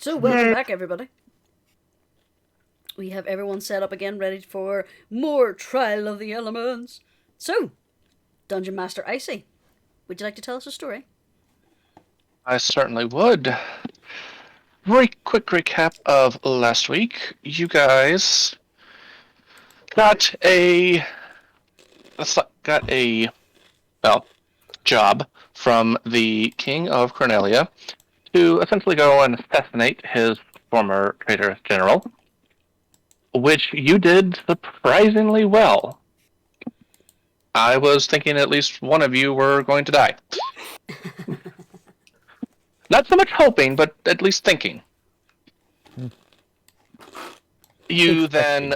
So, welcome back, everybody. We have everyone set up again, ready for more Trial of the Elements. So, Dungeon Master Icey, would you like to tell us a story? I certainly would. Very quick recap of last week. You guys got a job from the King of Cornelia to essentially go and assassinate his former traitorous general, which you did surprisingly well. I was thinking at least one of you were going to die. Not so much hoping, but at least thinking. You then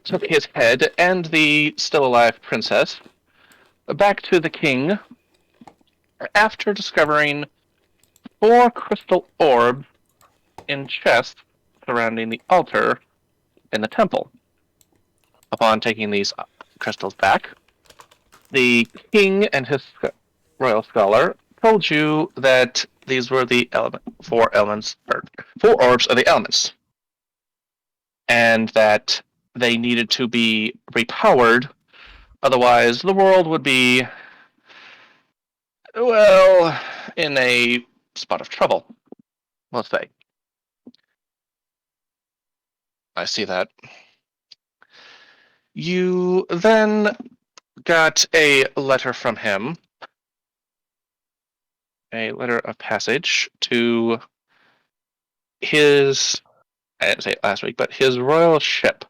took his head and the still alive princess back to the king after discovering 4 crystal orbs in chests surrounding the altar in the temple. Upon taking these crystals back, the king and his royal scholar told you that these were the 4 orbs of the elements, and that they needed to be repowered, otherwise the world would be, well, in a spot of trouble, let's say. I see that. You then got a letter from him, a letter of passage to his, I didn't say it last week, but his royal ship.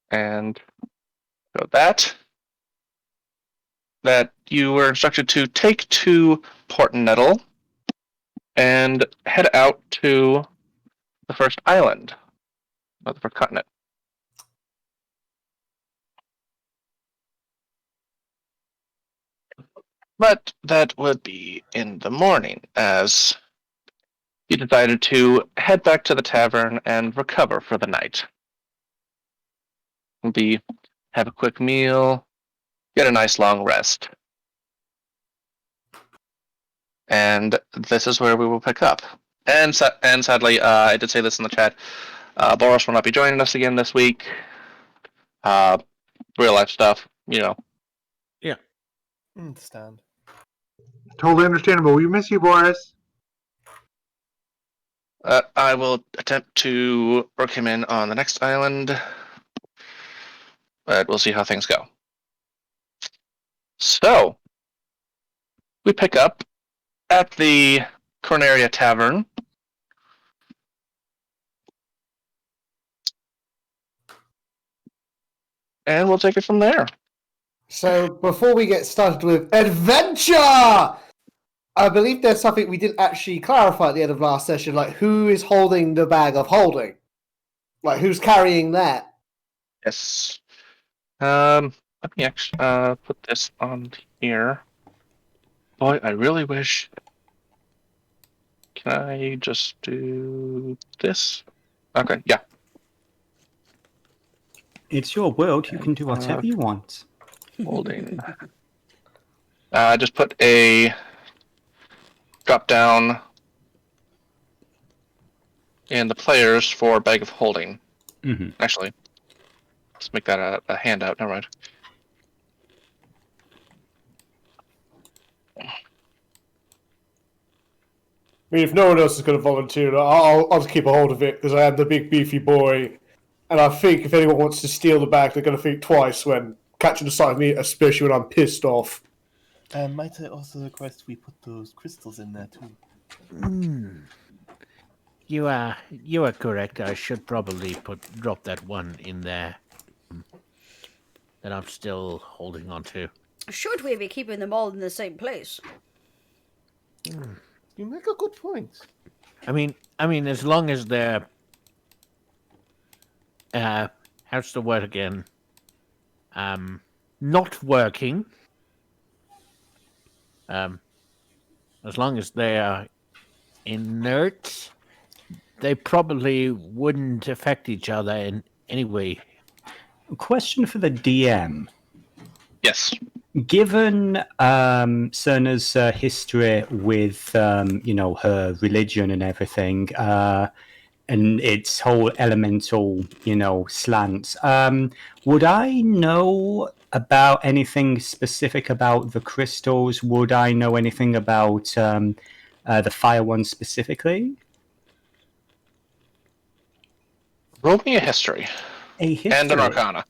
And so that you were instructed to take to Port Nettle and head out to the first island, not the first continent. But that would be in the morning, as you decided to head back to the tavern and recover for the night. Have a quick meal, get a nice long rest. And this is where we will pick up. And sadly, I did say this in the chat, Boris will not be joining us again this week. Real life stuff, you know. Yeah. Understand. Totally understandable. We miss you, Boris. I will attempt to work him in on the next island, but we'll see how things go. So, we pick up at the Corneria Tavern. And we'll take it from there. So, before we get started with adventure, I believe there's something we didn't actually clarify at the end of last session, like who is holding the bag of holding? Like, who's carrying that? Yes. Let me actually put this on here. Boy, I really wish. Can I just do this? Okay, yeah. It's your world. You can do whatever you want. Holding. Just put a drop down in the players for bag of holding. Mm-hmm. Actually, let's make that a handout. Never mind. I mean, if no one else is going to volunteer, I'll just keep a hold of it, because I am the big beefy boy. And I think if anyone wants to steal the bag, they're going to think twice when catching the sight of me, especially when I'm pissed off. Might I also request we put those crystals in there too? You are correct. I should probably drop that one in there that I'm still holding on to. Should we be keeping them all in the same place? You make a good point. I mean, as long as they're how's the word again? Not working. As long as they are inert, they probably wouldn't affect each other in any way. Question for the DM. Yes. Given Cerna's history with, her religion and everything, and its whole elemental, slants, would I know about anything specific about the crystals? Would I know anything about the fire one specifically? Roll me a history. A history. And an arcana.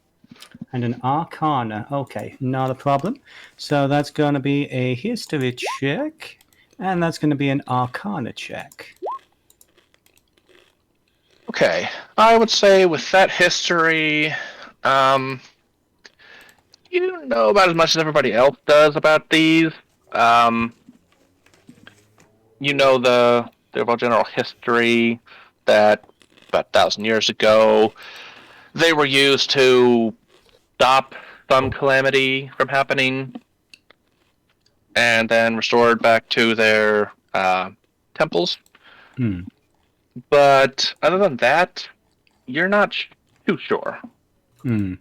And an arcana. Okay, not a problem. So that's going to be a history check, and that's going to be an arcana check. Okay. I would say with that history, you know about as much as everybody else does about these. You know the overall general history that about 1,000 years ago, they were used to stop some calamity from happening, and then restored back to their temples. Hmm. But other than that, you're not too sure. Hmm.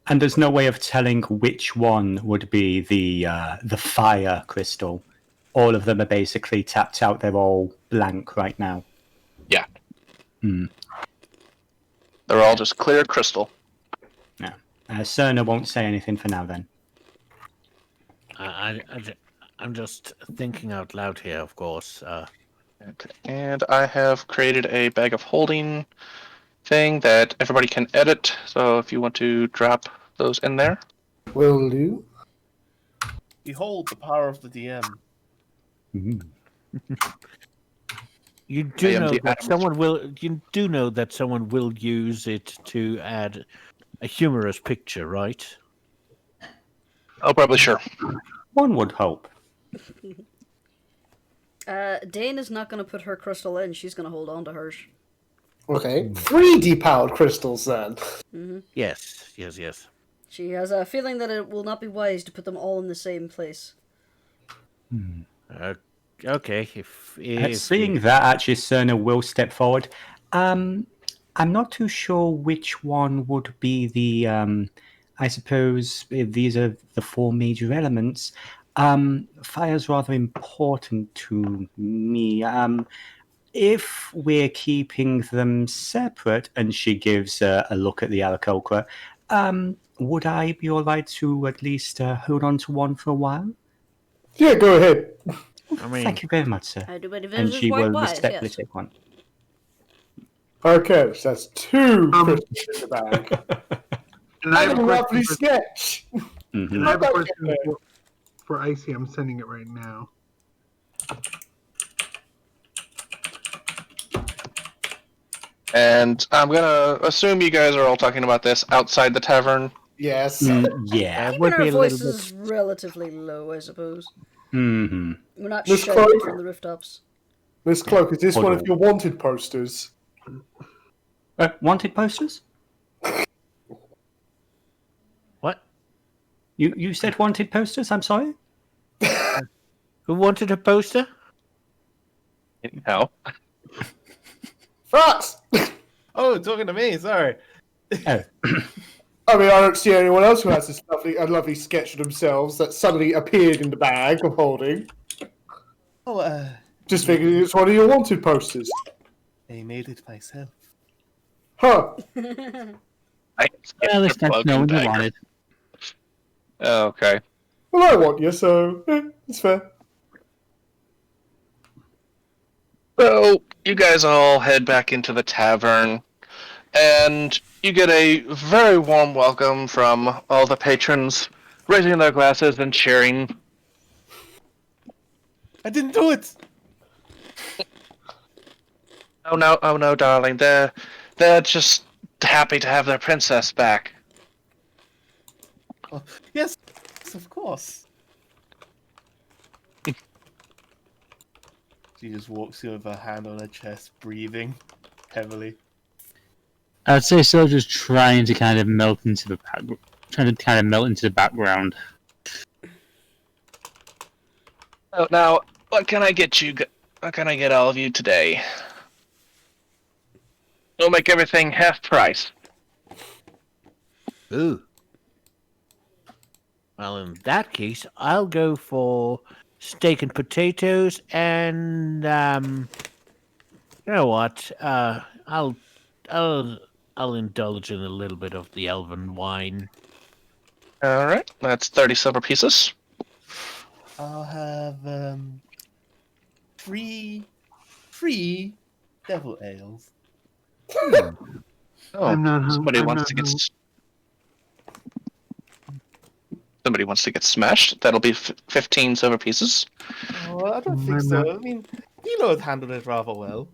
And there's no way of telling which one would be the fire crystal. All of them are basically tapped out. They're all blank right now. Yeah. Hmm. They're all just clear crystal. No. Cerna won't say anything for now then. I'm just thinking out loud here, of course. And I have created a bag of holding thing that everybody can edit. So if you want to drop those in there. Will do. Behold the power of the DM. Mm. You I do am know the that Adam. someone will. You do know that someone will use it to add a humorous picture, right? Oh, probably sure. One would hope. Dane is not going to put her crystal in. She's going to hold on to hers. Okay. 3 depowered crystals then. Yes. She has a feeling that it will not be wise to put them all in the same place. Okay. If Seeing that, actually, Cerna will step forward. I'm not too sure which one would be the. I suppose if these are the 4 major elements. Fire's rather important to me. If we're keeping them separate, and she gives a look at the Aarakkocra, would I be alright to at least hold on to one for a while? Yeah, go ahead. I mean, Thank you very much, sir. I do believe And this is she will wise, respectfully yes. take one. Okay, so that's 2 crystals in the bag. And I I have have a a lovely question sketch. and I have a question for Icey. I'm sending it right now. And I'm going to assume you guys are all talking about this outside the tavern. Yes. Yeah. it Keeping would our be a little voices relatively low, I suppose. Mm-hmm. We're not Miss shouting Cloak? from the rooftops. Miss Cloak, is this Hold one on. of your wanted posters? Wanted posters? What? You said wanted posters? I'm sorry? Who wanted a poster? Anyhow. Frux! Oh, talking to me. Sorry. Oh. I mean, I don't see anyone else who has this lovely sketch of themselves that suddenly appeared in the bag of holding. Oh, Just figured it's one of your wanted posters. I made it myself. Huh. Well, that's no one you wanted. Okay. Well, I want you, so it's fair. So you guys all head back into the tavern, and you get a very warm welcome from all the patrons, raising their glasses and cheering. I didn't do it. Oh no, darling, they're just happy to have their princess back. Oh, yes, of course. She just walks in with her hand on her chest, breathing heavily. I'd say Syldra's trying to kind of melt into the background. Oh, now, what can I get you? What can I get all of you today? We'll make everything half price. Ooh. Well, in that case, I'll go for steak and potatoes, and you know what? I'll indulge in a little bit of the elven wine. All right, that's 30 silver pieces. I'll have three devil ales. Oh, I'm not hungry. somebody wants to get somebody wants to get smashed. That'll be 15 silver pieces. Oh, I don't think I'm so. not- I mean, Vilo handled it rather well.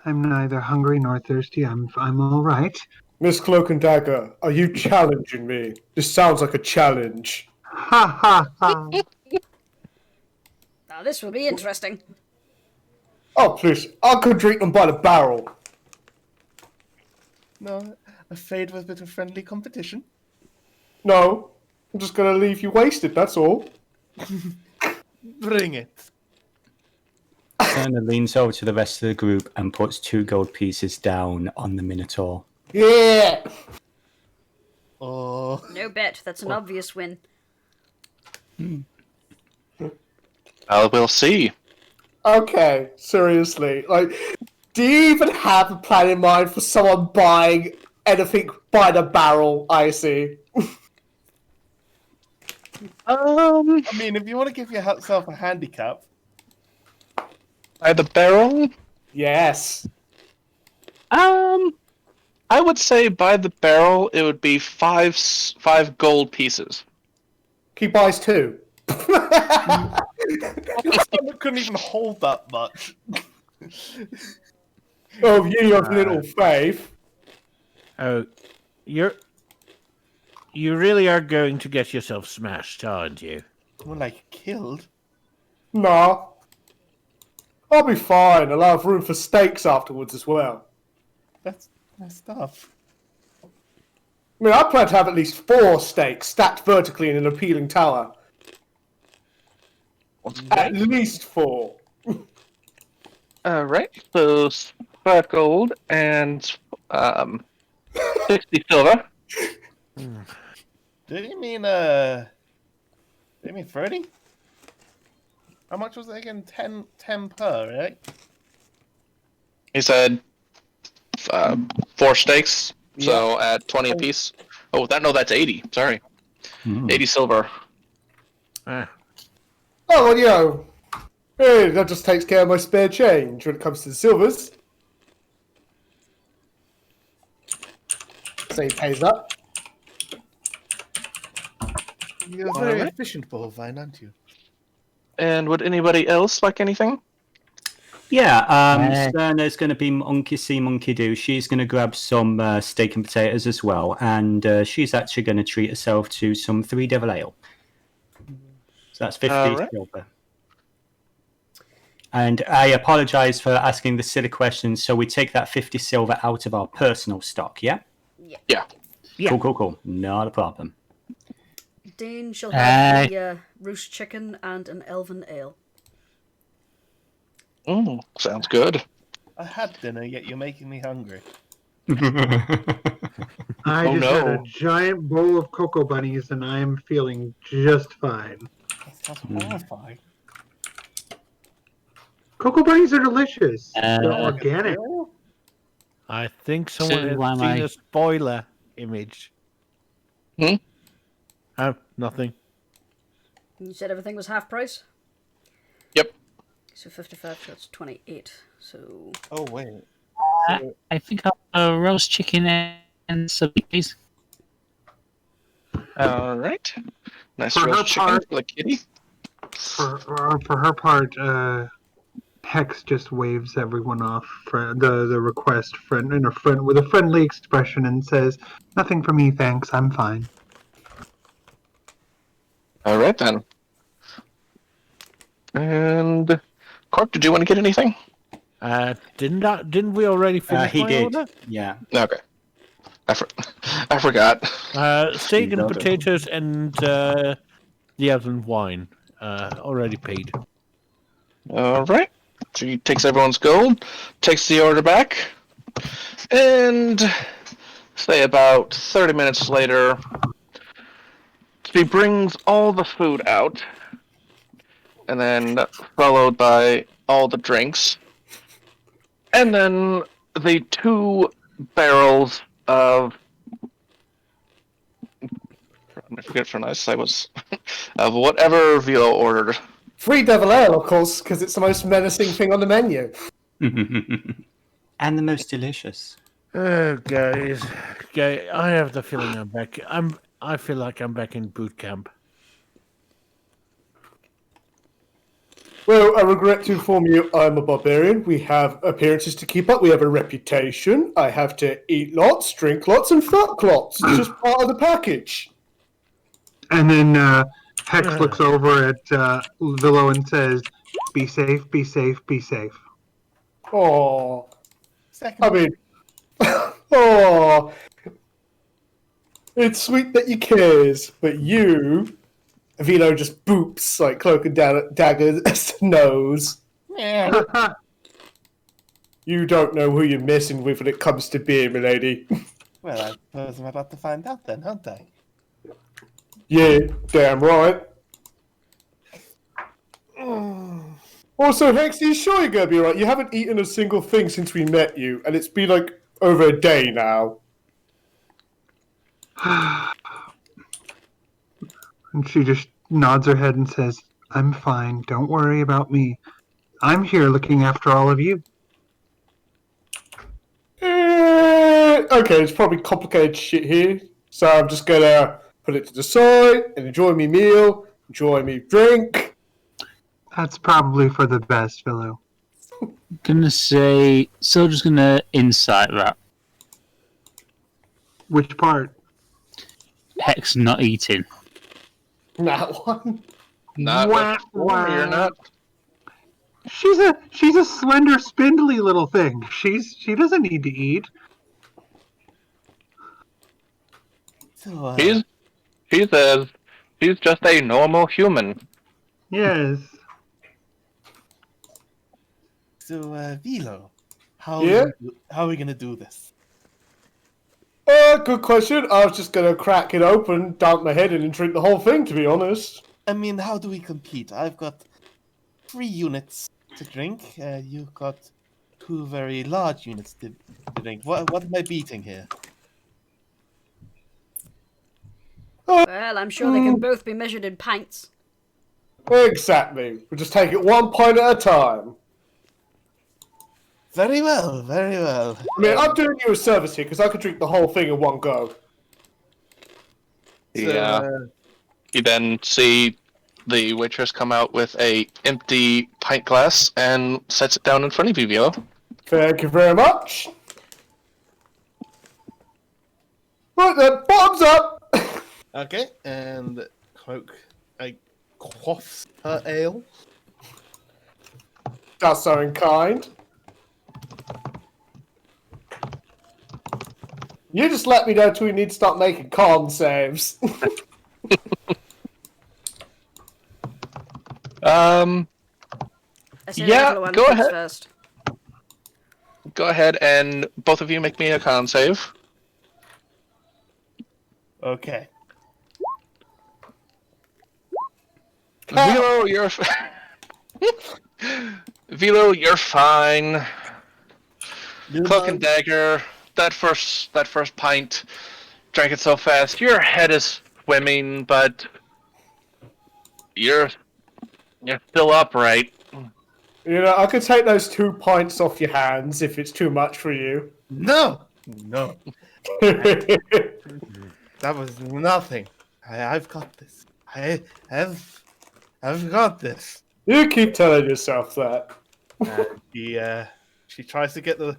I'm neither hungry nor thirsty. I'm all right. Miss Cloak-and-Dagger, are you challenging me? This sounds like a challenge. Ha ha ha! Now this will be interesting. Oh, please, I could drink them by the barrel. No, afraid of a bit of friendly competition. No, I'm just gonna leave you wasted, that's all. Bring it. Cerna leans over to the rest of the group and puts 2 gold pieces down on the Minotaur. Yeah! Oh, No bet. That's an obvious win. We'll see. Okay, seriously. Like, do you even have a plan in mind for someone buying anything by the barrel, Icey? I mean, if you want to give yourself a handicap, By the barrel? Yes. I would say by the barrel it would be five gold pieces. He buys 2. someone couldn't even hold that much. Oh, ye of little faith. Oh, you really are going to get yourself smashed, aren't you? More like killed. Nah. I'll be fine. I'll have room for steaks afterwards as well. That's tough. I mean, I plan to have at least 4 steaks stacked vertically in an appealing tower. At least 4. Alright, so 5 gold and 60 silver. Did you mean 30? How much was it again? 10 per, right? He said 4 steaks, so at 20 apiece. Oh, that's 80. Sorry. 80 silver. Ah, Oh, well, you know, hey, that just takes care of my spare change when it comes to the silvers. So he pays up. You're very efficient, Bovine, aren't you? And would anybody else like anything? Yeah, Cerna's going to be monkey see, monkey do. She's going to grab some steak and potatoes as well, and she's actually going to treat herself to some 3 devil ale. So that's 50 silver. And I apologise for asking the silly questions, so we take that 50 silver out of our personal stock, yeah? Yeah. Cool. Not a problem. Dane shall have the roast chicken and an elven ale. Sounds good. I had dinner, yet you're making me hungry. I Oh, just had no. a giant bowl of cocoa bunnies, and I am feeling just fine. That sounds horrifying. Cocoa bunnies are delicious. They're Uh, organic. I think someone So why has am seen I- a spoiler image. Hmm? Oh, nothing. You said everything was half price? Yep. So 55, so that's 28. So Oh, wait. I think I'll have a roast chicken and some please. Alright. Nice For her roast chicken part- for the kitty. For her part, Hex just waves everyone off for the request with a friendly expression and says, "Nothing for me, thanks. I'm fine." Alright then. And Cork, did you want to get anything? Didn't we already finish He my did, order? yeah. Okay. I forgot. Steak and Got it. potatoes and the elven wine. Already paid. Alright. She takes everyone's gold, takes the order back, and say about 30 minutes later, she brings all the food out, and then followed by all the drinks, and then the 2 barrels of I forget for nice I was of whatever Vilo ordered. Free devil ale, of course, because it's the most menacing thing on the menu. And the most delicious. Oh, guys, I have the feeling I'm back. I feel like I'm back in boot camp. Well, I regret to inform you I'm a barbarian. We have appearances to keep up. We have a reputation. I have to eat lots, drink lots, and fuck lots. It's just part of the package. And then Hex looks over at Vilo and says, "Be safe, be safe, be safe." Oh, Second. I mean, oh, it's sweet that you cares, but you, Vilo just boops like Cloak-and-Dagger's nose. Yeah. You don't know who you're messing with when it comes to beer, milady. Well, I suppose I'm about to find out then, aren't I? Yeah, damn right. Also, Hex, you sure you're gonna be right? You haven't eaten a single thing since we met you, and it's been like over a day now. And she just nods her head and says, "I'm fine. Don't worry about me. I'm here looking after all of you." Okay, it's probably complicated shit here, so I'm just gonna put it to the side and enjoy me meal, enjoy me drink. That's probably for the best, Vilo. Gonna say, Soldier's gonna insight that. Which part? Hex not eating. That one. Not Wah, before, you're not. She's a slender, spindly little thing. She doesn't need to eat. So, He says he's just a normal human. Yes. so, Vilo, how Yeah? are we gonna do this? Good question. I was just gonna crack it open, dunk my head in, and drink the whole thing, to be honest. I mean, how do we compete? I've got 3 units to drink. You've got 2 very large units to drink. What am I beating here? Well, I'm sure they can both be measured in pints. Exactly. We'll just take it one pint at a time. Very well, very well. I mean, I'm doing you a service here, because I could drink the whole thing in one go. Yeah. You then see the waitress come out with a empty pint glass and sets it down in front of you, Vilo. Thank you very much. Right then, bottoms up! Okay, and Cloak quaffs her ale. That's so kind. You just let me know till we need to start making con saves. I say Yeah, the one go that comes ahead. First. Go ahead and both of you make me a con save. Okay. Vilo, you're Vilo, you're fine. Cloak-and-Dagger, that first pint, drank it so fast, your head is swimming, but you're still upright. You know, I could take those 2 pints off your hands if it's too much for you. No! That was nothing. I've got this. I've got this. You keep telling yourself that. She tries to get the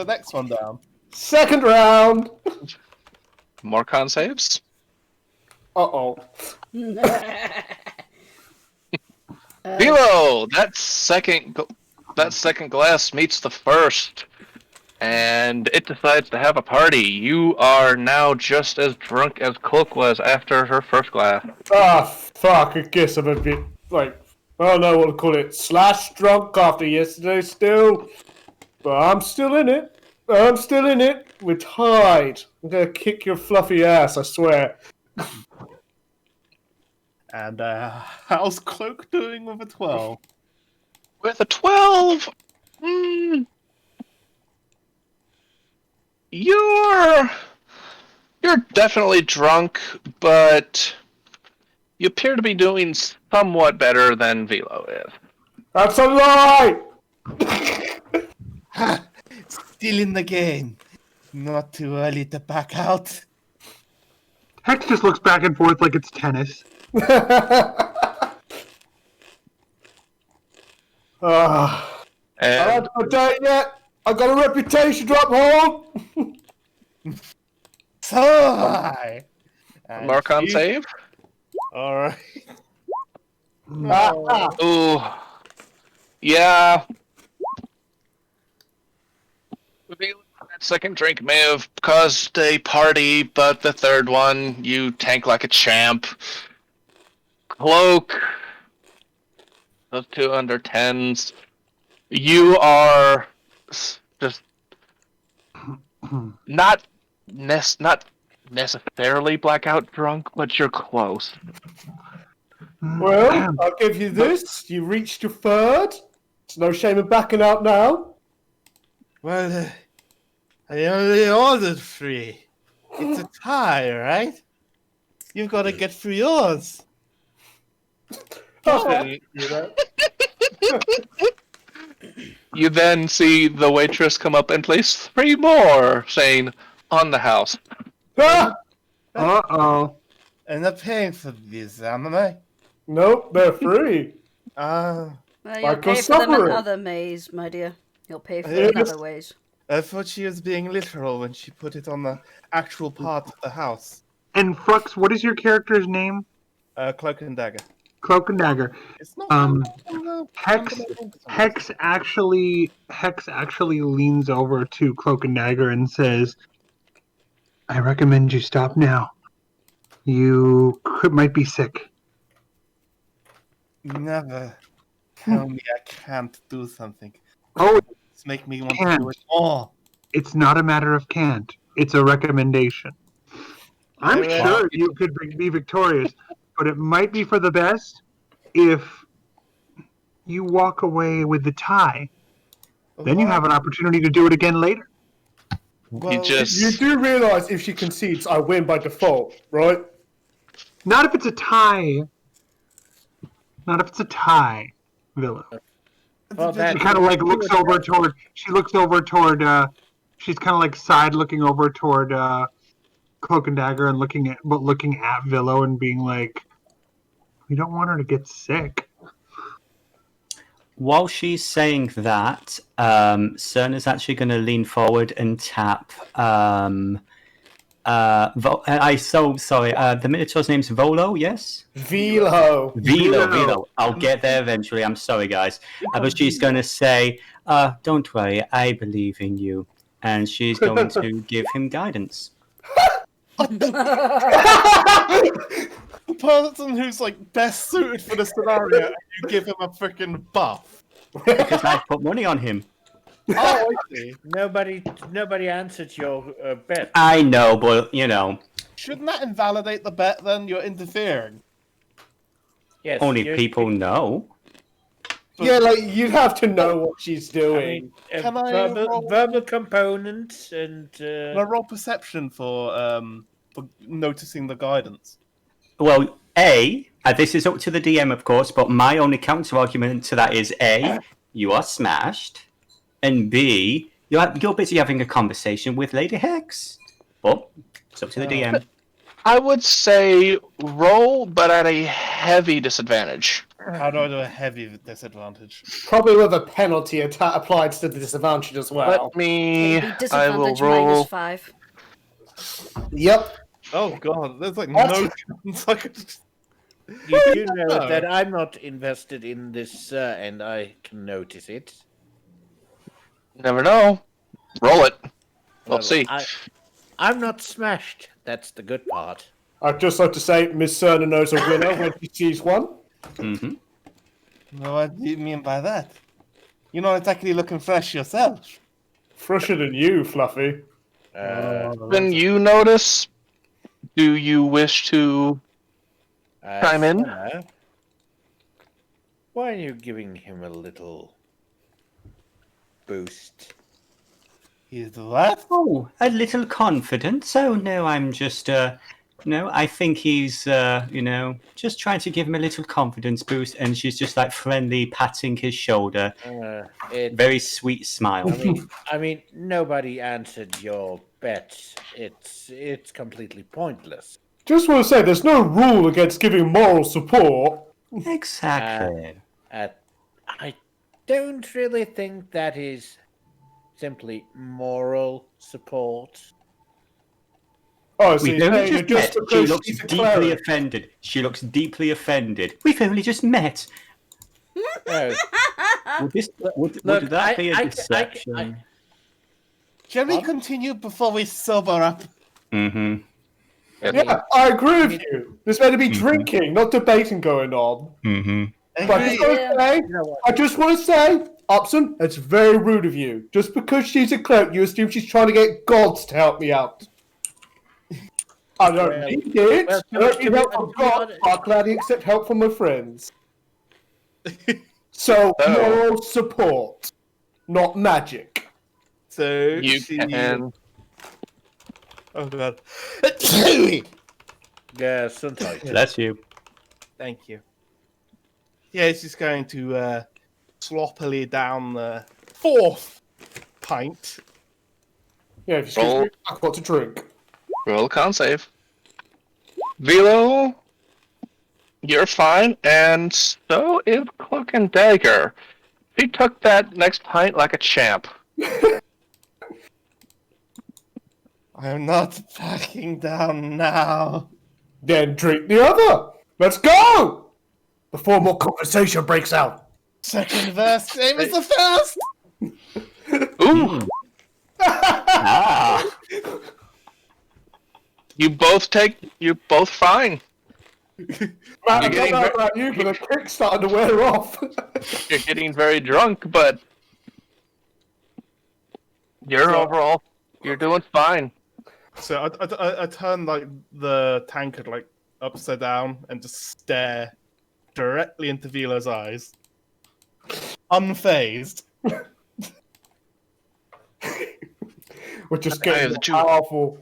next one down. Second round. More con saves? Uh-oh. Vilo, that second glass meets the first, and it decides to have a party. You are now just as drunk as Cloak was after her first glass. Ah, fuck. I guess I'm a bit, like, I don't know what to call it. Slash drunk after yesterday still. But I'm still in it. We're tied. I'm gonna kick your fluffy ass, I swear. And how's Cloak doing with a 12? With a 12, you're definitely drunk, but you appear to be doing somewhat better than Vilo is. That's a lie! Ha! Still in the game. Not too early to back out. Hex just looks back and forth like it's tennis. I And haven't had a date yet. I've got a reputation to uphold. So high. mark on save. Alright. Ooh, yeah. That second drink may have caused a party, but the third one, you tank like a champ. Cloak, those 2 under 10s. You are just not necessarily blackout drunk, but you're close. Well, I'll give you this. You reached your third. It's no shame in backing out now. Well, I only ordered 3. It's a tie, right? You've got to get through yours. You then see the waitress come up and place 3 more, saying, on the house. Uh-oh. And I'm paying for these, am I? Nope, they're free. Ah, Well, you'll Like pay you're for them in suffering. other ways, my dear. You'll pay for them in Yes. other ways. I thought she was being literal when she put it on the actual part of the house. And Frux, what is your character's name? Cloak-and-Dagger. Cloak-and-Dagger. It's not. Hex actually leans over to Cloak-and-Dagger and says, "I recommend you stop now. You might be sick." Never tell me I can't do something. Oh, It's make me want to do it all. it's not a matter of can't. It's a recommendation. I'm Very sure you could be victorious, but it might be for the best if you walk away with the tie. Then you have an opportunity to do it again later. Well, You just You do realise if she concedes, I win by default, right? Not if it's a tie. Not if it's a tie, Vilo. Well, She kind of like looks over toward. She looks over toward. She's kind of like side looking over toward Cloak-and-Dagger and looking at Vilo and being like, "We don't want her to get sick." While she's saying that, Cerna's actually going to lean forward and tap. So sorry. The Minotaur's name's Volo, yes? Vilo. Vilo. I'll get there eventually. I'm sorry, guys. But she's going to say, "Don't worry, I believe in you," and she's going to give him guidance. the person who's like best suited for the scenario, and you give him a freaking buff. Because I put money on him. Oh, I see. Nobody answered your bet. I know, but you know, Shouldn't that invalidate the bet? Then you're interfering. Yes, only you- people know. Yeah, like, you'd have to know what she's I doing. mean, a Can I roll- verbal component and Can I roll perception for noticing the guidance? Well, this is up to the DM, of course, but my only counter argument to that is A, you are smashed, and B, you're busy having a conversation with Lady Hex. But it's up to the DM. I would say roll, but at a heavy disadvantage. How do I do a heavy disadvantage? Probably with a penalty applied to the disadvantage as well. Let me. It'll be I will disadvantage roll. -5. Yep. Oh god, there's like What? no chance I could. you do know No. that I'm not invested in this, and I can notice it. Never know. Roll it. Well, Let's see. I'm not smashed. That's the good part. I'd just like to say Miss Cerna knows a winner when she sees one. Mm-hmm. No, what do you mean by that? You're not exactly looking fresh yourself. Fresher than you, Fluffy. Oh, Then you notice Do you wish to chime in? Cerna, why are you giving him a little boost? He's what? Oh, a little confidence. Oh no, I'm just no, I think he's just trying to give him a little confidence boost, and she's just like friendly patting his shoulder. Very sweet smile. I mean, nobody answered your bet. It's completely pointless. Just want to say, there's no rule against giving moral support. Exactly. I don't really think that is simply moral support. Oh, so We've you're only saying just that met. She because looks she's a deeply cleric. offended. She looks deeply offended. We've only just met. Oh, Would Look, that be a I- deception? Shall we continue before we sober up? Mm-hmm. Yeah, I agree with you. There's meant to be drinking, not debating going on. Mm-hmm. But Agree. I just want to say, Upson, it's very rude of you. Just because she's a cleric, you assume she's trying to get gods to help me out. I don't Well- need it. well, I don't to need be- help to from be God. honest- I'll gladly accept help from my friends. So, Oh. moral support, not magic. So You can. Oh god. yeah, sometimes. Bless you. Thank you. Yeah, it's just going to sloppily down the fourth pint. Yeah, if you excuse Roll. me, I've got to drink. Roll a con save. Vilo, you're fine, and so is Cloak-and-Dagger. She took that next pint like a champ. I am not backing down now. Then drink the other. Let's go! Before more conversation breaks out. Second verse, same as the first. Ooh, Ah. you both fine. Man, I don't getting know ver- about you, but the kick's starting to wear off. You're getting very drunk, but you're doing fine. So I turn like the tankard like upside down and just stare directly into Vilo's eyes, unfazed. We're just I have getting the juice. powerful.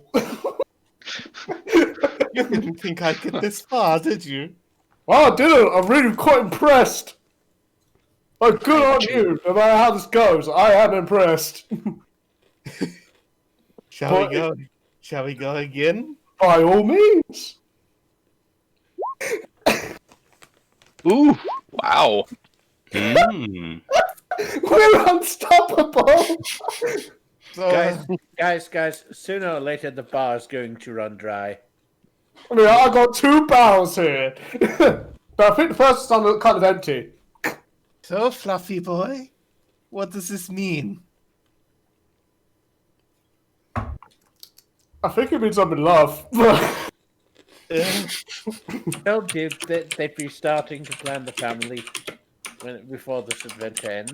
You didn't think I'd get this far, did you? Oh, I didn't. I'm really quite impressed. Oh, good on you. No matter how this goes, I am impressed. Shall we go? Shall we go again? By all means. Ooh, wow. Mm. We're unstoppable. So, Guys, sooner or later the bar is going to run dry. I mean, I got 2 barrels here. But I think the first one kind of empty. so Fluffy boy, what does this mean? I think it means I'm in love. Told you that they'd be starting to plan the family before this adventure ends.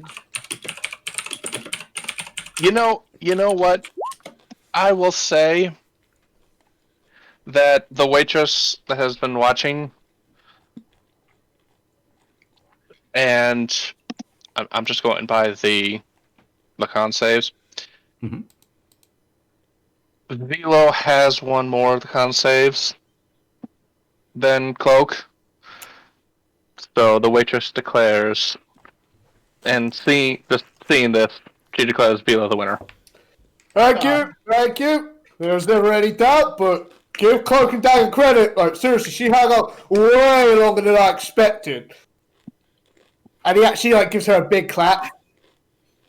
You know what? I will say that the waitress that has been watching, and I'm just going by the con saves. Mhm. Vilo has one more of the con saves than Cloak. So the waitress declares, and seeing this, she declares Vilo the winner. Thank you. There's never any doubt, but give Cloak-and-Dagger credit. Like, seriously, she hung up way longer than I expected. And he actually, like, gives her a big clap.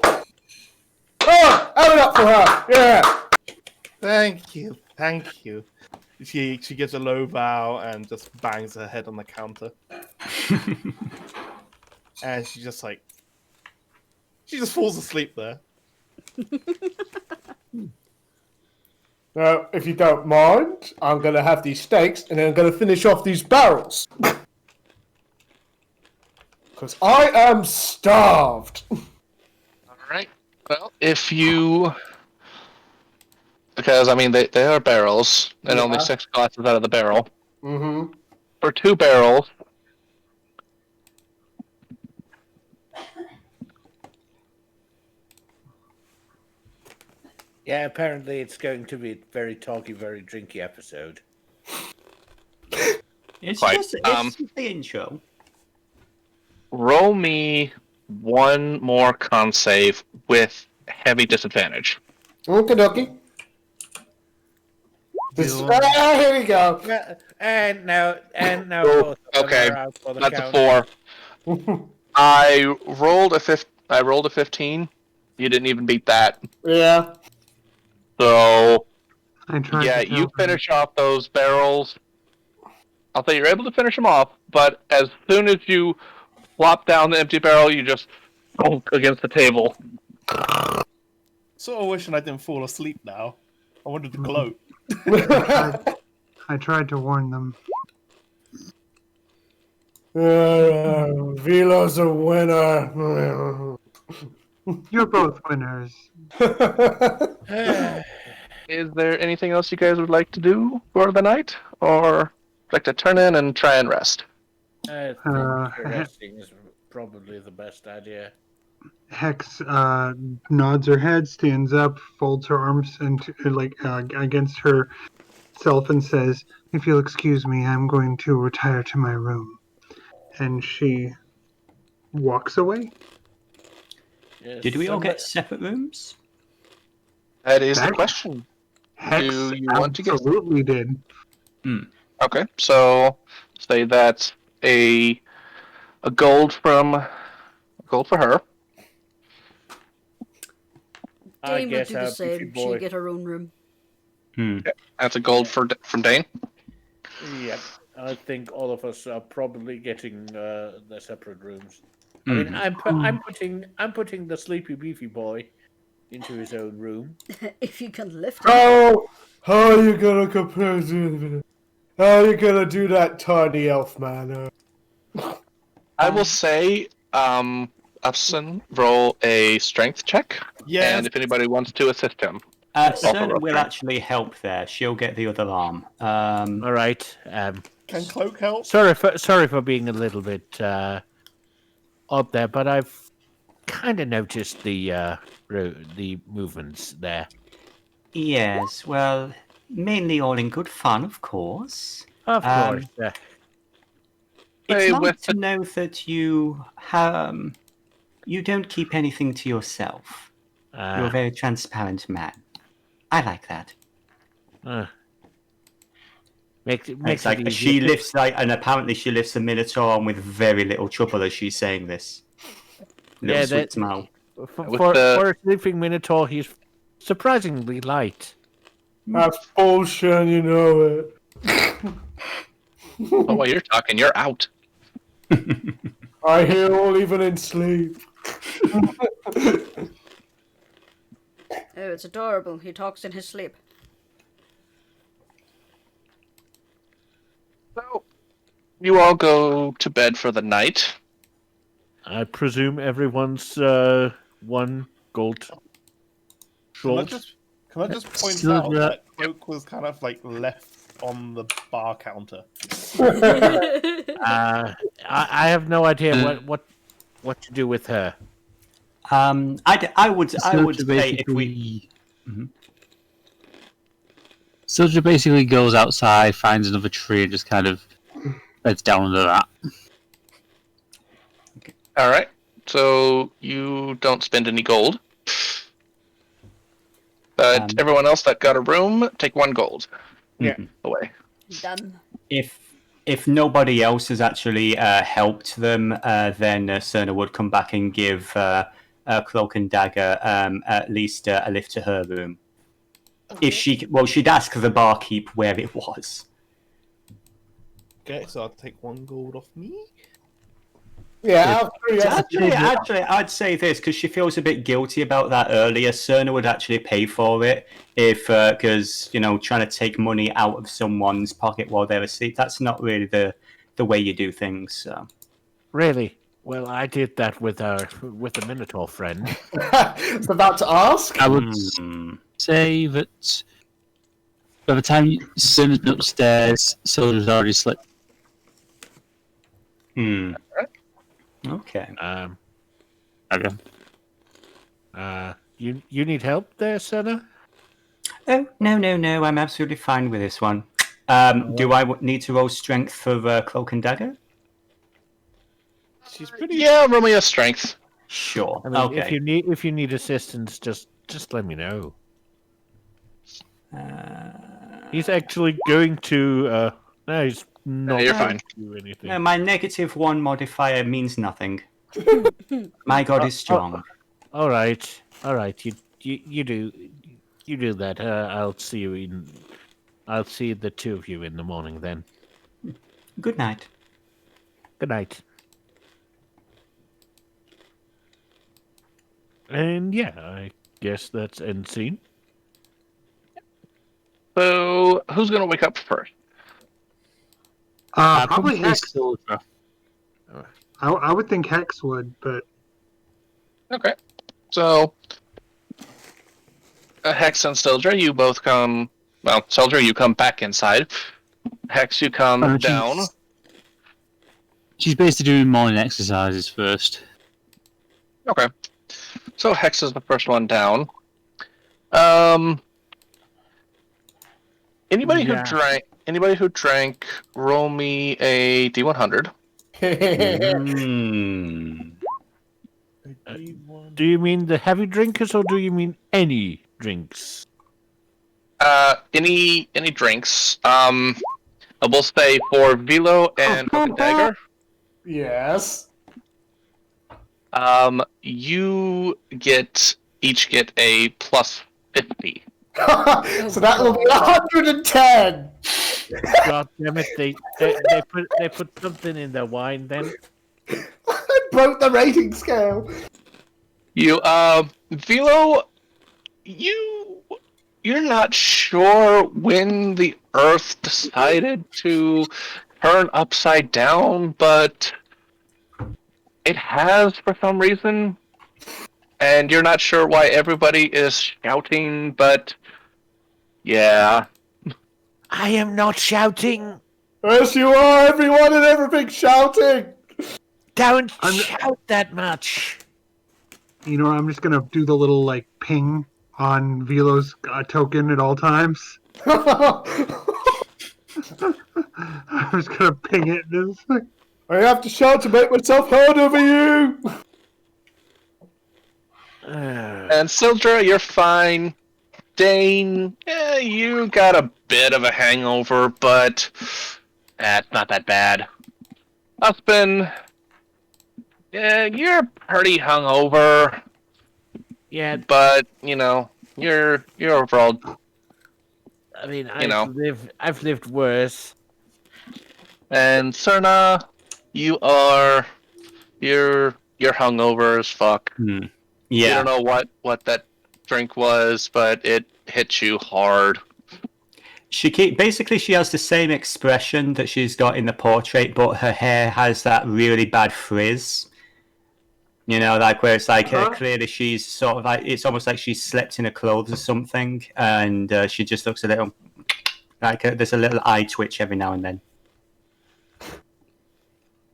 Oh, have it up for her. Yeah. Thank you. She gives a low bow and just bangs her head on the counter. And she just falls asleep there. Now, if you don't mind, I'm going to have these steaks and then I'm going to finish off these barrels. Because I am starved. All right. Well, if you because I mean they are barrels, and only Yeah. 6 glasses out of the barrel. Mm-hmm. For 2 barrels, Yeah, apparently it's going to be a very talky, very drinky episode. It's Quite, just the intro. roll me one more con save with heavy disadvantage. Okie dokie. Here we go. And now Oh, both of them okay. are out for the That's count. a 4. I rolled a 15. You didn't even beat that. Yeah. So I tried yeah, to tell you her. finish off those barrels. I'll say you're able to finish them off, but as soon as you flop down the empty barrel, you just bonk against the table. Sort of wishing I didn't fall asleep now. I wanted to gloat. I tried to warn them. Vilo's a winner. You're both winners. Is there anything else you guys would like to do for the night, or like to turn in and try and rest? I think resting is probably the best idea. Hex nods her head, stands up, folds her arms against herself, and says, "If you'll excuse me, I'm going to retire to my room." And she walks away. Yes, Did we all get separate rooms? That is the That- question. Hex Do you want to get- absolutely did. Okay, so say that's a gold for her. I Dane would guess do the our beefy same. boy. She'd get her own room. That's a gold from Dane. Yep, I think all of us are probably getting their separate rooms. I mean, I'm putting the sleepy beefy boy into his own room. If you can lift Oh. him. How are you gonna compare to? How are you gonna do that, tiny elf man? I will say, Upson, roll a strength check, Yeah. and if anybody wants to assist him. Cerna will actually help there. She'll get the other arm. All right. Can Cloak help? Sorry for being a little bit odd there, but I've kind of noticed the movements there. Yes, well, mainly all in good fun, of course. Of course. It's Hey, nice with to know that you don't keep anything to yourself. You're a very transparent man. I like that. Makes It's it like easier she to- lifts and apparently she lifts a Minotaur on with very little trouble as she's saying this. Little Yeah, sweet that- smile. For a sleeping Minotaur, he's surprisingly light. That's bullshit, you know it. Oh, while you're talking, you're out. I hear all even in sleep. Oh, it's adorable. He talks in his sleep. So, you all go to bed for the night. I presume everyone's one gold Can I short. just point Syldra- out that Cloak was kind of like left on the bar counter. I have no idea what to do with her. I would say if we basically... Syldra basically goes outside, finds another tree, and just kind of beds down under that. All right. So you don't spend any gold. But everyone else that got a room, take 1 gold. Yeah. Away. Done. if nobody else has actually helped them, then Cerna would come back and give Cloak-and-Dagger at least a lift to her room. Okay. If she'd ask the barkeep where it was. Okay, so I'll take 1 gold off me. Yeah, out of curiosity. Actually, I'd say this because she feels a bit guilty about that earlier. Cerna would actually pay for it if, because trying to take money out of someone's pocket while they're asleep—that's not really the way you do things. So. Really? Well, I did that with a Minotaur friend. I was about to ask. I would Hmm. say that By the time Cerna's been upstairs, Syldra's already slipped. Okay. Okay. You need help there, Cerna? Oh, no. I'm absolutely fine with this one. Do I need to roll strength for Cloak-and-Dagger? She's pretty. Yeah, roll me a strength. Sure. I mean, Okay. if you need assistance, just let me know. He's actually going to. No, he's not. you're going fine. to do anything. No, my -1 modifier means nothing. My god is strong. All right. You do that. I'll see the two of you in the morning then. Good night. Good night. And yeah, I guess that's end scene. So, who's going to wake up first? Probably Hex. Syldra. I would think Hex would, but Okay. So, Hex and Syldra, you both come... Well, Syldra, you come back inside. Hex, you come down. She's basically doing morning exercises first. Okay. So, Hex is the first one down. Anybody who drank, roll me a D100. Do you mean the heavy drinkers or do you mean any drinks? Any drinks. I will say for Vilo and Cloak-and-Dagger, Yes. you each get a plus 50. So that will be 110. God damn it! They put something in their wine. Then I broke the rating scale. You, Vilo, you're not sure when the Earth decided to turn upside down, but it has for some reason. And you're not sure why everybody is shouting, but yeah. I am not shouting. Yes, you are. Everyone and everything shouting. Don't shout that much. you know, I'm just gonna do the little like ping on Vilo's token at all times. I'm just gonna ping it. I have to shout to make myself heard over you. And Syldra, you're fine. Dane, you got a bit of a hangover, but it's not that bad. Uspon, you're pretty hungover. Yeah, but you know, you're overall. I mean, I've lived worse. And Cerna, you're hungover as fuck. Yeah. You don't know what that drink was, but it hit you hard. She has the same expression that she's got in the portrait, but her hair has that really bad frizz. You know, like where it's like clearly she's sort of like, it's almost like she's slept in her clothes or something, and she just looks a little like there's a little eye twitch every now and then.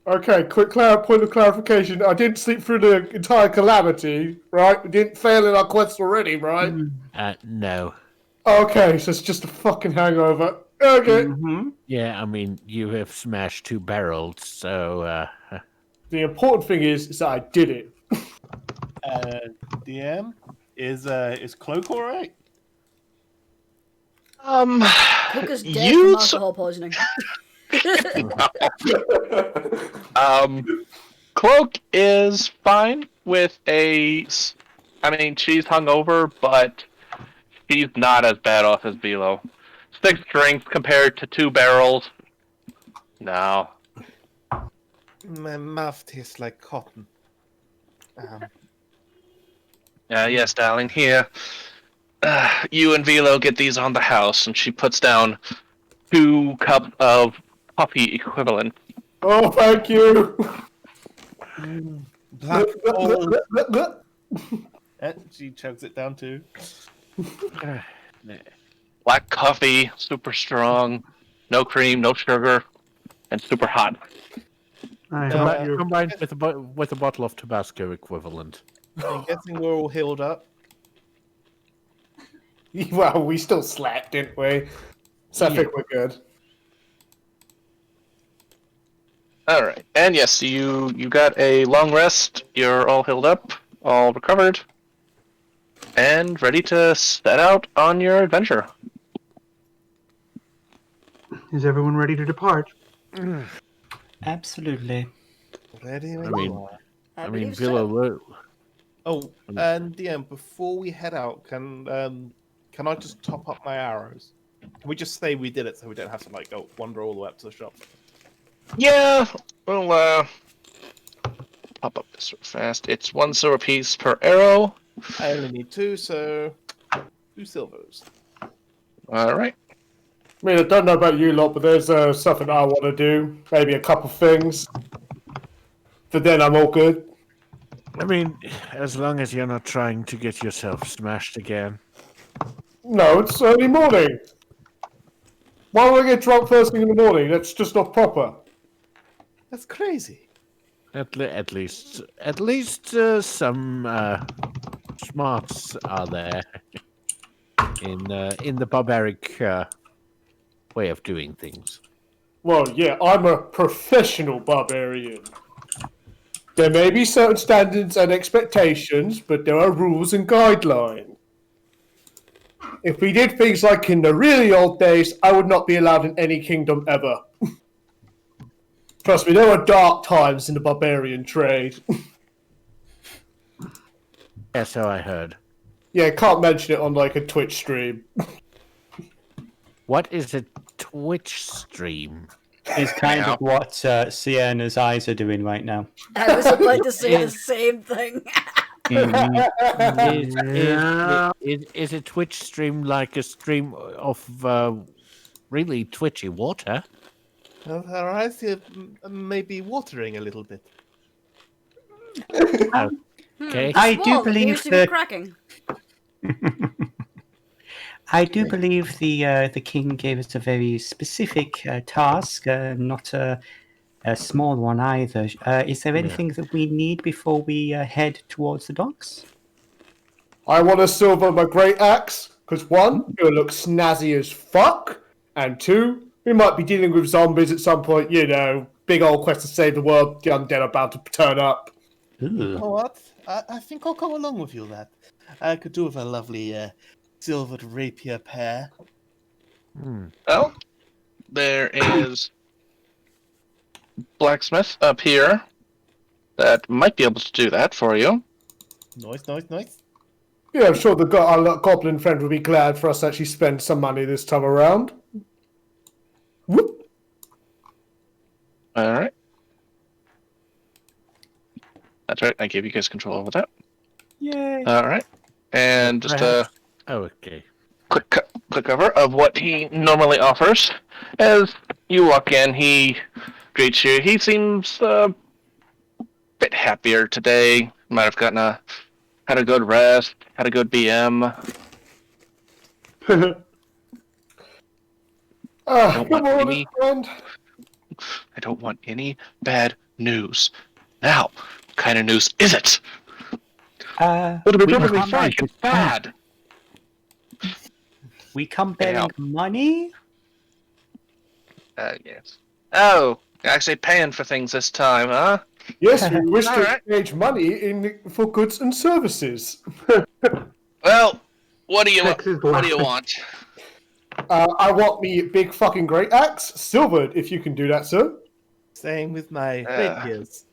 Okay, quick point of clarification. I didn't sleep through the entire calamity, right? We didn't fail in our quest already, right? No. Okay, so it's just a fucking hangover. Okay. Mm-hmm. Yeah, I mean, you have smashed 2 barrels, so... The important thing is that I did it. DM, is Cloak alright? Cloak is dead from alcohol poisoning. Cloak is fine with she's hungover, but she's not as bad off as Vilo. 6 drinks compared to 2 barrels. No. My mouth tastes like cotton. Yes, darling, here. You and Vilo get these on the house, and she puts down 2 cups of coffee equivalent. Oh, thank you. Black hole. She chugs it down too. black coffee, super strong, no cream, no sugar, and super hot. I hope you're Combined with a bottle of Tabasco equivalent. I'm guessing we're all healed up. Well, we still slept, didn't we? So I think we're good. All right, and yes, you got a long rest. You're all healed up, all recovered, and ready to set out on your adventure. Is everyone ready to depart? Absolutely. Ready when I you mean- are. I I mean, believe so. Vilo, Oh, and DM, before we head out, can I just top up my arrows? Can we just say we did it so we don't have to like go wander all the way up to the shop? Yeah, we'll pop up this real fast. It's 1 silver piece per arrow. I only need 2, so 2 silvers. All right. I mean, I don't know about you lot, but there's something I want to do. Maybe a couple things. But then I'm all good. I mean, as long as you're not trying to get yourself smashed again. No, it's early morning. Why would I get drunk first thing in the morning? That's just not proper. That's crazy. At least some smarts are there in the barbaric way of doing things. Well, yeah, I'm a professional barbarian. There may be certain standards and expectations, but there are rules and guidelines. If we did things like in the really old days, I would not be allowed in any kingdom ever. Trust me, there were dark times in the barbarian trade. Yeah, so I heard. Yeah, can't mention it on like a Twitch stream. What is a Twitch stream? It's kind of what Cerna's eyes are doing right now. I was about to say the same thing. Is a Twitch stream like a stream of really twitchy water? Well, our eyes here may be watering a little bit. Okay. I do Small, believe appears to be that cracking. I do believe the king gave us a very specific task, not a small one either. Is there anything that we need before we head towards the docks? I want to silver my great axe, because 1, it'll look snazzy as fuck, and 2, we might be dealing with zombies at some point, you know, big old quest to save the world, the undead are about to turn up. You know what? I think I'll go along with you on that. I could do with a lovely silvered rapier pair. Well, there is blacksmith up here that might be able to do that for you. Nice. Yeah, I'm sure our goblin friend will be glad for us to actually spend some money this time around. Whoop. All right. That's right. I gave you guys control over that. Yay! All right. And just a Oh, okay. quick cover of what he normally offers. As you walk in, he greets you. He seems a bit happier today. Might have had a good rest, had a good BM. Good want morning, any- friend. I don't want any bad news. Now, what kind of news is it? It'll be we perfectly come fine. back. It's bad. We come bearing money? Yes. Oh, actually paying for things this time, huh? Yes, we wish All to right. exchange money for goods and services. Well, what do you Texas want? I want me big fucking great axe, silvered, if you can do that, sir. Same with my rapiers.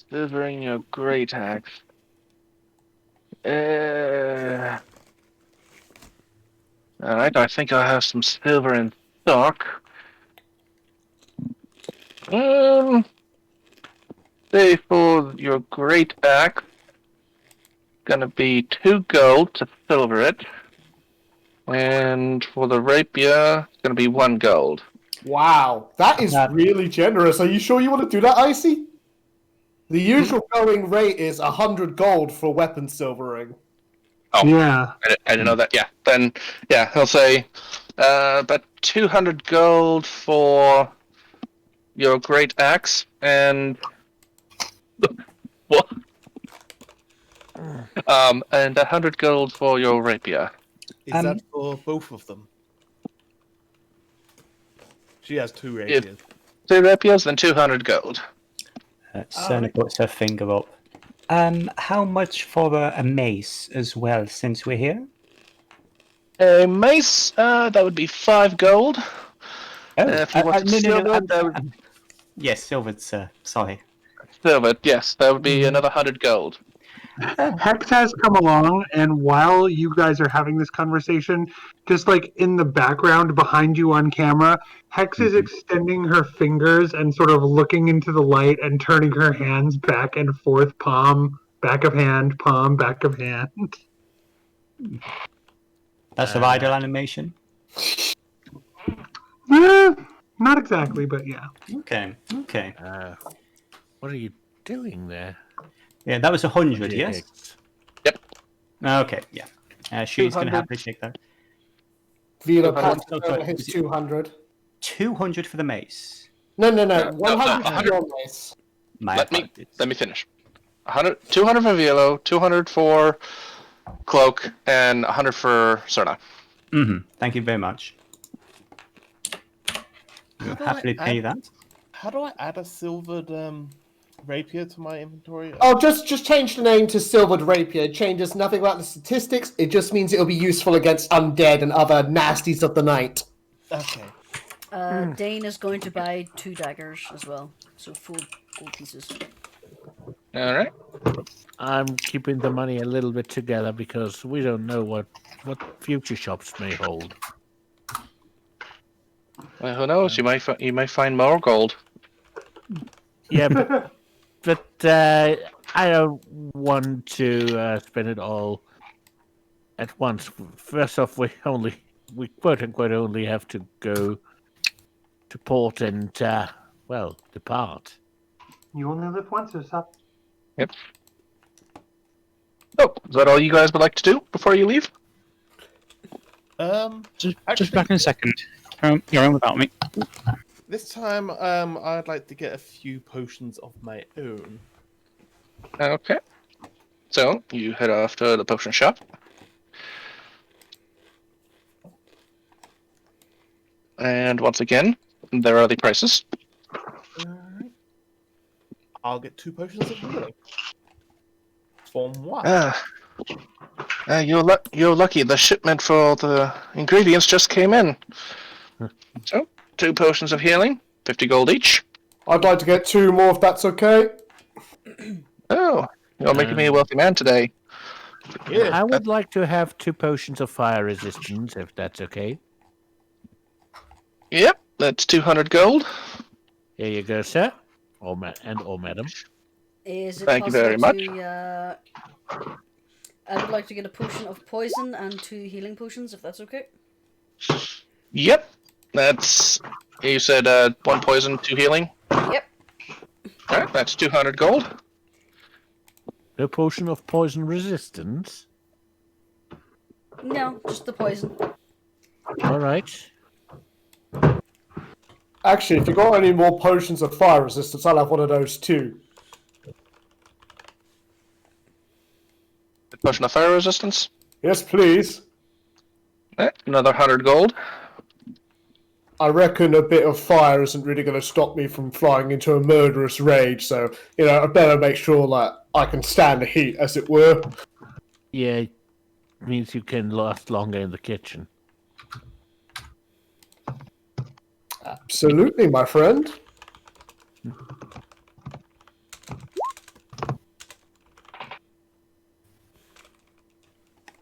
Silvering your great axe. Alright, I think I have some silver in stock. Say for your great axe, gonna be 2 gold to silver it. And for the rapier, it's gonna be 1 gold. Wow, that is really generous. Are you sure you want to do that, Icey? The usual going rate is 100 gold for weapon silvering. Oh, Yeah. I didn't know that. Yeah, then he'll say, about 200 gold for your great axe and what? And 100 gold for your rapier. Is that for both of them? She has 2 If rapiers. 2 rapiers, then 200 gold. Cerna puts her finger up. How much for a mace as well, since we're here? A mace, that would be 5 gold. Oh, If you want silver, that would... Yes, silvered, sir. Sorry. Silver, yes, that would be another 100 gold. Hex has come along, and while you guys are having this conversation, just like in the background behind you on camera, Hex is extending her fingers and sort of looking into the light and turning her hands back and forth, palm, back of hand, palm, back of hand. That's a idle animation? Not exactly, but yeah. Okay. What are you doing there? Yeah, that was 100, yes? Yep. Okay, yeah. She's going to 200. happily shake that. Vilo 200. passes Oh, over sorry. his 200. 200 for the mace. No. No, 100 for 100. your mace. My Let me finish. 200 for Vilo, 200 for Cloak, and 100 for Cerna. Thank you very much. We'll happily pay that. How do I add a silvered rapier to my inventory? Oh, just change the name to Silvered Rapier. It changes nothing about the statistics. It just means it'll be useful against undead and other nasties of the night. Okay. Dane is going to buy 2 daggers as well, so 4 gold pieces. All right. I'm keeping the money a little bit together because we don't know what future shops may hold. Well, who knows? You might find more gold. Yeah, but I don't want to spend it all at once. First off, we quote unquote only have to go to port and depart. You only live once, or something. Yep. Oh, is that all you guys would like to do before you leave? Just back in a second. You're on without me. This time, I'd like to get a few potions of my own. Okay. So, you head off to the potion shop. And once again, there are the prices. Alright. I'll get 2 potions of healing. For what? You're lucky. The shipment for the ingredients just came in. So, 2 potions of healing, 50 gold each. I'd like to get 2 more if that's okay. Oh, you're making me a wealthy man today. Yeah. I would like to have 2 potions of fire resistance, if that's okay. Yep, that's 200 gold. Here you go, sir. Or madam. Is it Thank you very much. I would like to get a potion of poison and 2 healing potions, if that's okay. Yep, that's... You said 1 poison, 2 healing? Yep. Alright, that's 200 gold. No potion of poison resistance? No, just the poison. All right. Actually, if you got any more potions of fire resistance, I'll have one of those too. Potion of fire resistance. Yes, please. Another 100 gold. I reckon a bit of fire isn't really going to stop me from flying into a murderous rage, so, I better make sure that I can stand the heat, as it were. Yeah, means you can last longer in the kitchen. Absolutely, my friend.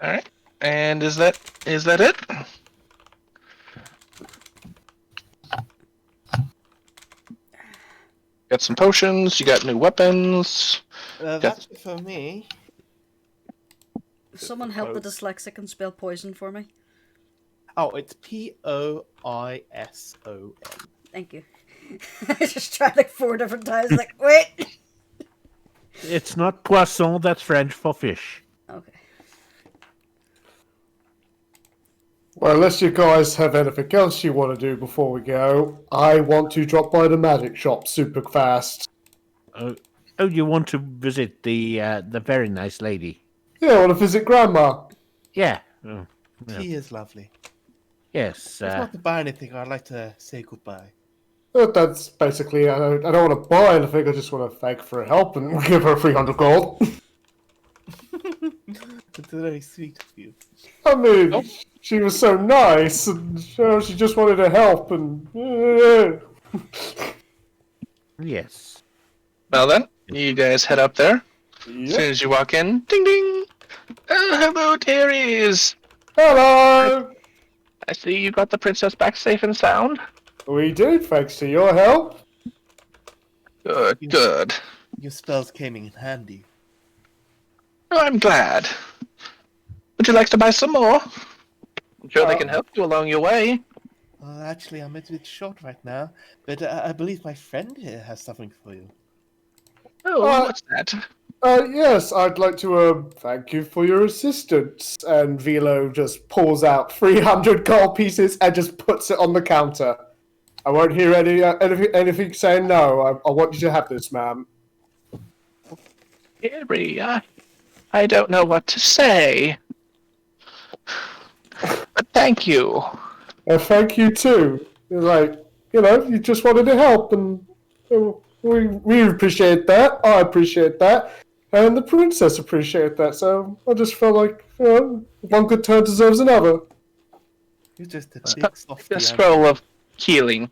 Alright, and is that it? Got some potions, you got new weapons. That's it for me. Someone help the dyslexic and spell poison for me. Oh, it's Poison. Thank you. I just tried like 4 different times, like, wait! It's not poisson, that's French for fish. Okay. Well, unless you guys have anything else you want to do before we go, I want to drop by the magic shop super fast. Oh, you want to visit the very nice lady? Yeah, I want to visit Grandma. Yeah. Oh, yeah. She is lovely. Yes. If not to buy anything, I'd like to say goodbye. That's basically, I don't want to buy anything, I just want to thank her for her help and give her 300 gold. It's very sweet of you. I mean, she was so nice, and she just wanted to help, and... Yes. Well then, you guys head up there. As soon Yep. as you walk in, ding ding! Oh, hello, dearies! Hello! I see you got the princess back safe and sound. We did, thanks to your help. Good, good. Your spells came in handy. Oh, I'm glad. Would you like to buy some more? I'm sure they can help you along your way. Actually, I'm a bit short right now, but I believe my friend here has something for you. Oh, what's that? Yes, I'd like to thank you for your assistance. And Vilo just pulls out 300 gold pieces and just puts it on the counter. I won't hear anything saying no. I want you to have this, ma'am. Gary, I don't know what to say. But thank you. Thank you too. You just wanted to help, and we appreciate that. I appreciate that, and the princess appreciate that. So I just felt like one good turn deserves another. You're just a big softy. The scroll of healing.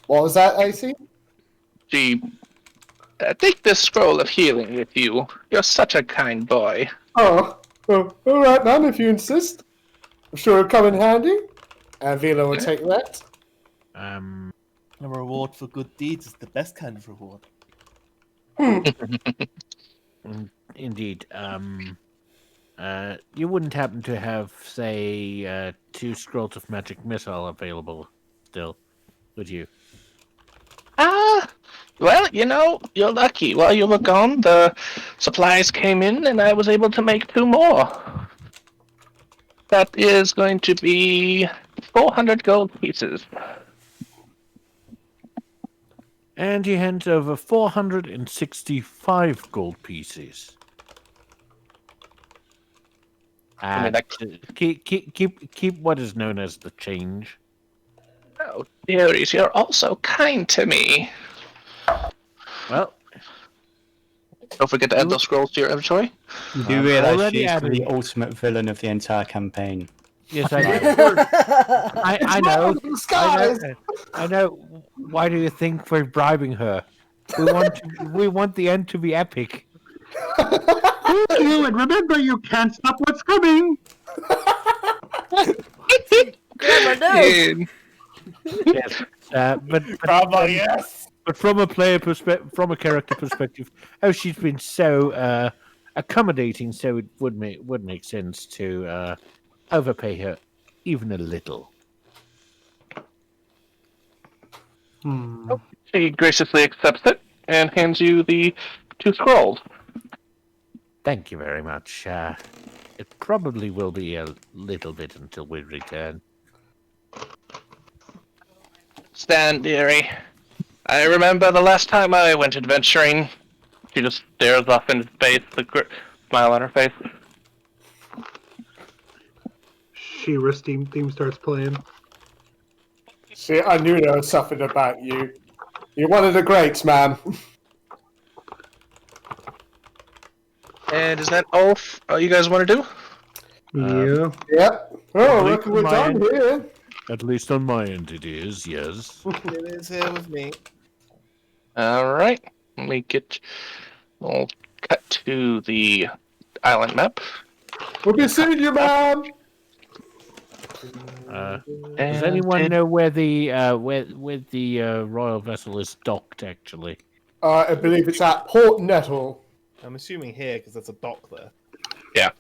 What was that, Icey? Gee, take this scroll of healing with you. You're such a kind boy. Oh, all right, ma'am. If you insist, I'm sure it'll come in handy. And Vilo will take that. A reward for good deeds is the best kind of reward. Indeed. You wouldn't happen to have, say, 2 scrolls of magic missile available still, would you? Well, you're lucky. While you were gone, the supplies came in, and I was able to make 2 more. That is going to be 400 gold pieces. And he hands over 465 gold pieces. I mean, Keep what is known as the change. Oh, dearies, you're all so kind to me. Well, Don't forget to add those scrolls to your inventory. You do realise already she's added the it. ultimate villain of the entire campaign. yes, I know. I know. I know. Why do you think we're bribing her? We want the end to be epic. Thank you, and remember, you can't stop what's coming. Grandma, no! Yes, but Yes! But from a character perspective, she's been so accommodating, so it would make sense to overpay her even a little. She graciously accepts it and hands you the 2 scrolls. Thank you very much. It probably will be a little bit until we return. Stand, dearie. I remember the last time I went adventuring. She just stares off into space, the smile on her face. She-Ra's theme starts playing. See, I knew there was something about you. You're one of the greats, ma'am. And is that all you guys want to do? Yeah. Yep. Oh, I reckon we're done here. At least on my end, it is. Yes. It is here with me. Alright. We'll cut to the island map. We'll be seeing you, ma'am. Does anyone know where the royal vessel is docked? Actually, I believe it's at Port Nettle. I'm assuming here because there's a dock there. Yeah.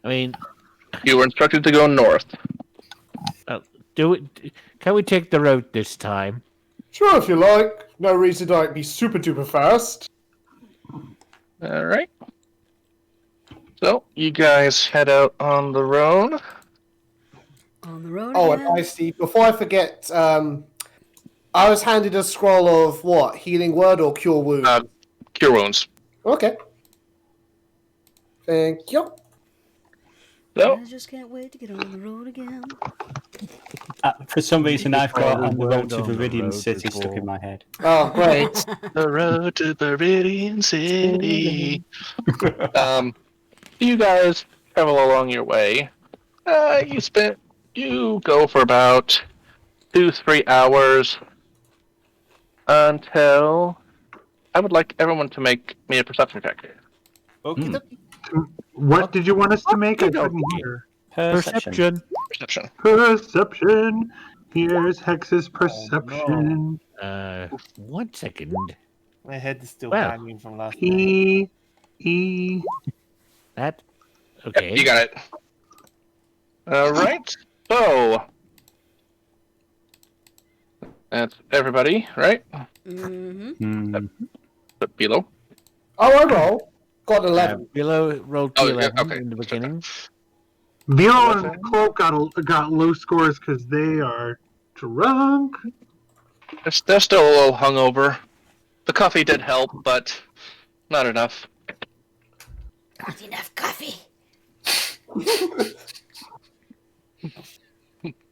I mean, You were instructed to go north. can we take the road this time? Sure, if you like. No reason to be super duper fast. Alright. So, you guys head out on the road. On the road Oh, again. and Icey, before I forget, I was handed a scroll of what? Healing word or cure wound? Cure wounds. Okay. Thank you. So, I just can't wait to get on the road again. For some reason, I've got Before On the we Road to went on the Viridian road City stuck before. in my head. Oh, great. the road to Barbarian City. You guys travel along your way. You go for about 2-3 hours until I would like everyone to make me a perception check. Okie dokie. What did you want us to make? I Okey-dokey. couldn't hear. Perception. Perception. Perception. Here's Hex's perception. 1 second. My head is still Well. banging from last night. E. That. Okay. Yep, you got it. All right. So that's everybody, right? Mm-hmm. But below. Oh, I roll. Got 11. Below rolled Oh, T11 yeah, okay. in the beginning. Vilo and Cloak got low scores because they are drunk. They're still a little hungover. The coffee did help, but not enough. Not enough coffee.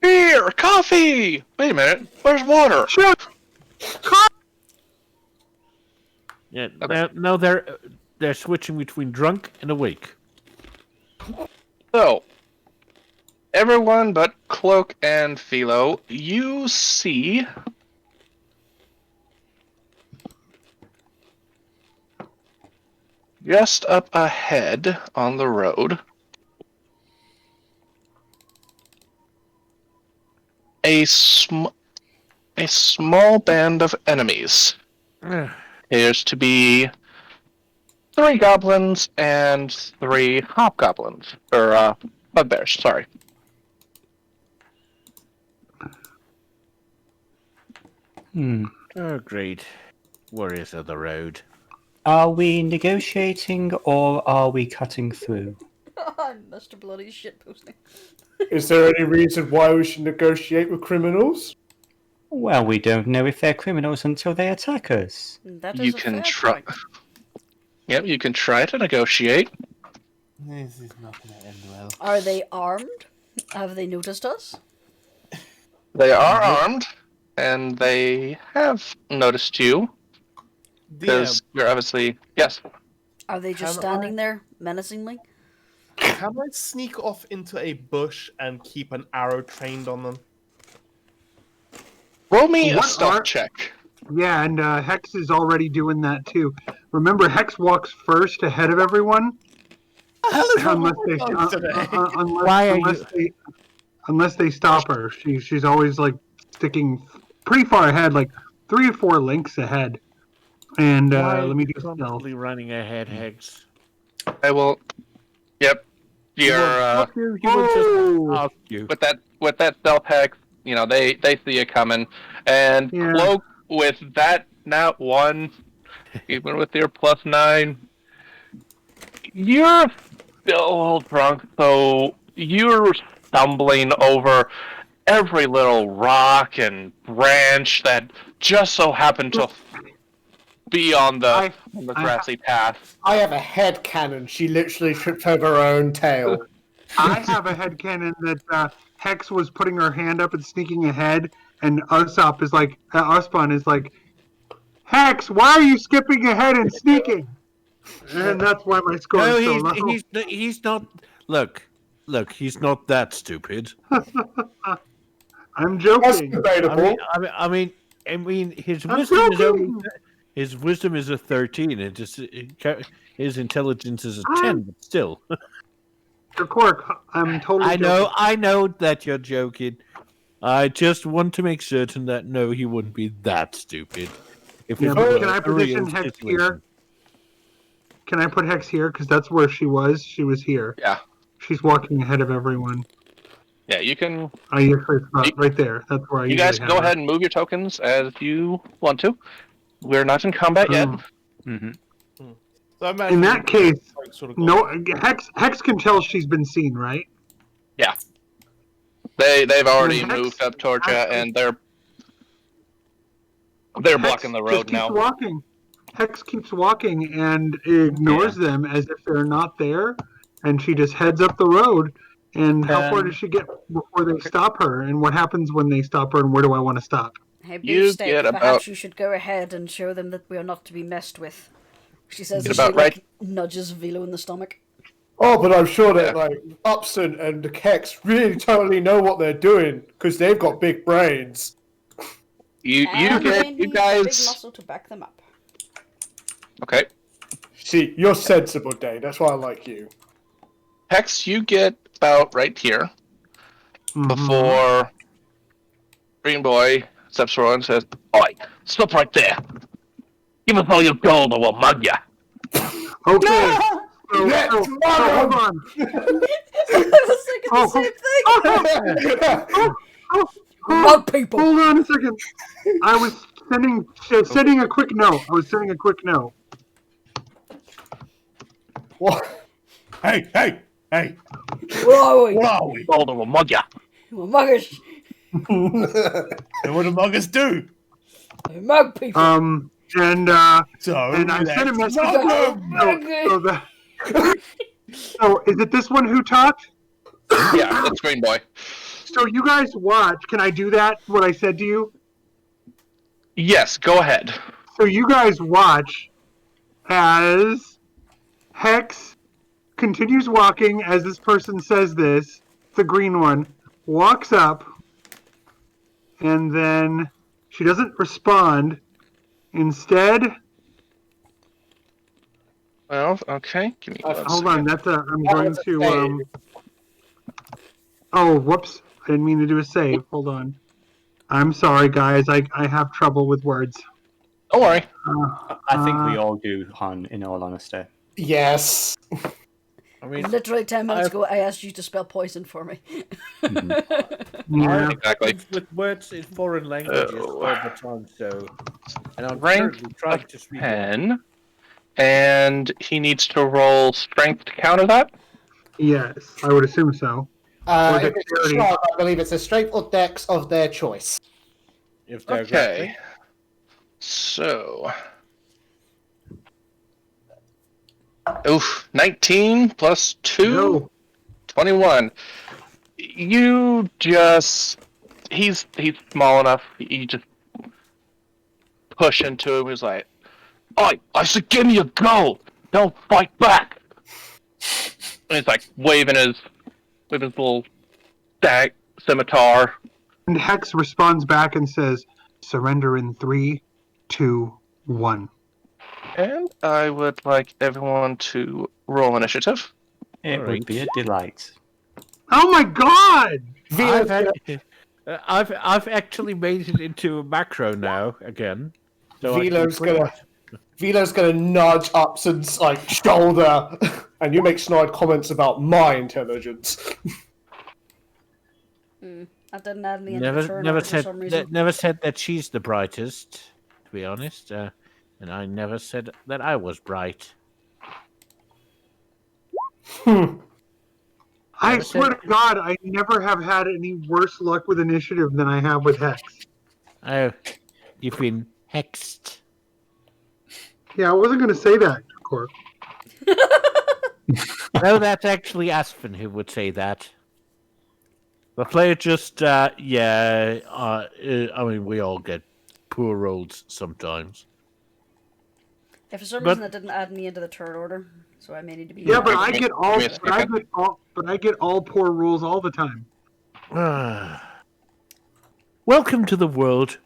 Beer, coffee. Wait a minute. Where's water? Yeah. Okay. Now they're switching between drunk and awake. So, everyone but Cloak and Vilo, you see just up ahead on the road a small band of enemies. Appears to be 3 goblins and 3 hobgoblins. Or, bugbears, sorry. Oh, great. Warriors of the road. Are we negotiating or are we cutting through? Mr. Bloody shitposting. Is there any reason why we should negotiate with criminals? Well, we don't know if they're criminals until they attack us. That is You a can fair try. point. Yep, you can try to negotiate. This is not going to end well. Are they armed? Have they noticed us? They are armed, and they have noticed you, because you're obviously... Yes. Are they just standing there menacingly? Can I sneak off into a bush and keep an arrow trained on them? Roll me a What stealth are- check. Yeah, and Hex is already doing that too. Remember, Hex walks first ahead of everyone. Unless they stop her. She's always like sticking pretty far ahead, like 3 or 4 links ahead. And let me do stealth. Constantly running ahead, Hex. I will... Yep. You're, Fuck you, he would just fuck you. with that stealth hex, you know, they see you coming. And Yeah. Cloak, with that nat 1, even with your +9, you're still a little drunk, so you're stumbling over every little rock and branch that just so happened to be on the grassy path. I have a head cannon. She literally tripped over her own tail. I have a headcanon that Hex was putting her hand up and sneaking ahead, and Uspon is like, Hex, why are you skipping ahead and sneaking? And that's why my score No, is so low. he's not. Look, he's not that stupid. I'm That's joking. debatable. I mean, his I'm wisdom is only joking. his wisdom is a 13. His intelligence is a 10, but still. Derkork, I'm totally I know that you're joking. I just want to make certain that no, he wouldn't be that stupid. If Yeah, it but were can I a position real Hex situation. here? Can I put Hex here? Because that's where she was. She was here. Yeah. She's walking ahead of everyone. Yeah, you can... I usually spot right there. That's where I You usually guys have go her. ahead and move your tokens as you want to. We're not in combat yet. Mm-hmm. So I'm In that case, like sort of No, Hex can tell she's been seen, right? Yeah. They've already Hex- moved up towards you, Hex- and they're blocking the road just now. keeps walking. Hex keeps walking and ignores them as if they're not there, and she just heads up the road. And how far does she get before they stop her? And what happens when they stop her? And where do I want to stop? Hey, You Beefsteak, get perhaps about- you should go ahead and show them that we are not to be messed with. She says Get as she about right. nudges Vilo in the stomach. Oh, but I'm sure that like Upson and the Hex really totally know what they're doing because they've got big brains. You And they get you need a big guys. muscle to back them up. Okay, See, you're sensible, Dane. That's why I like you. Hex, you get about right here before Green Boy steps forward and says, "Oi, stop right there! Give us all your gold, or we'll mug ya." Okay. So, Let's hold on. I was thinking the same thing. Mug people. Hold on a second. I was sending a quick note. What? Hey! Where are we? What are we? Gold, or we'll mug ya. We're muggers. And what do muggers do? We're mug people. And So, I sent a message. Mug 'em. So is it this one who talked? Yeah, that's Green Boy. So you guys watch. Can I do that? What I said to you? Yes, go ahead. So you guys watch as Hex continues walking as this person says this. The green one walks up, and then she doesn't respond. Instead, Well, okay. Give me one hold second. on. I'm going to. Oh, whoops! I didn't mean to do a save. Hold on. I'm sorry, guys. I have trouble with words. Don't worry. I think we all do, Han, in all honesty. Yes. I mean, Literally 10 minutes ago, I asked you to spell poison for me. Yeah. Exactly. with words in foreign languages all the time, so... And I'm Rank currently trying to speak... 10. And he needs to roll strength to counter that. Yes, I would assume so. Or If it's a dexterity. shark, I believe it's a strength or dex of their choice. If they're Okay. So. Oof. 19 plus 2. No. 21. You just. He's small enough. You just push into him. He's like, "Oi, I said give me a goal. Don't fight back." And he's like waving his little scimitar. And Hex responds back and says, "Surrender in 3, 2, 1." And I would like everyone to roll initiative. It would be a delight. Oh my god! I've actually made it into a macro now again. So Vilo's gonna nudge Upson's like shoulder, and you make snide comments about my intelligence. I didn't add me into the turn for some reason. never said that she's the brightest, to be honest. And I never said that I was bright. I swear to God, I never have had any worse luck with initiative than I have with Hex. Oh, you've been hexed. Yeah, I wasn't going to say that, Cork. No, that's actually Aspen who would say that. The player just, I mean, we all get poor rolls sometimes. Yeah, for some reason that didn't add me into the turn order, so I may need to be. Yeah, but I Give get me all, a second. but I get all poor rules all the time. Welcome to the world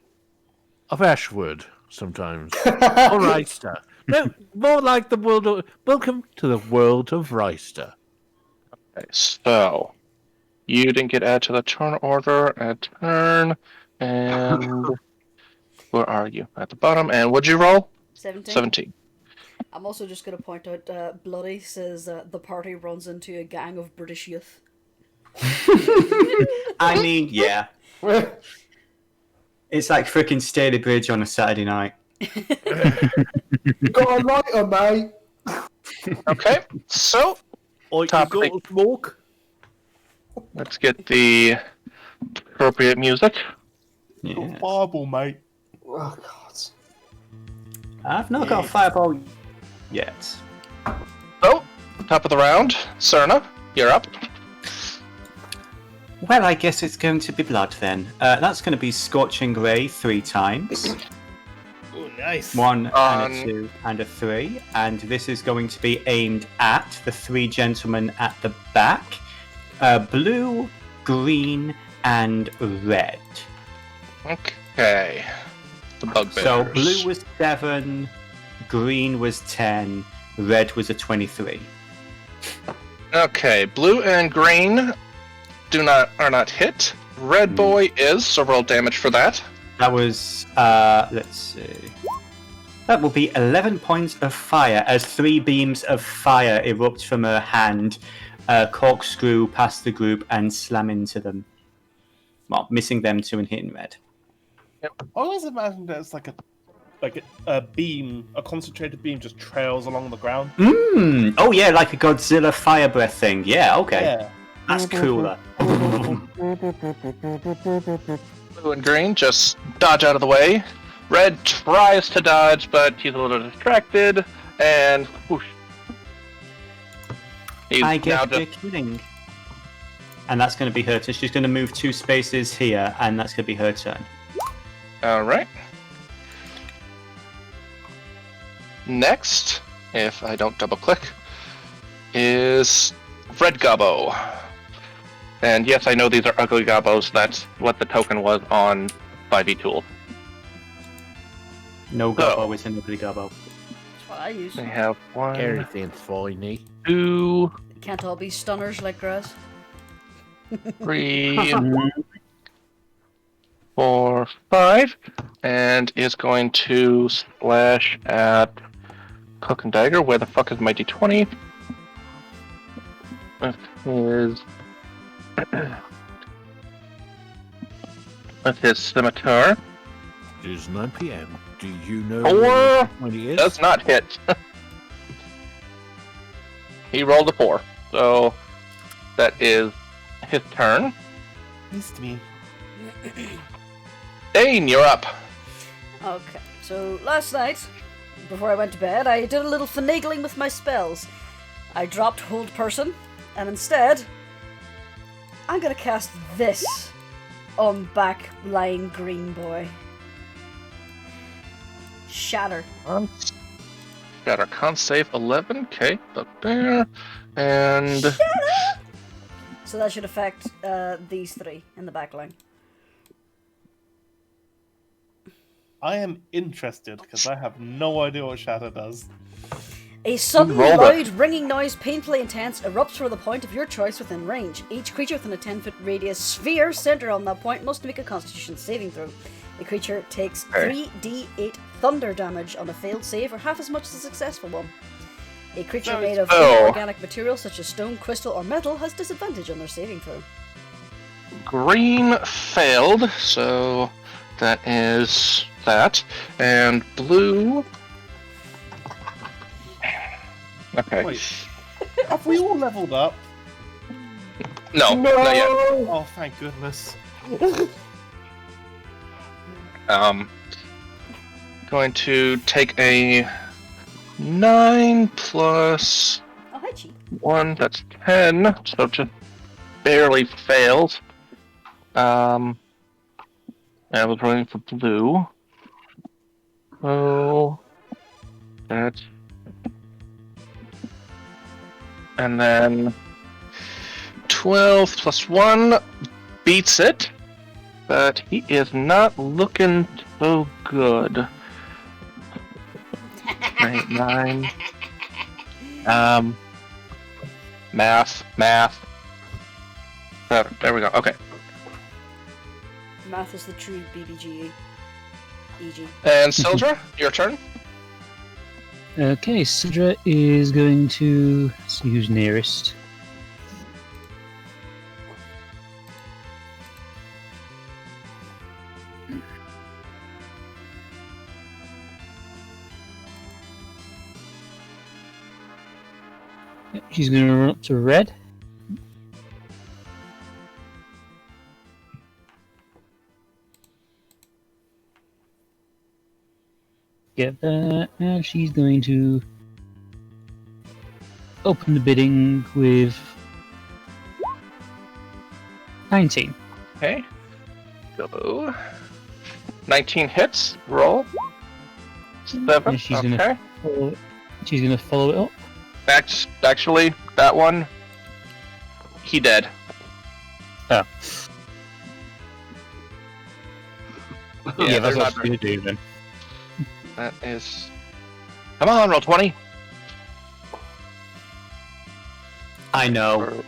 of Ashwood, sometimes. Or Reister. No, more like the world of... Welcome to the world of Reister. Okay, so you didn't get added to the turn order at turn, and where are you? At the bottom. And what'd you roll? 17. 17. I'm also just going to point out, Bloody says the party runs into a gang of British youth. I mean, yeah. It's like freaking Staley Bridge on a Saturday night. You got a lighter, mate. Okay, so Or you Top go of smoke. let's get the appropriate music. Yes. Fireball, mate. Oh god. I've not got a fireball yet. So, top of the round, Cerna, you're up. Well, I guess it's going to be blood then. That's going to be Scorching Ray 3 times. Oh, nice. 1 On- and a 2 and a 3. And this is going to be aimed at the 3 gentlemen at the back. Blue, green, and red. Okay. The bugbears. So blue was 7, green was 10, red was a 23. Okay, blue and green are not hit. Red boy is, so roll damage for that. That was, let's see. That will be 11 points of fire as 3 beams of fire erupt from her hand, corkscrew past the group and slam into them. Well, missing them 2 and hitting red. I always imagined that it's like a beam, a concentrated beam just trails along the ground. Oh yeah, like a Godzilla fire breath thing. Yeah, okay. Yeah. That's cooler. Blue and green just dodge out of the way. Red tries to dodge, but he's a little distracted, and whoosh. He's I now guess just you're kidding. And that's going to be her turn. She's going to move 2 spaces here, and that's going to be her turn. Alright. Next, if I don't double click, is Red Gobbo. And yes, I know these are ugly Gobbos. That's what the token was on 5e Tool. No gobbo is an ugly gobbo. That's what I use. I have 1, Everything's fine, eh? 2, It can't all be stunners like grass. 3, 4, 5, and is going to slash at Cloak-and-Dagger. Where the fuck is my d20? With his with his scimitar. It is 9 p.m. Do you know 4 when it is? does not hit. He rolled a 4, so that is his turn. Missed me. Dane, you're up. Okay, so last night, before I went to bed, I did a little finagling with my spells. I dropped Hold Person, and instead, I'm gonna cast this on back lying green boy. Shatter. Got our con save 11. Okay, bugbear, and So that should affect these 3 in the back line. I am interested because I have no idea what Shatter does. A sudden, Roll loud, ringing noise, painfully intense, erupts from the point of your choice within range. Each creature within a 10-foot radius sphere centered on that point must make a Constitution saving throw. The creature takes 3d8 thunder damage on a failed save, or half as much as a successful one. A creature made of organic material such as stone, crystal, or metal has disadvantage on their saving throw. green failed, so that is that. And blue. Okay. Wait, have we all leveled up? No, not yet. Oh, thank goodness. Going to take a 9 plus Oh, hi, Chi. 1, that's 10, so just barely failed. I was running for blue. Oh, that's... And then 12 plus 1 beats it, but he is not looking so good. 9. Math. There we go. Okay. Math is the true BBGE. EG. And Syldra, your turn. Okay, Syldra is going to see who's nearest. She's going to run up to red. Get that, and she's going to open the bidding with 19. Okay. Go. 19 hits. Roll. 7. And she's Okay. gonna follow it up. Actually, that one, he dead. Oh. there's Yeah, that's what not- she's gonna do then. That is. Come on, roll 20. I know,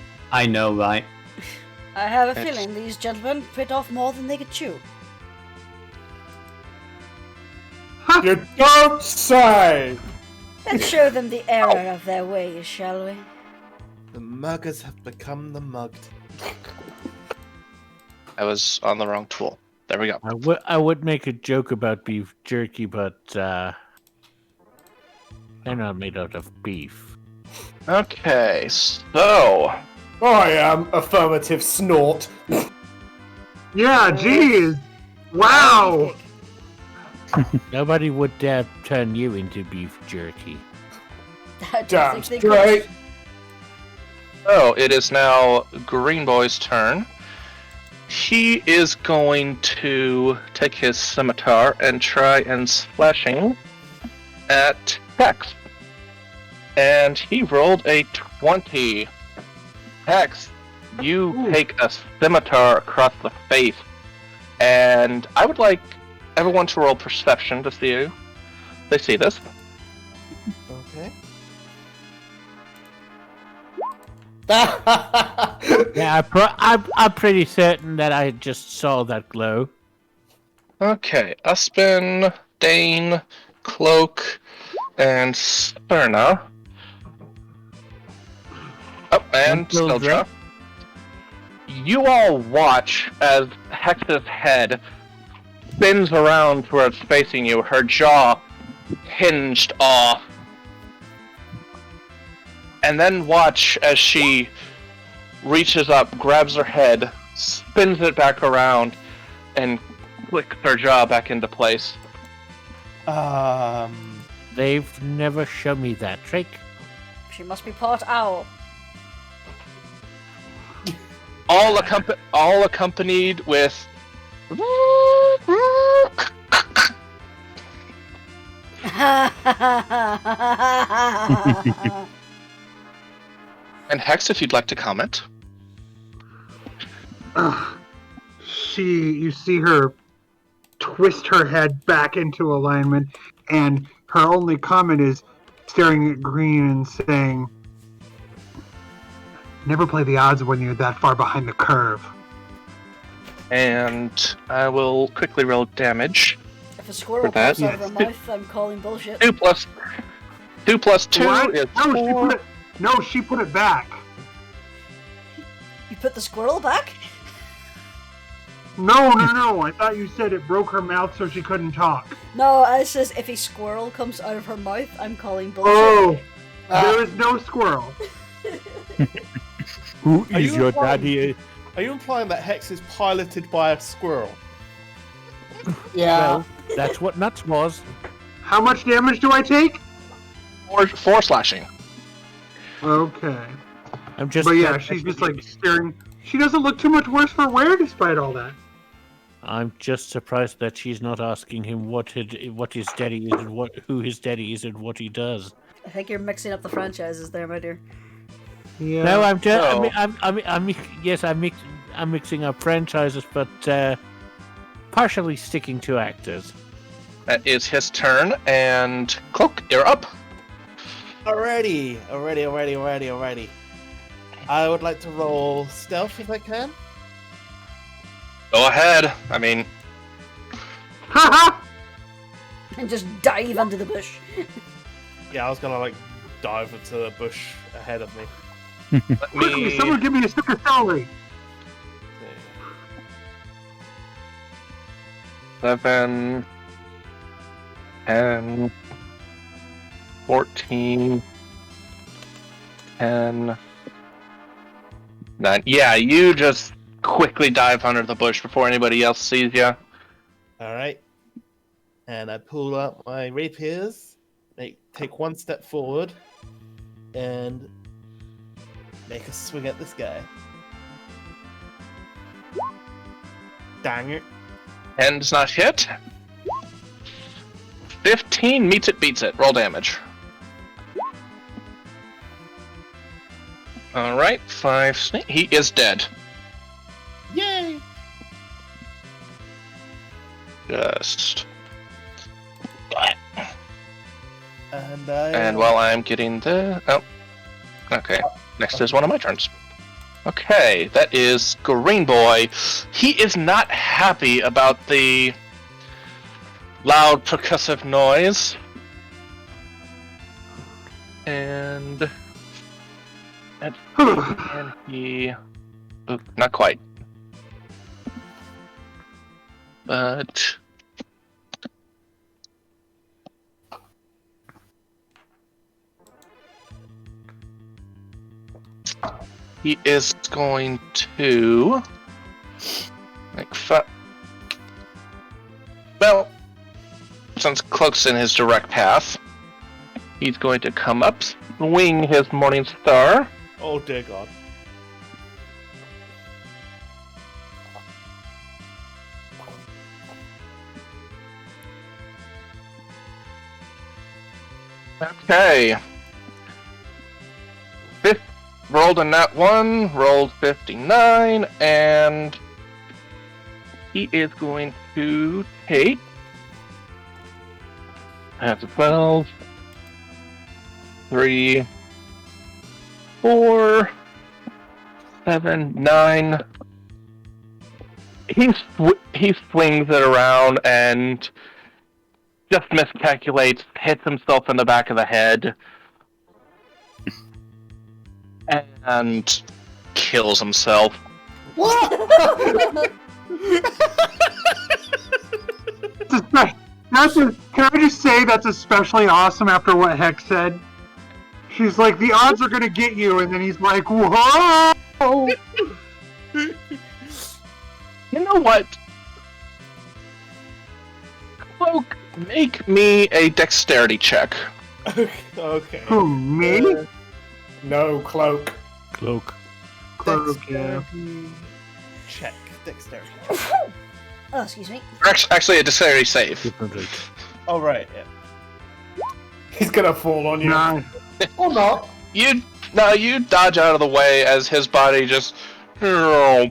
right? I have a It's- feeling these gentlemen bit off more than they could chew. You don't say! Let's show them the error of their ways, shall we? The muggers have become the mugged. I was on the wrong tool. There we go. I would make a joke about beef jerky, but they're not made out of beef. Okay, so. I am affirmative snort. Yeah, jeez. Wow. Nobody would dare turn you into beef jerky. I don't Damn think they straight. could. So it is now Green Boy's turn. He is going to take his scimitar and try and slashing at Hex. And he rolled a 20. Hex, you take a scimitar across the face. And I would like everyone to roll perception to see you. They see this. Okay. Yeah, I'm pretty certain that I just saw that glow. Okay, Uspon, Dane, Cloak, and Cerna. Oh, and Syldra. Syldra. You all watch as Hex's head spins around to where it's facing you, her jaw hinged off. And then watch as she reaches up, grabs her head, spins it back around, and clicks her jaw back into place. They've never shown me that trick. She must be part owl. All accompanied with and Hex, if you'd like to comment. You see her twist her head back into alignment, and her only comment is staring at Green and saying, "Never play the odds when you're that far behind the curve." And I will quickly roll damage. If a squirrel For that, pops out of her yes. mouth, I'm calling bullshit. 2 plus 2 What? is No, 4. she put it back. You put the squirrel back? No. I thought you said it broke her mouth so she couldn't talk. No, it says if a squirrel comes out of her mouth, I'm calling bullshit. Oh, there is no squirrel. Who Are is you your implying- daddy? Are you implying that Hex is piloted by a squirrel? Yeah. Well, that's what nuts was. How much damage do I take? 4 slashing. Okay. I'm just. But yeah, she's just like staring. She doesn't look too much worse for wear despite all that. I'm just surprised that she's not asking him what his daddy is and who his daddy is and what he does. I think you're mixing up the franchises there, my dear. Yeah. No, I'm just. So- I'm mixing up franchises, but partially sticking to actors. That is his turn, and Cloak, you're up. Alrighty. I would like to roll stealth if I can. Go ahead. I mean, Haha! And just dive under the bush. Yeah, I was gonna like dive into the bush ahead of me. let Quickly, me. someone give me a stick of celery. 7, 10, 14, 10, 9. Yeah, you just quickly dive under the bush before anybody else sees you. Alright. And I pull out my rapiers, take one step forward, and make a swing at this guy. Dang it. 10 does not hit. 15 meets it, beats it. Roll damage. Alright, 5 snake. He is dead. Yay! Just. And while I'm getting the. Oh. Okay. Next is one of my turns. Okay, that is Green Boy. He is not happy about the loud percussive noise. And he... Oop, not quite. But... he is going to... Well, since Cloak's in his direct path, he's going to come up, swing his Morning Star. Oh dear God. Okay. Rolled a nat 1, rolled 59, and he is going to take... That's a 12, 3, 4, 7, 9. He swings it around and just miscalculates, hits himself in the back of the head, and kills himself. What? Can I just say that's especially awesome after what Hex said? She's like, the odds are gonna get you, and then he's like, whoa! You know what? Cloak, make me a dexterity check. Okay. Who, me? No, Cloak. Cloak. Dexterity check. Dexterity check. Oh, excuse me. Actually, a dexterity save. Oh, right, yeah. He's gonna fall on you. Nah. Or not. You dodge out of the way as his body just Can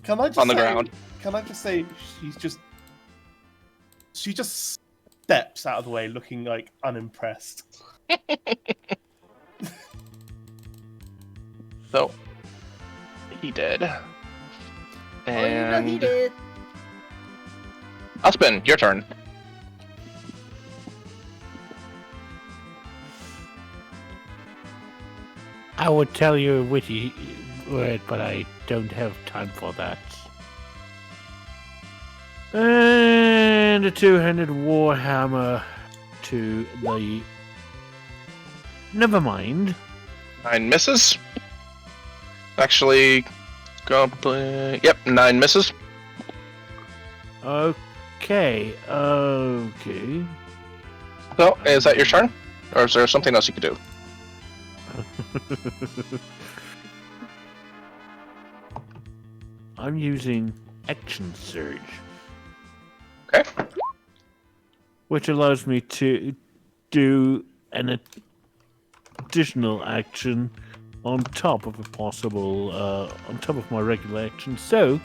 I just on the say, ground. Can I just say she just steps out of the way looking like unimpressed. So he did. And Oh, you know he did. Uspon, your turn. I would tell you a witty word, but I don't have time for that. And a two-handed warhammer to the... Never mind. 9 misses. Actually, yep, 9 misses. Okay. So, is that your turn? Or is there something else you could do? I'm using Action Surge. Okay. Which allows me to do an additional action on top of a possible, on top of my regular action. So,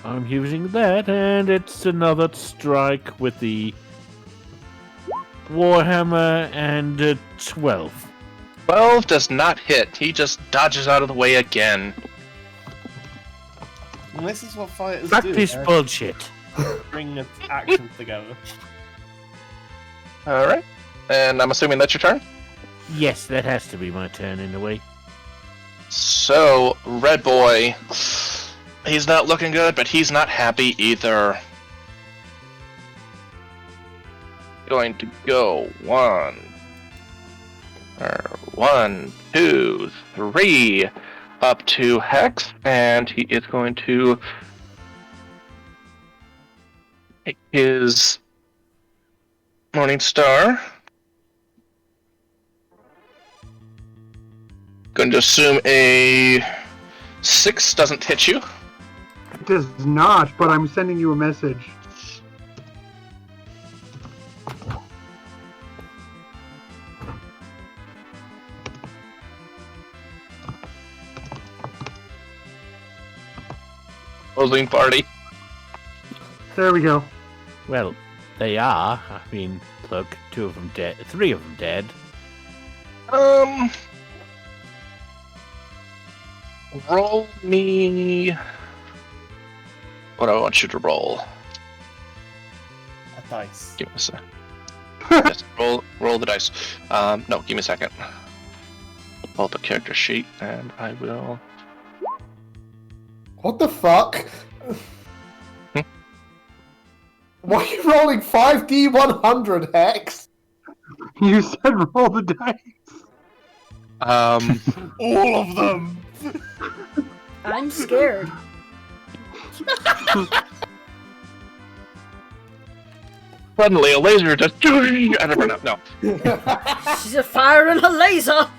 I'm using that, and it's another strike with the Warhammer and 12. 12 does not hit. He just dodges out of the way again. And this is what fighters Fuck do. this bullshit. Bring the actions together. Alright. And I'm assuming that's your turn? Yes, that has to be my turn in a way. So, Red Boy. He's not looking good, but he's not happy either. Going to go 1. 1, 2, 3, up to Hex, and he is going to take his Morning Star. Going to assume a 6 doesn't hit you. It does not, but I'm sending you a message. Closing party. There we go. Well, they are. I mean, look, 2 of them dead, 3 of them dead. Roll me. What do I want you to roll? A dice. Give me a sec. Yes, roll the dice. No, give me a second. Pull up a character sheet, and I will. What the fuck? Why are you rolling 5d100, Hex? You said roll the dice. All of them! I'm scared. Suddenly, a laser just. I never know. No. She's a firing a laser.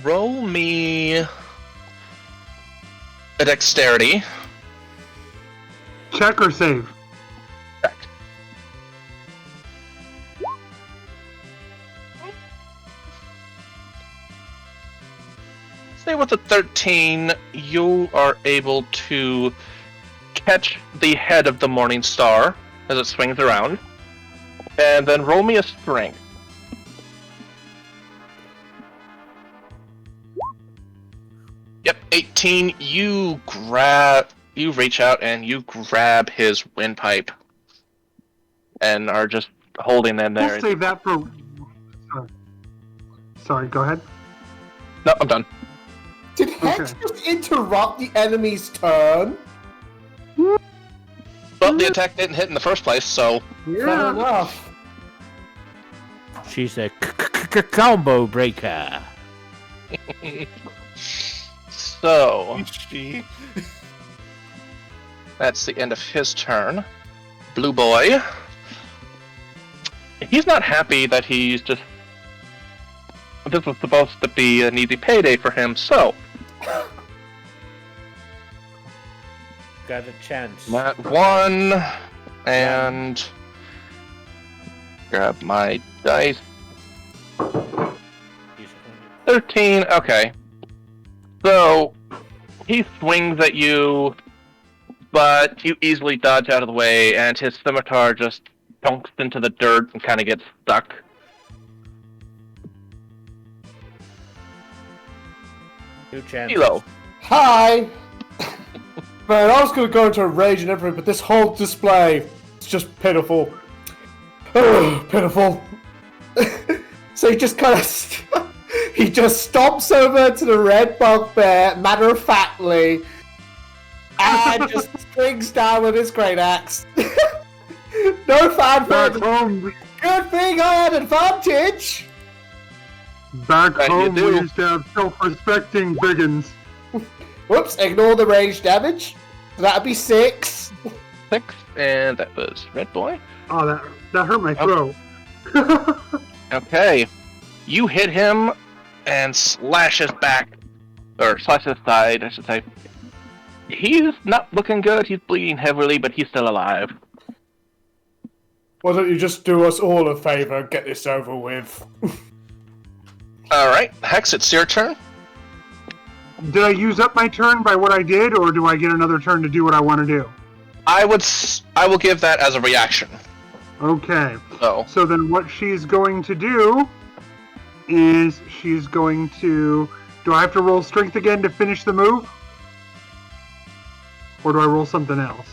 Roll me a dexterity. Check or save? Check. Say with a 13, you are able to catch the head of the Morning Star as it swings around, and then roll me a strength. Yep, 18. You reach out and you grab his windpipe, and are just holding them there. We'll save that for. Sorry, go ahead. No, I'm done. Did Hex just interrupt the enemy's turn? Well, the attack didn't hit in the first place, so. Fair enough. She's a combo breaker. So. She. That's the end of his turn. Blue Boy. He's not happy that he's just. This was supposed to be an easy payday for him, so. Got a chance. That 1, and. Grab my dice. 13, okay. So, he swings at you, but you easily dodge out of the way, and his scimitar just dunks into the dirt and kind of gets stuck. Two chances. Vilo. Hi! Man, I was going to go into a rage and everything, but this whole display is just pitiful. Oh, pitiful. So he just kind of... he just stomps over to the red bugbear, matter-of-factly, and just swings down with his great axe. No fanfare. Back home, Good thing I had advantage. back Right, you home, we do. used to have self-respecting biggins. Whoops, ignore the range damage. That'd be 6. 6, and that was Red Boy. Oh, that hurt my throat. Okay. You hit him and slash his back, or slash his side, I should say. He's not looking good, he's bleeding heavily, but he's still alive. Why don't you just do us all a favor and get this over with? Alright, Hex, it's your turn. Did I use up my turn by what I did, or do I get another turn to do what I want to do? I will give that as a reaction. Okay. So, So then what she's going to do is she's going to... Do I have to roll strength again to finish the move? Or do I roll something else?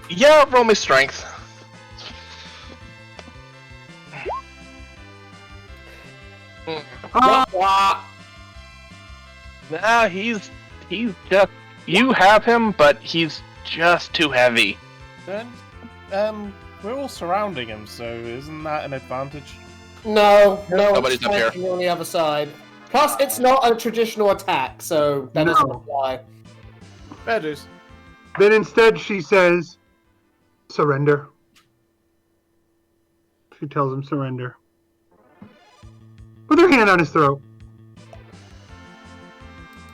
yeah, roll me strength. Oh, Nah, he's just, you have him, but he's just too heavy. Then, we're all surrounding him, so isn't that an advantage? No, Nobody's up here. on the other side. Plus, it's not a traditional attack, so that doesn't apply. Fair dues. Then instead she says, surrender. She tells him surrender. With her hand on his throat.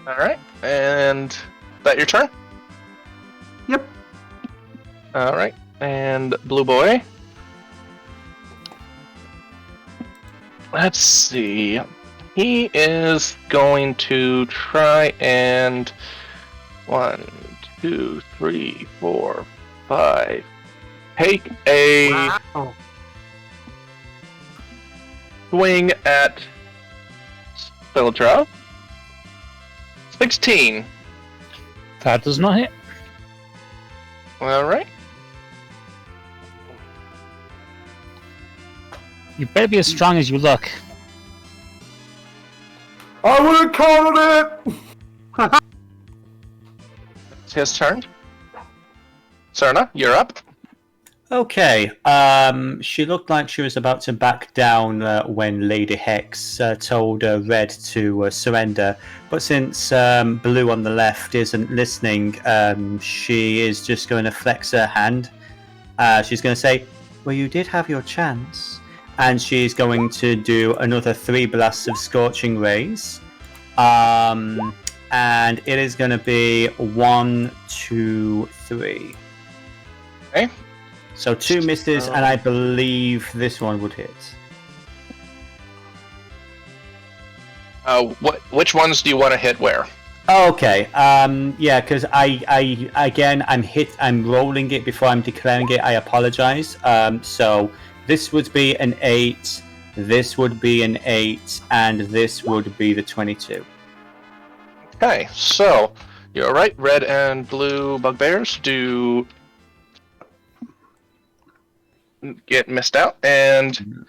Alright, and that your turn? Yep. Alright, and Blue Boy. Let's see. He is going to try and 1, 2, 3, 4, 5. Take a Wow. swing at Syldra. 16. That does not hit. Alright. You better be as strong as you look. I would have called it! It's his turn. Cerna, you're up. Okay. She looked like she was about to back down when Lady Hex told Red to surrender, but since Blue on the left isn't listening, she is just going to flex her hand. She's going to say, "Well, you did have your chance," and she's going to do another 3 blasts of Scorching Rays. And it is going to be 1, 2, 3. Okay. So 2 misses, and I believe this one would hit. Which ones do you want to hit where? Okay. Yeah, because I'm rolling it before I'm declaring it. I apologize. So this would be an 8. This would be an 8, and this would be the 22. Okay, so you're right. Red and blue bugbears do get missed out, and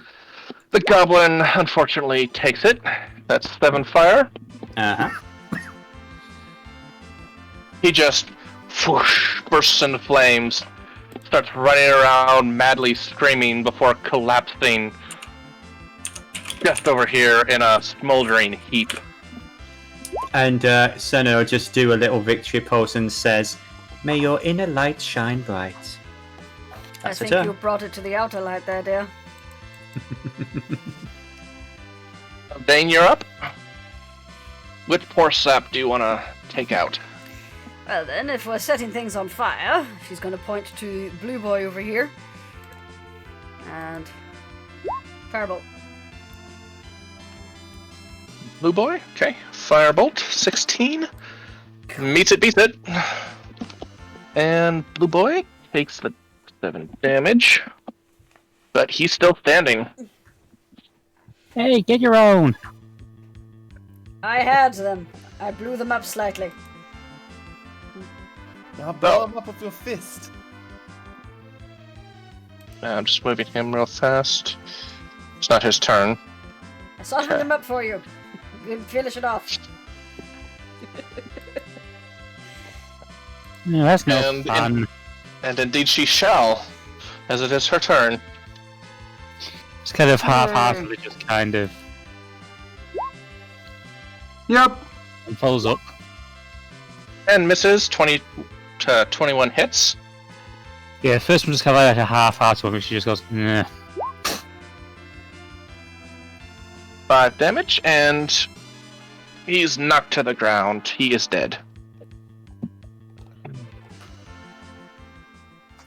the goblin unfortunately takes it. That's 7 fire. Uh-huh. He just whoosh, bursts into flames, starts running around madly screaming before collapsing just over here in a smoldering heap. And Cerna will just do a little victory pose and says, "May your inner light shine bright." I That's a think turn. you brought it to the outer light there, dear. Dane, you're up. Which poor sap do you want to take out? Well then, if we're setting things on fire, she's going to point to Blue Boy over here. And... Firebolt. Blue boy? Okay. Firebolt, 16. Meets it, beats it. And blue boy takes the 7 damage. But he's still standing. Hey, get your own. I had them. I blew them up slightly. Now blow him up with your fist. I'm just moving him real fast. It's not his turn. I softened them up for you. You can finish it off. No, that's no And fun. And indeed she shall, as it is her turn. It's kind of half-heartedly just kind of Yep. follows up. And misses, 20 to 21 hits. Yeah, first one just kind of like a half-hearted one, she just goes, nah. 5 damage, and he's knocked to the ground. He is dead.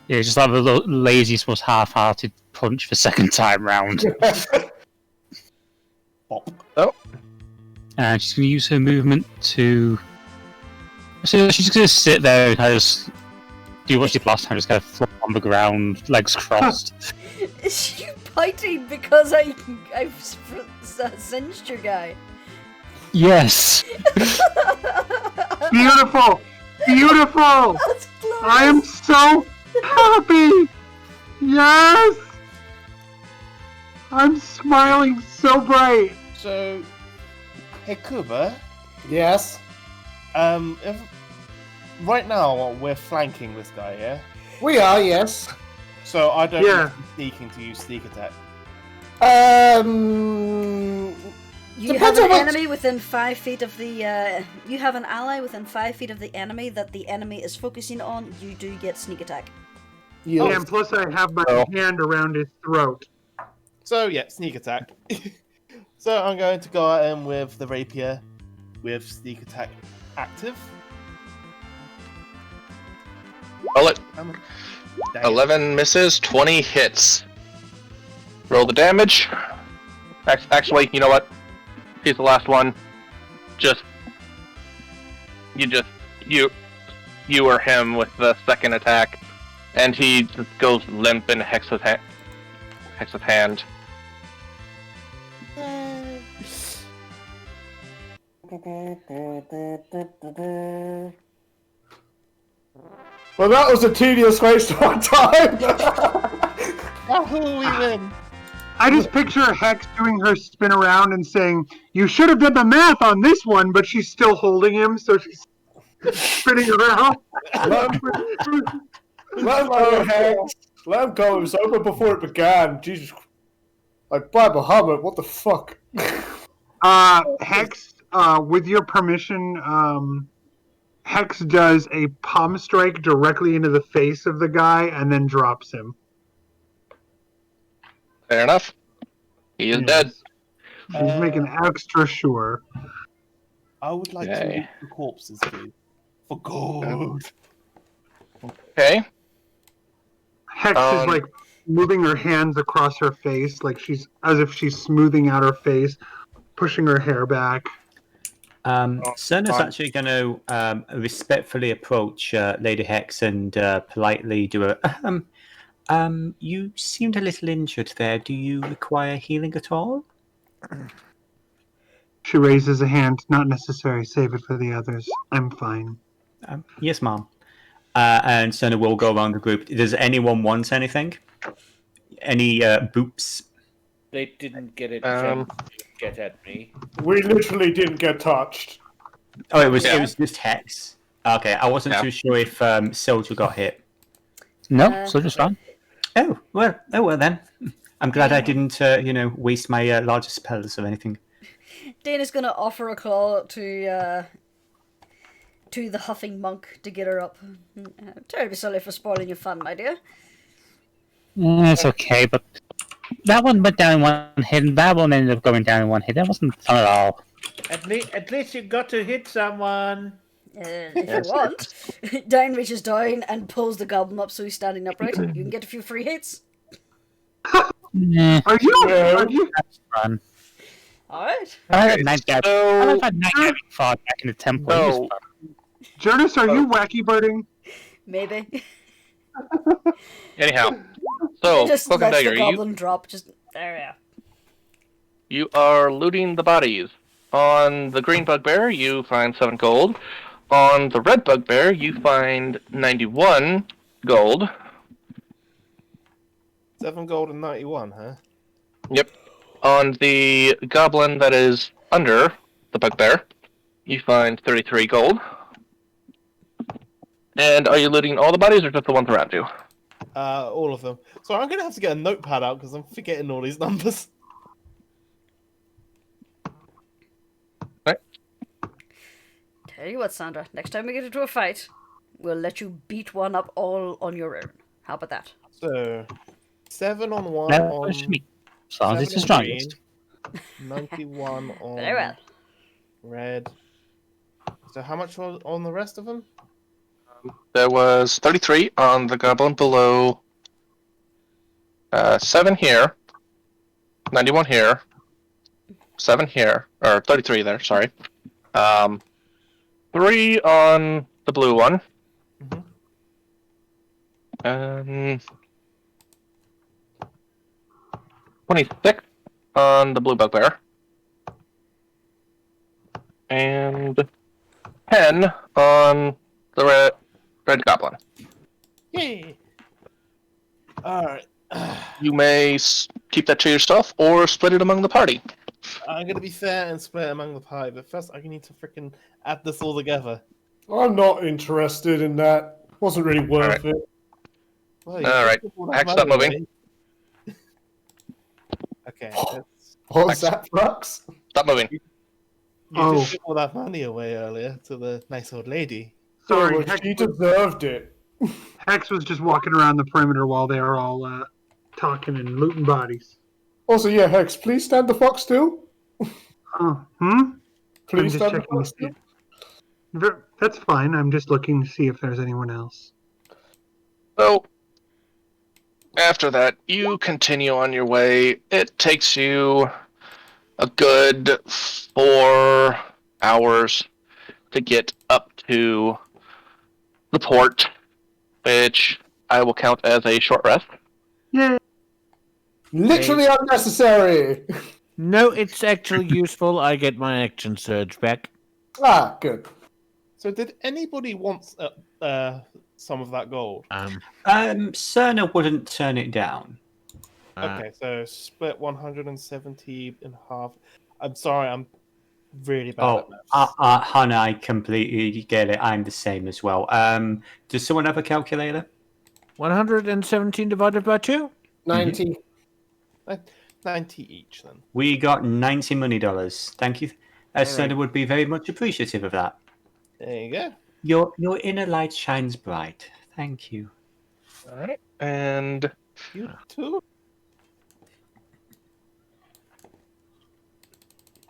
Yeah, just like the laziest, most half-hearted punch for second time round. Oh. And she's going to use her movement to... So she's just going to sit there and kind of just do what she did last time, just kind of flop on the ground, legs crossed. Is she biting because I've cinched your guy? Yes! Beautiful! Beautiful! That's close. I am so happy! Yes! I'm smiling so bright! So, hey Kubur, Yes? if, right now we're flanking this guy, yeah? We are, yes. So I don't Yeah. need to be sneaking to use sneak attack. You Depends have an on what- enemy within 5 feet of the. You have an ally within 5 feet of the enemy that the enemy is focusing on. You do get sneak attack. Yeah, Yeah. and plus I have my Oh. hand around his throat. So yeah, sneak attack. So I'm going to go at him with the rapier, with sneak attack active. Roll it. Damn it. 11 misses, 20 hits. Roll the damage. Actually, you know what? He's the last one. You or him with the second attack, and he just goes limp and Hex with hand. Well, that was a tedious waste of our time. Yahoo, we win! I just picture Hex doing her spin around and saying, "You should have done the math on this one," but she's still holding him, so she's spinning around. Let him go, Hex. Let him go. It was over before it began. Jesus. Like, by Bahamut, what the fuck? Hex, with your permission, Hex does a palm strike directly into the face of the guy and then drops him. Fair enough. He is dead. She's making extra sure. I would like to Yay. loot the corpses, please. For gold. Okay. Hex is like moving her hands across her face, like as if she's smoothing out her face, pushing her hair back. Cerna's actually going to respectfully approach Lady Hex and politely do a. You seemed a little injured there. Do you require healing at all? She raises a hand. Not necessary. Save it for the others. I'm fine. Yes, ma'am. And Cerna will go around the group. Does anyone want anything? Any boops? They didn't get it. Get at me. We literally didn't get touched. Oh, it was just Hex. Okay, I wasn't too sure if Syldra got hit. No, so just fine. Oh well then. I'm glad I didn't, waste my larger spells or anything. Dane is going to offer a claw to the huffing monk to get her up. Terribly sorry for spoiling your fun, my dear. It's okay, but that one went down in one hit, and that one ended up going down in one hit. That wasn't fun at all. At least you got to hit someone. If you want. Dane reaches down and pulls the goblin up so he's standing upright. You can get a few free hits. Nah, Are you? that's fun. Alright. I had night gathering. I So, like that night gathering fought back in the temple. It was No. fun. Jurnis, are you wacky birding? Maybe. anyhow. So, Just Cloak and lets the Dagger, goblin drop. Just there we are. you are looting the bodies. On the green bugbear, you find 7 gold. On the red bugbear, you find 91 gold. 7 gold and 91, huh? Yep. On the goblin that is under the bugbear, you find 33 gold. And are you looting all the bodies or just the ones around you? All of them. So I'm gonna have to get a notepad out because I'm forgetting all these numbers. Tell you what, Sandra. Next time we get into a fight, we'll let you beat one up all on your own. How about that? So 7 on one That on was me. As long as it's the 7 on green, strongest. 91 on Very well. red. So how much was on the rest of them? There was 33 on the goblin below. 7 here. 91 here. 7 here. Or 33 there, sorry. 3 on the blue one. Mhm. 26 on the blue bugbear. And 10 on the red goblin. Yay! Alright. You may keep that to yourself or split it among the party. I'm gonna be fair and split it among the pie, but first I need to freaking add this all together. I'm not interested in that. Wasn't really worth it. Well, All right. Hex, stop moving. Okay. What's that, Frux? Stop moving. You Oh. just gave all that money away earlier to the nice old lady. Sorry, Well, Hex, she deserved it. Hex was just walking around the perimeter while they were all talking and looting bodies. Also, yeah, Hex, please stand the fuck still. Oh, I'm Please just stand the checking fuck to still. see. That's fine. I'm just looking to see if there's anyone else. So, after that, you continue on your way. It takes you a good 4 hours to get up to the port, which I will count as a short rest. Yay! Literally unnecessary. No, it's actually useful. I get my action surge back. Ah, good. So, did anybody want some of that gold? Cerna wouldn't turn it down. Okay, so split 170 in half. I'm sorry, I'm really bad at maths. Hannah, I completely get it. I'm the same as well. Does someone have a calculator? 117 divided by 2? 90. 90 each, then. We got $90 money. Thank you. Cerna would be very much appreciative of that. There you go. Your inner light shines bright. Thank you. All right. And You too?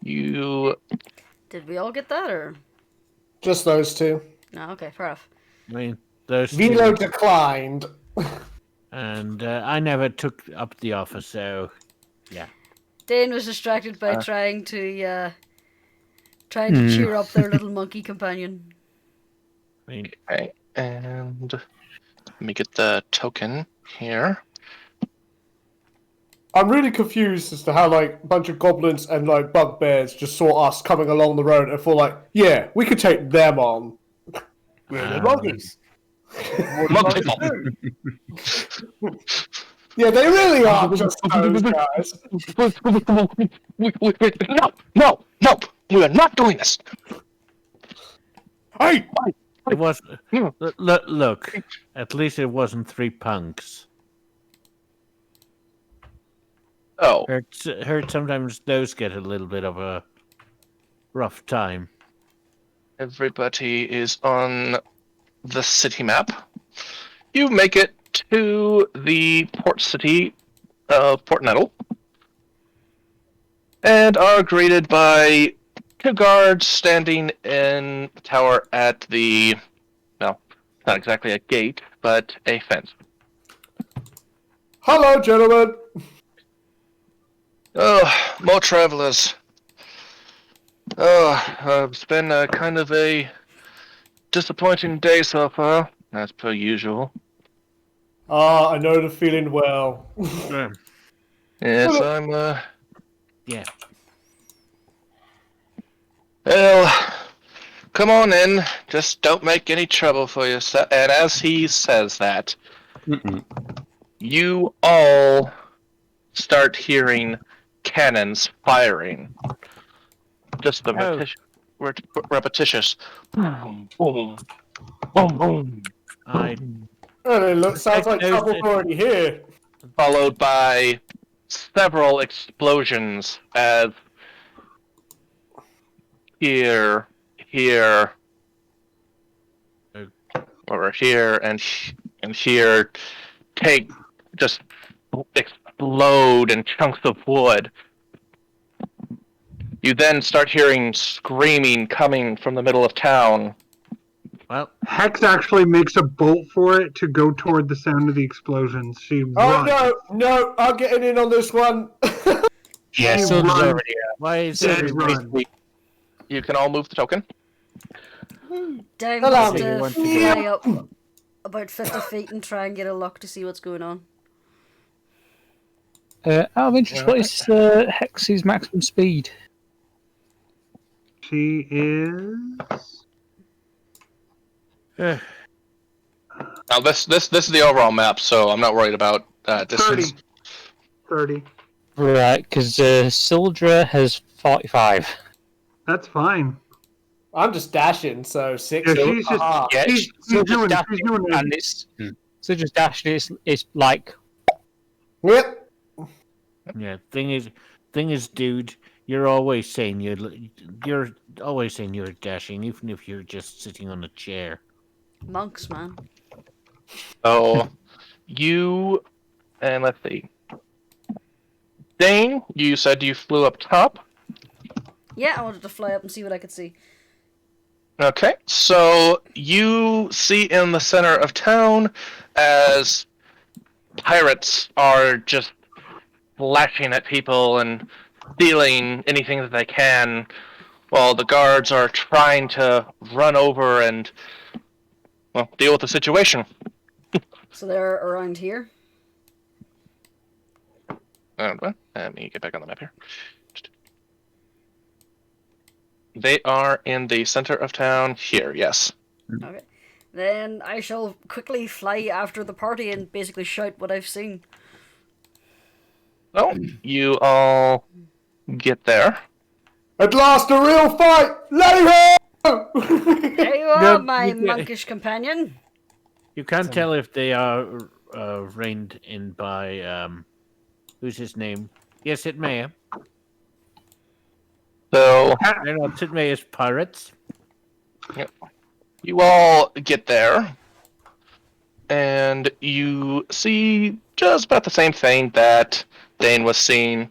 you... Did we all get that, or? Just those two. No, okay, fair enough. I mean, those Vilo two. declined. And I never took up the offer, so yeah. Dane was distracted by trying to cheer up their little monkey companion. I mean, Okay, and let me get the token here. I'm really confused as to how, like, a bunch of goblins and, like, bugbears just saw us coming along the road and thought, like, yeah, we could take them on. We're the monkeys. Yeah, they really are just those guys. No! We are not doing this! Hey! it was. Look, at least it wasn't 3 punks. Oh, Heard sometimes those get a little bit of a rough time. everybody is on the city map. You make it to the port city of Port Nettle and are greeted by 2 guards standing in the tower at the, well, not exactly a gate, but a fence. Hello, gentlemen. Oh, more travelers. Oh, it's been kind of a disappointing day so far, as per usual. Ah, I know the feeling well. Yes, I'm, Yeah. Well, come on in. Just don't make any trouble for yourself. And as he says that, you all start hearing cannons firing. Just the repetitious boom, boom, boom, boom. Sounds like trouble's already here. Followed by several explosions as here, or here, and here just explode in chunks of wood. You then start hearing screaming coming from the middle of town. Well, Hex actually makes a bolt for it to go toward the sound of the explosions. She runs. No, I'm getting in on this one. Yeah, She Syldra's runs. already why is Dead it? run. You can all move the token. Dane Allow wants me. to fly up about 50 feet and try and get a lock to see what's going on. out of interest, what is Hex's maximum speed? She is. Now this is the overall map, so I'm not worried about distance. 30. Right, because Syldra has 45. That's fine. I'm just dashing, so 6. Yeah, she's just. Yeah, She's Syldra's doing dashing, it. and it's So just dashing it's like Yep. Yeah. Thing is, dude, you're always saying you're always saying you're dashing, even if you're just sitting on a chair. Monks, man. So you and let's see. Dane, you said you flew up top. Yeah, I wanted to fly up and see what I could see. Okay, so you see in the center of town as pirates are just flashing at people and stealing anything that they can, while the guards are trying to run over and, well, deal with the situation. So they're around here. Let me get back on the map here. They are in the center of town here, yes. Okay. Then I shall quickly fly after the party and basically shout what I've seen. So, you all get there. At last, a real fight! Lay ho! There you are, No, my you get- monkish companion. You can't tell if they are reined in by who's his name? Yes, it may. So, They're not. It may as pirates. you all get there, and you see just about the same thing that Dane was seeing.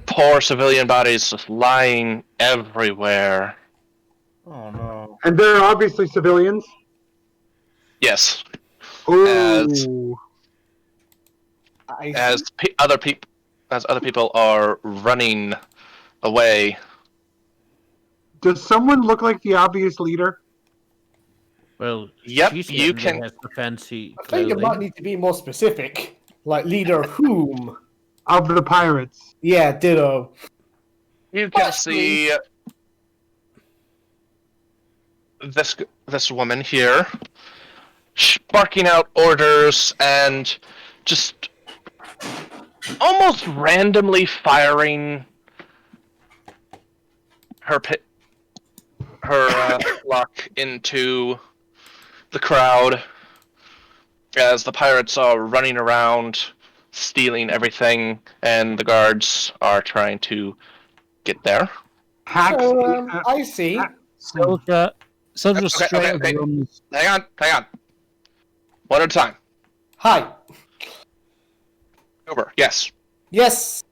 Poor civilian bodies just lying everywhere. Oh no. And they're obviously civilians. Yes, Ooh. as other people are running away. Does someone look like the obvious leader? Well, Yep, she you certainly can- has the fancy I think it might clothing. need to be more specific. Like, leader whom? Of the pirates. Yeah, ditto. You can Firstly- see this woman here barking out orders and just almost randomly firing her luck into the crowd as the pirates are running around stealing everything and the guards are trying to get there. Hacks. So, Icey. Syldra Okay, straight okay. runs. Hang on. One at a time. Hi. Over. Yes. Yes.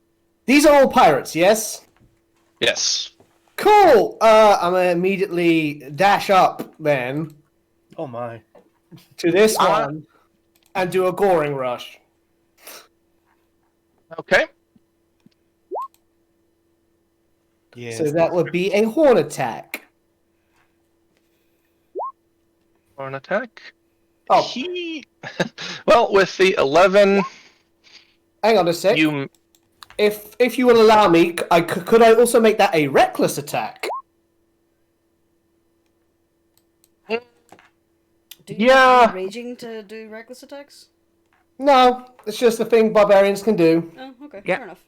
These are all pirates, yes? Yes. Cool! I'm gonna immediately dash up, then, Oh my. to this Uh-huh. one, and do a goring rush. Okay. Yes. So that would be a horn attack. For an attack. Oh, He. Well, with the 11, hang on a sec. you. If you will allow me, could I also make that a reckless attack? Do you Yeah. need raging to do reckless attacks? No, it's just a thing barbarians can do. Oh, okay, Yeah. fair enough.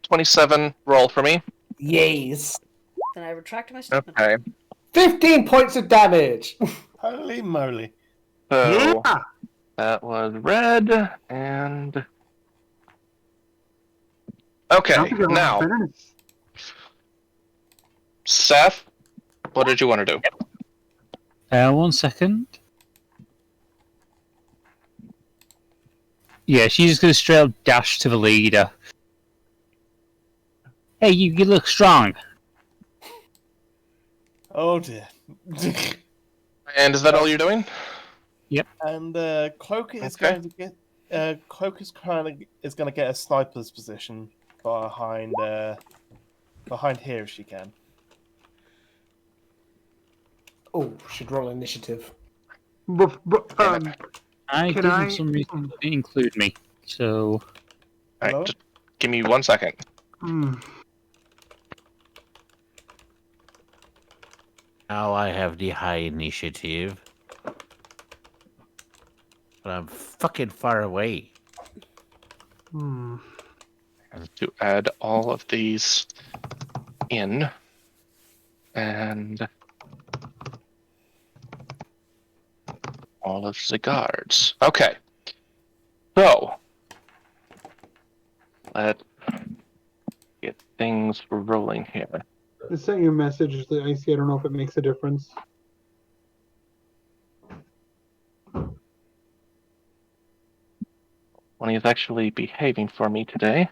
27 roll for me. Yes. Then I retract my statement. Okay. 15 points of damage. Holy moly. So Yeah. that was red and. Okay, Don't forget now, about bitterness. Seth, what did you want to do? 1 second. Yeah, she's just gonna straight up dash to the leader. Hey, you look strong. Oh dear. And is that all you're doing? And Cloak is Okay. going to get. Cloak is going to get a sniper's position behind here if she can. Oh, should roll initiative. I Can didn't for some reason include me. So Alright, Hello? just give me 1 second. Now I have the high initiative. But I'm fucking far away. And to add all of these in. And all of the guards. Okay. So, let's get things rolling here. I sent you a message to Icey. I don't know if it makes a difference. When he's actually behaving for me today.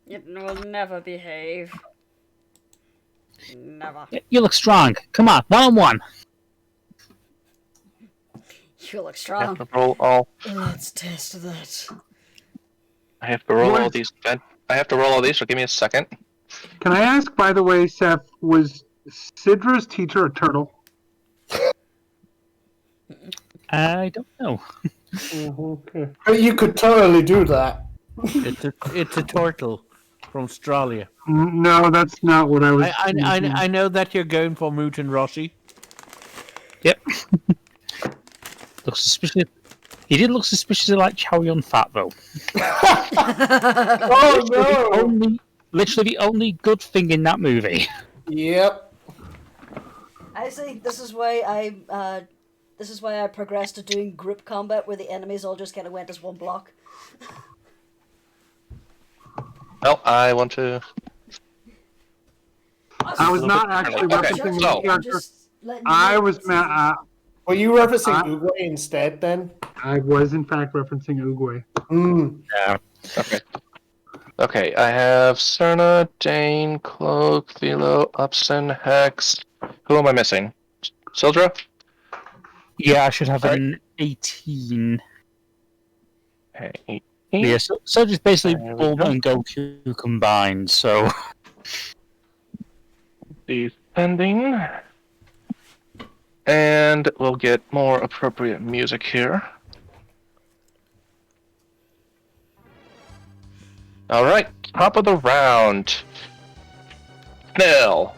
It will never behave. Never. You look strong. Come on, 1-on-1. You look I strong. have to roll all. Let's test that. I have to roll all these. I have to roll all these. So give me a second. Can I ask, by the way, Seth, was Sydra's teacher a turtle? I don't know. Okay. But you could totally do that. It's a turtle from Australia. No, that's not what I was. I know that you're going for Moot and Rossi. Yep. Looks suspicious. He did look suspiciously like Chow Yun Fat, though. Oh no! Literally the only good thing in that movie. Yep. I see. This is why I progressed to doing group combat where the enemies all just kind of went as one block. Well, I want to. I was not actually Okay, referencing so- the character. Just letting you I know was this is- Were you referencing Uguay instead then? I was in fact referencing Uguay. Yeah. Okay. Okay, I have Cerna, Dane, Cloak, Vilo, Upson, Hex. Who am I missing? Syldra? Yeah, I should have Alright. an 18. Okay. Yeah, so just basically There we Bulma go. and Goku combined, so... Descending. And we'll get more appropriate music here. Alright, top of the round. Snell.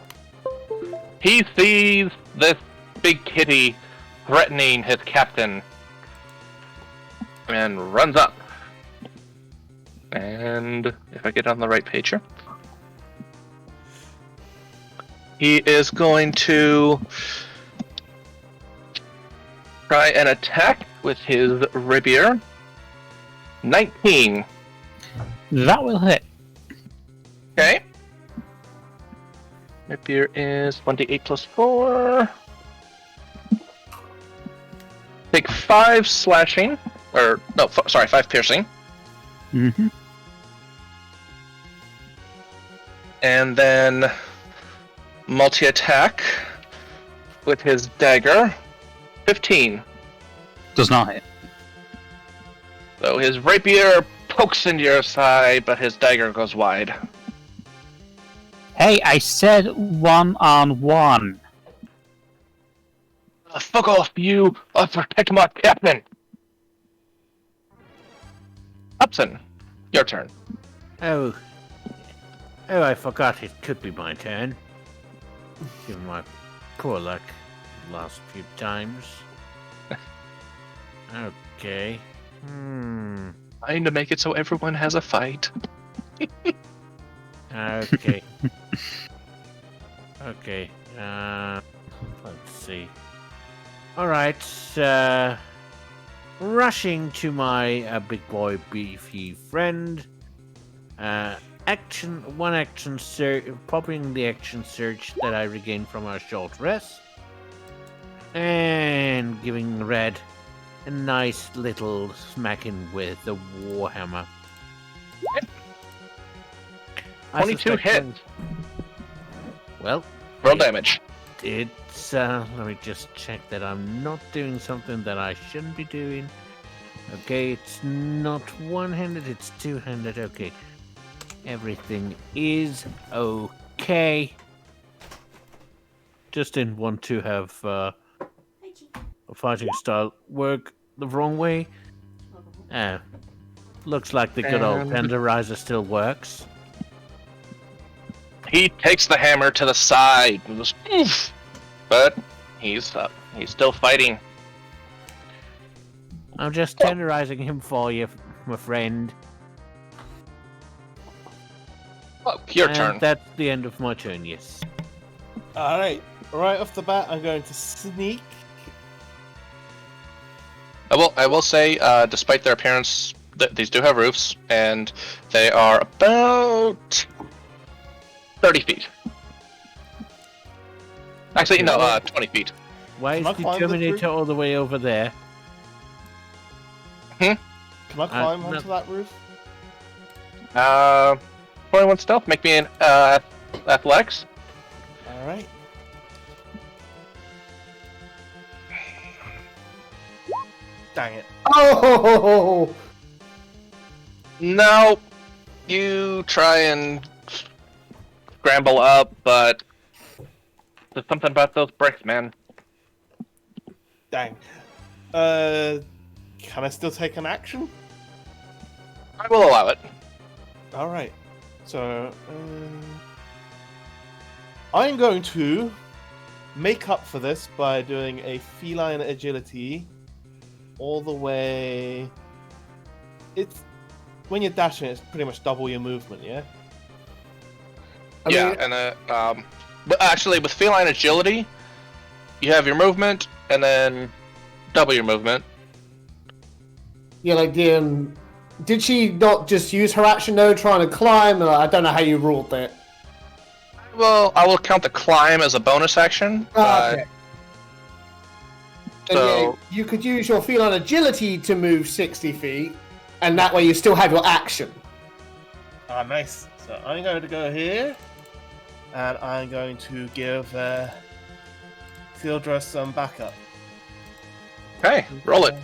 He sees this big kitty threatening his captain and runs up. And if I get on the right page here, he is going to try and attack with his rapier. 19. That will hit. Okay. Rapier is 1d8 plus 4. Take 5 slashing. Or, no, sorry, 5 piercing. Mm-hmm. And then multi-attack with his dagger. 15. Does not hit. So his rapier pokes into your side, but his dagger goes wide. Hey, I said 1-on-1. Fuck off, you! I'll protect my captain! Upson, your turn. Oh, I forgot it could be my turn. Given my poor luck the last few times. Okay. Trying to make it so everyone has a fight. Okay. Okay. Let's see. Alright, rushing to my big boy beefy friend. One action surge, popping the action surge that I regained from our short rest. And giving Red a nice little smacking with the Warhammer. 22 hit. Well, Roll damage. it's let me just check that I'm not doing something that I shouldn't be doing. Okay, it's not one-handed, it's two-handed. Okay, everything is okay. Just didn't want to have a fighting style work the wrong way. Looks like the good old And- tenderizer still works. He takes the hammer to the side. And goes, "Oof." But he's still fighting. I'm just tenderizing him for you, my friend. Oh, Your And turn. That's the end of my turn, yes. Alright, right off the bat, I'm going to sneak. I will say, despite their appearance, these do have roofs, and they are about 30 feet. Actually, no, 20 feet. Why Can I is the climb the Terminator roof? all the way over there? Can I climb no. onto that roof? 21 stealth. Make me an athletics. Alright. Dang it. Oh! No, you try and scramble up, but there's something about those bricks, man. Dang. Can I still take an action? I will allow it. Alright. So, I'm going to make up for this by doing a feline agility all the way. It's when you're dashing, it's pretty much double your movement, yeah? I Yeah, mean, and but actually, with feline agility, you have your movement, and then double your movement. yeah, like did she not just use her action though, trying to climb? I don't know how you ruled that. Well, I will count the climb as a bonus action. Okay. And So- yeah, you could use your feline agility to move 60 feet, and that way you still have your action. Ah, nice. So I'm going to go here, and I'm going to give Syldra some backup. Okay, roll it.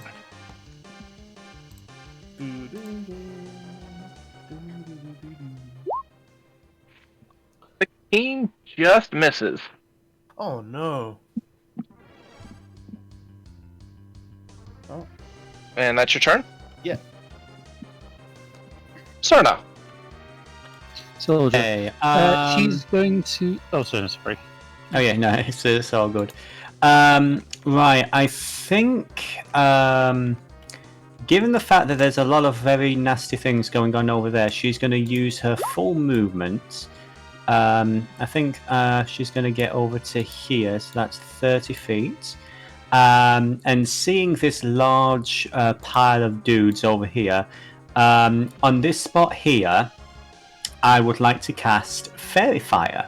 The team just misses. Oh no. And that's your turn? Yeah. Cerna. So Okay. she's going to. Oh, sorry. Oh yeah, no, it's all good. Right, I think given the fact that there's a lot of very nasty things going on over there, she's going to use her full movement. I think she's going to get over to here, so that's 30 feet. And seeing this large pile of dudes over here, on this spot here, I would like to cast Fairy Fire.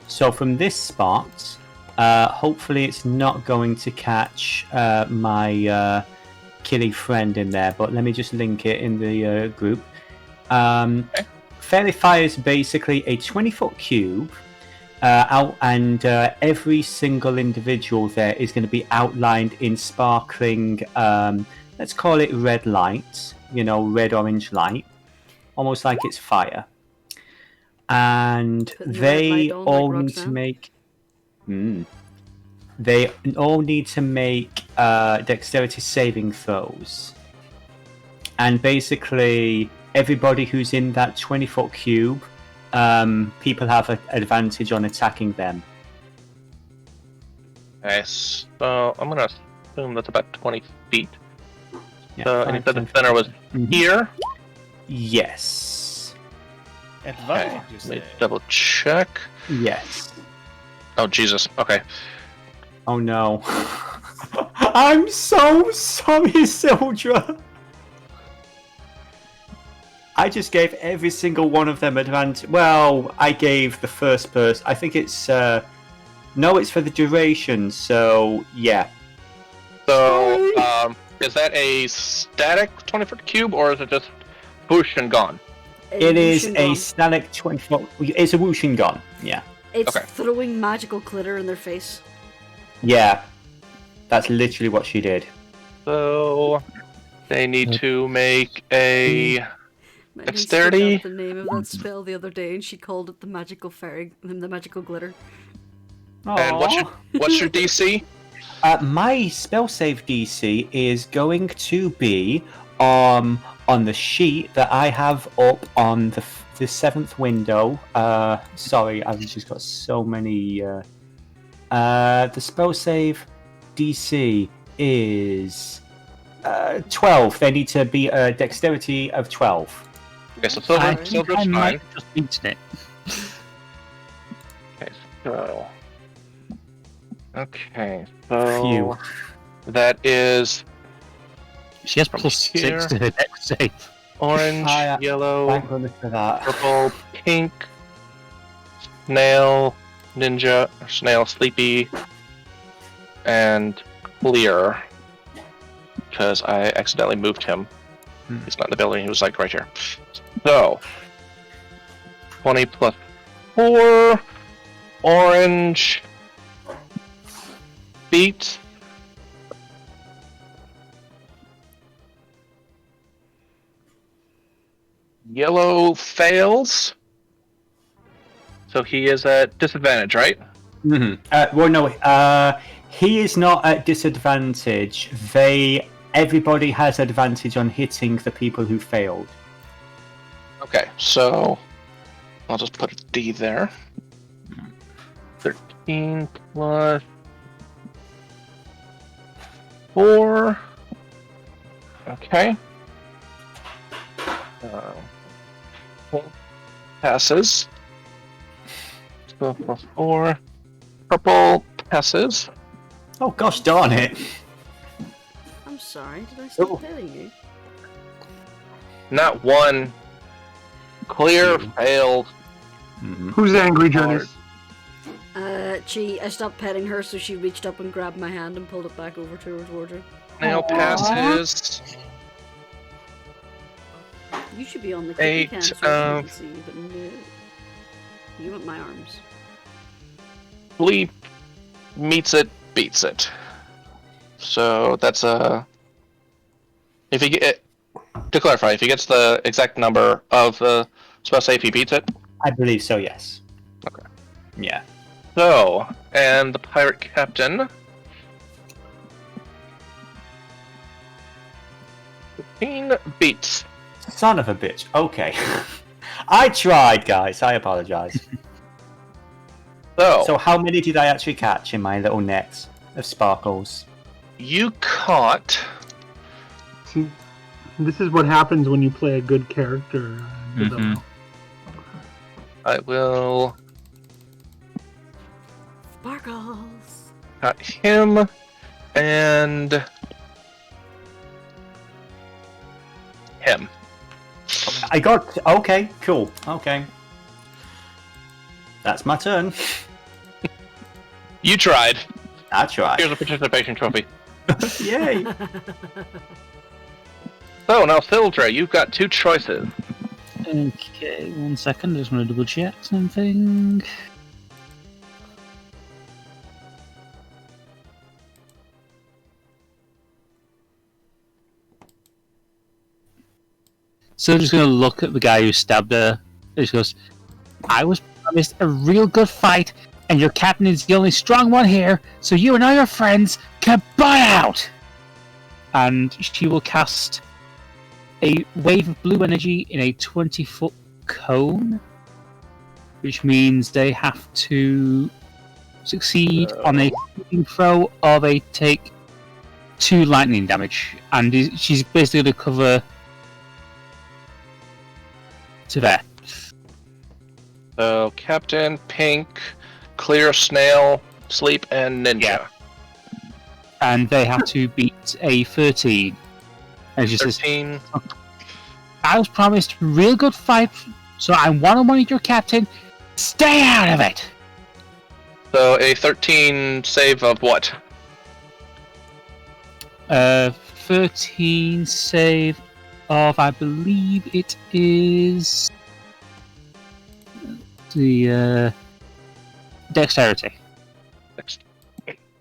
So from this spot, hopefully it's not going to catch my killy friend in there, but let me just link it in the group. Fairy Fire is basically a 20-foot cube, and every single individual there is going to be outlined in sparkling, let's call it red light, red-orange light, almost like it's fire. And Putting the red they light on, all like need to Roxanne? make. They all need to make dexterity saving throws. And basically, everybody who's in that 20-foot cube, people have an advantage on attacking them. Nice. So I'm going to assume that's about 20 feet. Yeah, So, and you said the 5, 10, center was here? Yes. Advantage, Okay, you let say? me double check. Yes. Oh, Jesus. Okay. Oh no. I'm so sorry, Syldra. I just gave every single one of them advantage. Well, I gave the first person. I think it's no, it's for the duration. So yeah. So, is that a static 20-foot cube, or is it just whoosh and gone? It is Whoosh and a gone. static 20-foot. It's a whooshing gun. Yeah. It's Okay. throwing magical glitter in their face. Yeah. That's literally what she did. So, they need to make a My niece Dexterity? forgot the name of that spell the other day, and she called it the magical fairy, the magical glitter. And what's your DC? My spell save DC is going to be on the sheet that I have up on the seventh window. Sorry, I've just got so many. The spell save DC is 12. They need to be a dexterity of 12. Okay, so I Silver's think I fine. might have just beaten it. So. Okay, so Phew. that is She has plus Here. 6 to her dex save. orange, yellow, Thank goodness for that. purple, pink, snail, ninja, or snail, sleepy, and clear. Because I accidentally moved him. He's not in the building, he was like right here. So, 20 plus 4, orange, beat. Yellow fails. So he is at disadvantage, right? Well, no. He is not at disadvantage. Everybody has advantage on hitting the people who failed. Okay, so I'll just put a D there. 13 plus 4. Okay. Passes. 12 plus 4. Purple passes. Oh gosh darn it! I'm sorry, did I stop telling you? Not one. Clear failed. Who's angry, Jurnis? I stopped petting her, so she reached up and grabbed my hand and pulled it back over towards her. Nail passes. You should be on the 8, cookie can so I can see you, but no. You want my arms. Bleep meets it, beats it. So that's if he get to clarify, if he gets the exact number of supposed to say if he beats it. I believe so. Yes. Okay. Yeah. So and the pirate captain. 15 beats. Son of a bitch. Okay. I tried, guys. I apologize. So how many did I actually catch in my little net of sparkles? You caught. See, this is what happens when you play a good character. Devillo. I will Sparkles. cut him and him. I got. Okay, cool. Okay. That's my turn. You tried. I tried. Here's a participation trophy. Yay! So now, Syldra, you've got 2 choices. Okay, 1 second. I just want to double check something. So I'm just going to look at the guy who stabbed her. He just goes, I was promised a real good fight, and your captain is the only strong one here, so you and all your friends can buy out! And she will cast a wave of blue energy in a 20-foot cone, which means they have to succeed on a saving throw or they take 2 lightning damage. And she's basically going to cover to there. So, Captain, Pink, Clear, Snail, Sleep, and Ninja. Yeah. And they have to beat a 13. And she says, 13. I was promised a real good fight, so I'm one-on-one with your captain. Stay out of it! So, a 13 save of what? 13 save of, I believe it is the dexterity.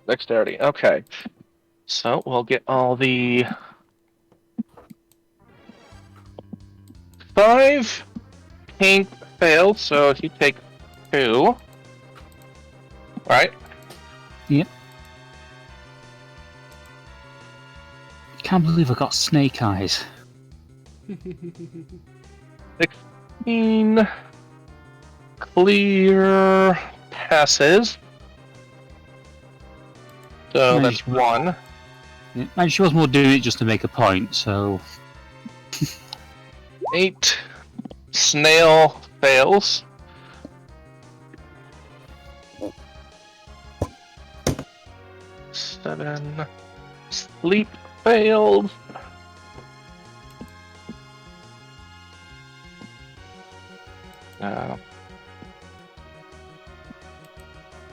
Dexterity, okay. So, we'll get all the 5. Pink failed, so he takes 2. Right? Yep. Can't believe I got snake eyes. 16. Clear passes. So Nice. that's 1. Yeah, and she was more doing it just to make a point, so 8. Snail fails. 7. Sleep failed.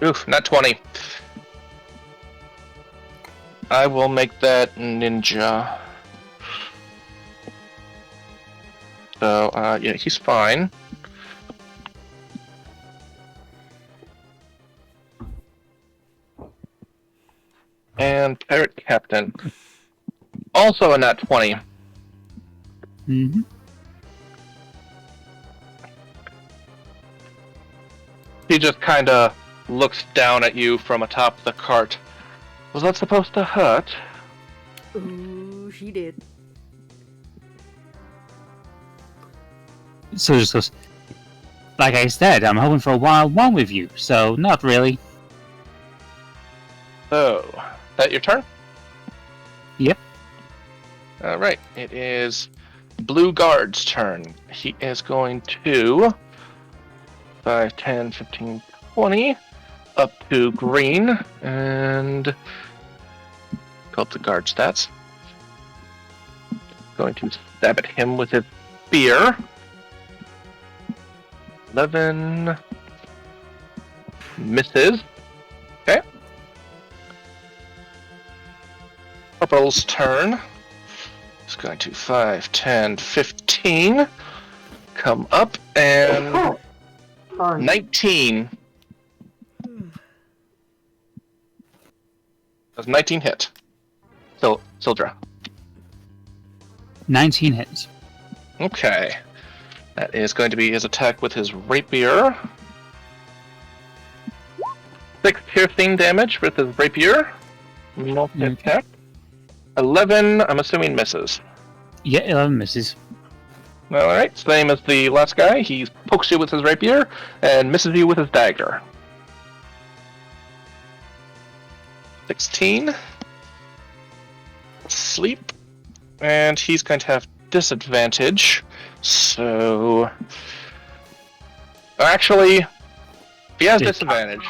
Oof, not 20. I will make that ninja. So, yeah, he's fine. And Pirate Captain. Also a nat 20. Mm-hmm. He just kinda looks down at you from atop the cart. Was that supposed to hurt? Ooh, she did. So just goes, like I said, I'm hoping for a one-on-one with you, so not really. So, that your turn? Yep. Alright, it is Blue Guard's turn. He is going to 5, 10, 15, 20 up to green and go up the guard stats. Going to stab at him with his spear. 11 misses. Okay. Purple's turn. It's going to 5, 10, 15. Come up and 19. Does 19 hit? Syldra. 19 hits. Okay. That is going to be his attack with his rapier. 6 piercing damage with his rapier. Multi-attack. 11, I'm assuming misses. Yeah, 11 misses. Alright, same as the last guy. He pokes you with his rapier and misses you with his dagger. 16. Sleep. And he's going to have disadvantage. So... Actually, he has disadvantage.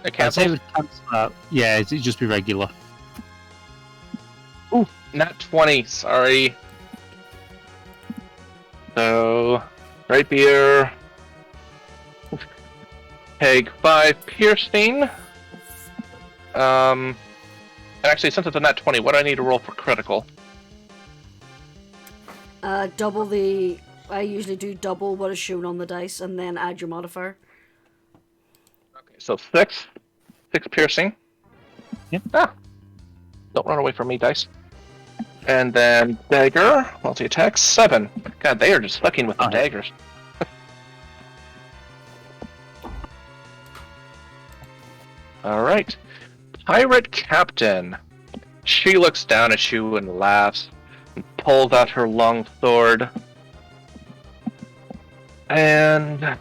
It cancels? Yeah, it'd just be regular. Ooh, not 20, sorry. So, rapier. Take 5 piercing. And actually, since it's a nat 20, what do I need to roll for critical? Double the... I usually do double what is shown on the dice and then add your modifier. Okay, so 6. 6 piercing. Yep. Ah! Don't run away from me, dice. And then dagger, multi-attack, 7. God, they are just fucking with the daggers. Alright. Pirate Captain. She looks down at you and laughs, and pulls out her long sword. And...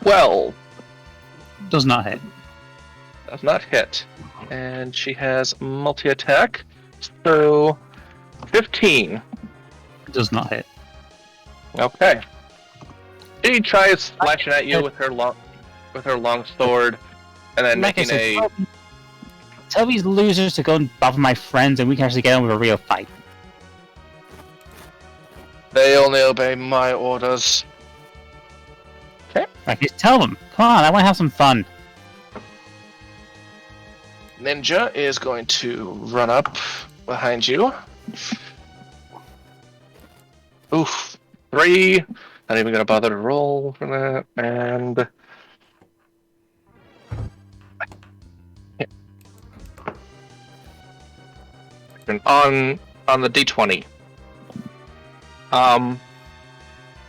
12. Does not hit. Does not hit. And she has multi-attack, so 15. Does not hit. Okay. She tries slashing at you with her long sword, and then Like I making said, tell these losers to go and bother my friends, and we can actually get on with a real fight. They only obey my orders. Okay. Like, just tell them. Come on, I want to have some fun. Ninja is going to run up behind you. Oof. 3. Not even gonna bother to roll for that. And... on the d20.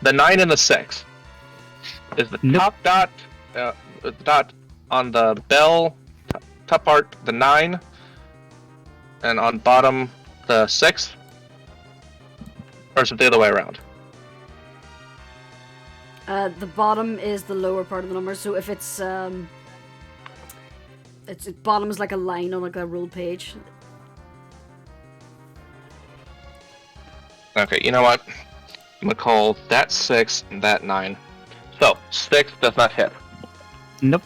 The 9 and the 6 is the top dot, the dot on the bell, top part the 9, and on bottom the 6, or is it the other way around? The bottom is the lower part of the number, so if it's bottom is like a line on like a ruled page. Okay, you know what? I'm gonna call that 6 and that 9. So, 6 does not hit. Nope.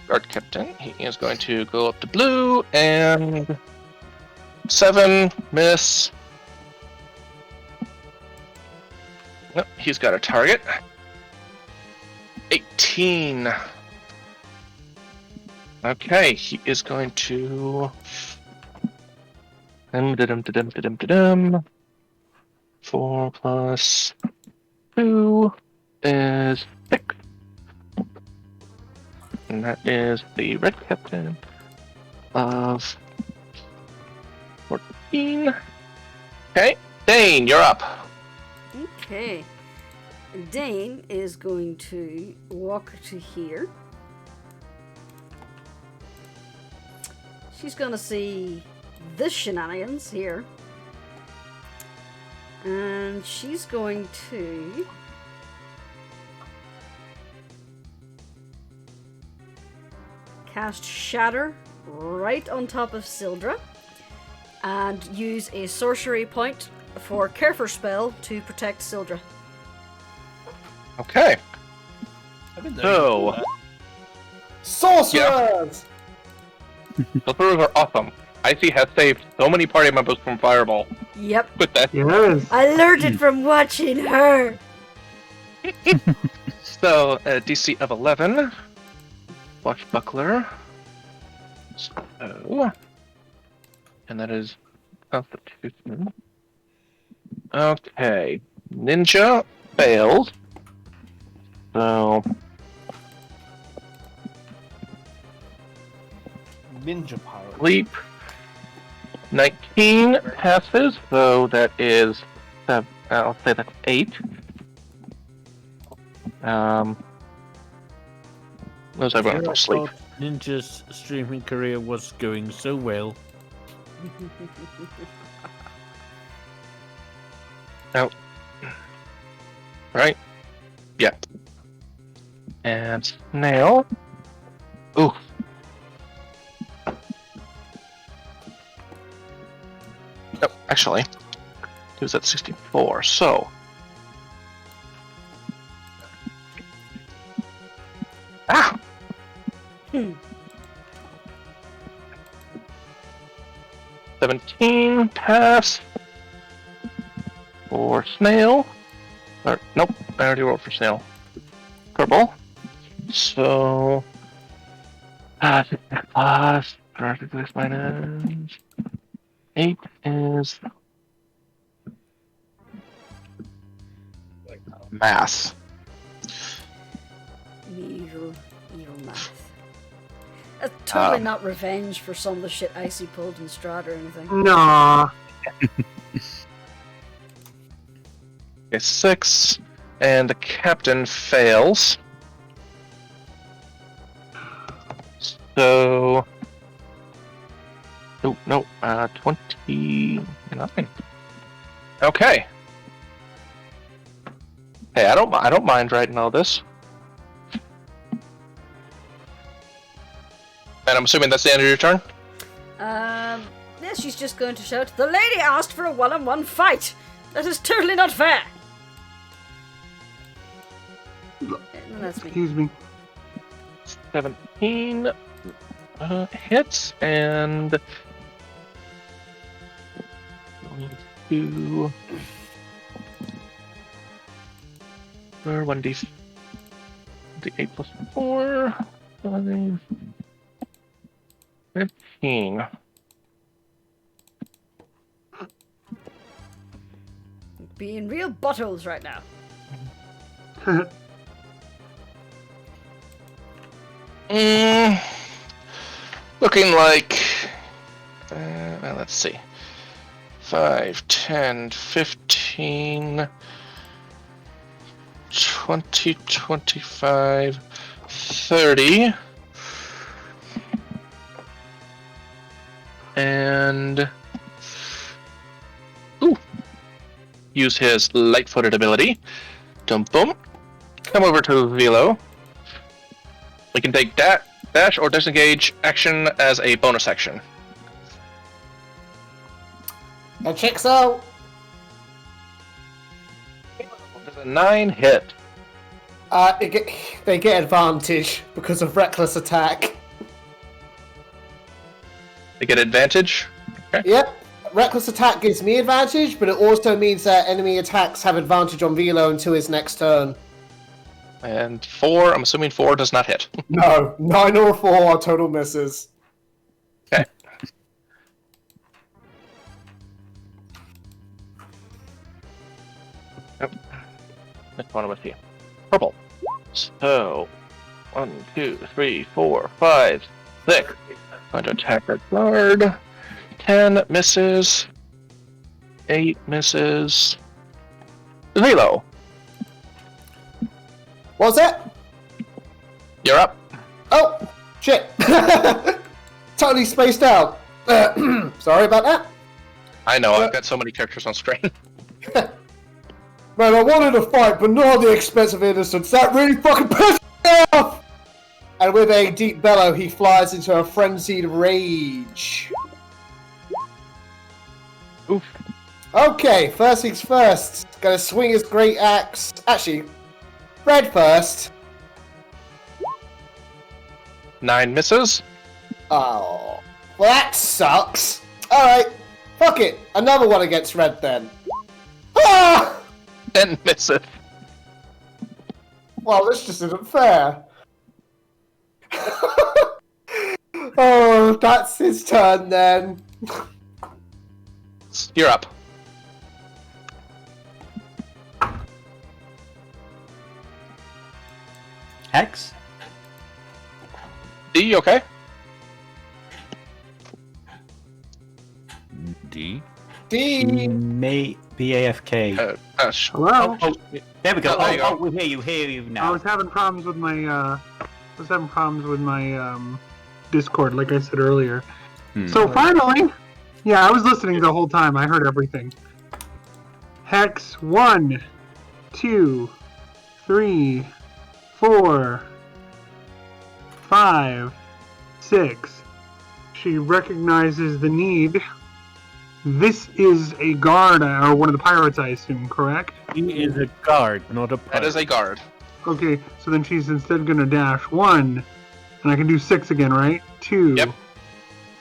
guard captain. He is going to go up to blue and 7 miss. Nope, he's got a target. 18. Okay, he is going to 4 plus 2 is 6. And that is the red captain of 14. Okay, Dane, you're up. Okay. Dane is going to walk to here. She's going to see this shenanigans here. And she's going to cast Shatter right on top of Syldra and use a sorcery point for Careful Spell to protect Syldra. Okay. So, Sorcerers! Sorcerers are awesome. Icey has saved so many party members from Fireball Yep. with that. Yes. I learned it from watching her. So, DC of 11. Swashbuckler. So. And that is Constitution. Okay. Ninja fails. So. Ninja power. Leap. 19 passes, so that is. I'll say that's 8. Those everyone for sleep. Ninja's streaming career was going so well. Oh. Right? Yeah. And Snail. Ooh. No, actually. He was at 64, so. Ah! 17 pass for Snail. Or, nope, I already rolled for Snail. Purple. So. Plus. Minus 8 is. Mass. Evil math. That's totally not revenge for some of the shit Icey pulled in Strahd or anything. Nah. Okay, 6. And the captain fails. So. Oh, no, 29. Okay. Hey, I don't mind writing all this. And I'm assuming that's the end of your turn? Yes, she's just going to shout, "The lady asked for a one-on-one fight! That is totally not fair!" And that's me. Excuse me. 17 hits, and 2 for 1d8 plus 4, 5, 15. Being real buttholes right now. Looking like, well, let's see, 5, 10, 15, 20, 25, 30, and use his light-footed ability. Boom, boom. Come over to Vilo. We can take dash or disengage action as a bonus action. A Chixo! Does a 9 hit? They get advantage because of reckless attack. They get advantage. Okay. Yep. Reckless attack gives me advantage, but it also means that enemy attacks have advantage on Vilo until his next turn. And 4, I'm assuming 4 does not hit. No, 9 or 4 are total misses. Okay. Yep. Next one with you. Purple. So, 1, 2, 3, 4, 5, 6. Going to attack our guard. 10 misses. 8 misses. Vilo. What's that? You're up. Oh, shit. Totally spaced out. Sorry about that. I know, I've got so many characters on screen. Man, I wanted to fight, but not at the expense of innocence. That really fucking pissed me off! And with a deep bellow, he flies into a frenzied rage. Oof. Okay, first things first. Gonna swing his great axe. Actually, red first. 9 misses. Oh, well that sucks. Alright, fuck it. Another one against red then. Ah! 10 misses. Well, this just isn't fair. Oh, that's his turn then. You're up. Hex? D, okay? D. He D. may be AFK. Hello? There we go. Oh, there you go. We hear you I now. was having problems with my Discord, like I said earlier. So finally, yeah, I was listening the whole time. I heard everything. Hex 1, 2, 3, 4, 5, 6. She recognizes the need. This is a guard, or one of the pirates, I assume, correct? He is a guard, not a pirate. That is a guard. Okay, so then she's instead gonna dash 1, and I can do 6 again, right? 2, Yep.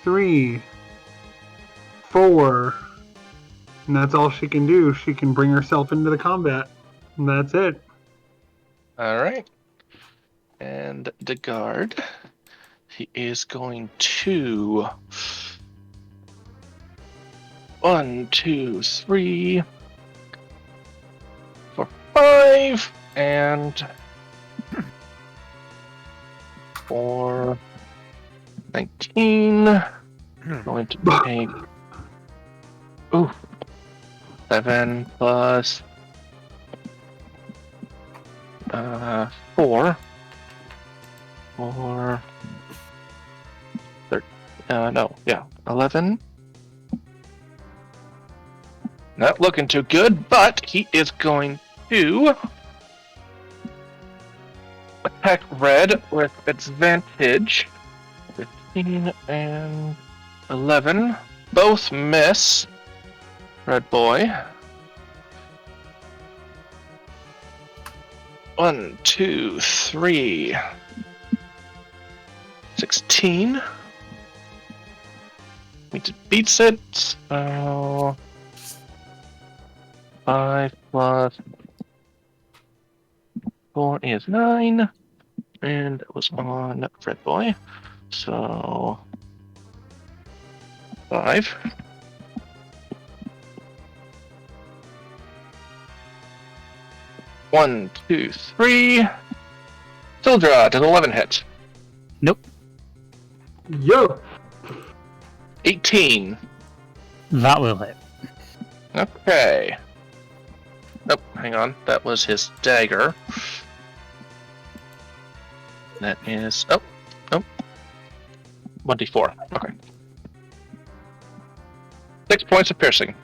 3, 4, and that's all she can do. She can bring herself into the combat, and that's it. Alright. And the guard. He is going to... 1, 2, 3, 4, 5, and 4, 19. Going to take 7 plus 4. 11. Not looking too good, but he is going to attack red with advantage. 15 and 11. Both miss. Red boy. 1, 2, 3. 16. Beats it. So 5 plus 4 is 9. And it was on Red Boy. So 5. One, 2, 3. Syldra, does 11 hit? Nope. Yo! 18. That will hit. Okay. Nope, hang on. That was his dagger. That is... Oh, nope. 1d4. Okay. 6 points of piercing.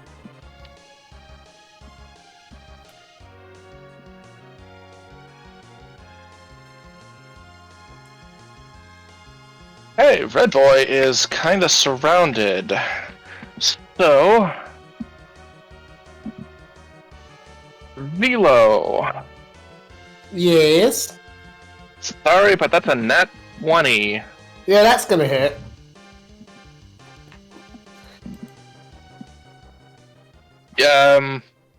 Hey, Red Boy is kind of surrounded. So... Vilo. Yes. Sorry, but that's a nat 20. Yeah, that's gonna hit.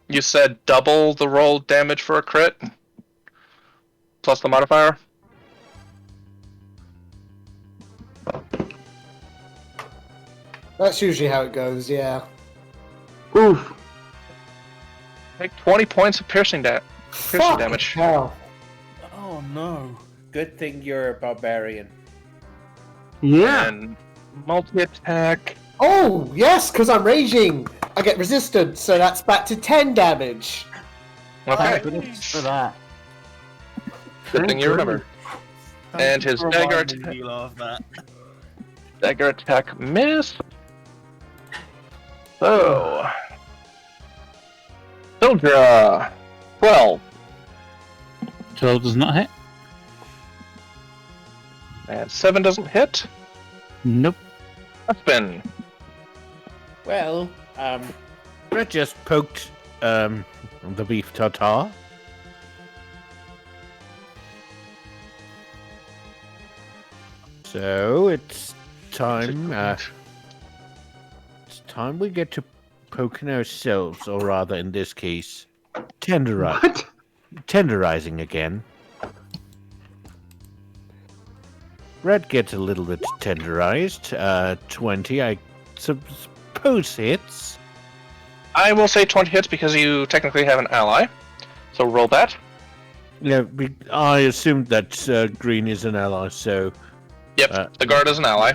You said double the roll damage for a crit? Plus the modifier? That's usually how it goes, yeah. Oof. Take 20 points of piercing damage. Hell. Oh no. Good thing you're a barbarian. Yeah. And multi-attack. Oh, yes, because I'm raging. I get resistant, so that's back to 10 damage. Okay. Goodness for that. Good thing you remember. And his dagger attack. Dagger attack miss. So. Syldra. 12. 12 does not hit. And 7 doesn't hit. Nope. Uspon. Well, Red just poked the beef tartare. So it's time. It's time we get to poking ourselves, or rather, in this case, tenderizing again. Red gets a little bit tenderized. 20, I suppose hits. I will say 20 hits because you technically have an ally. So roll that. Yeah, I assumed that green is an ally, so Yep, the guard is an ally.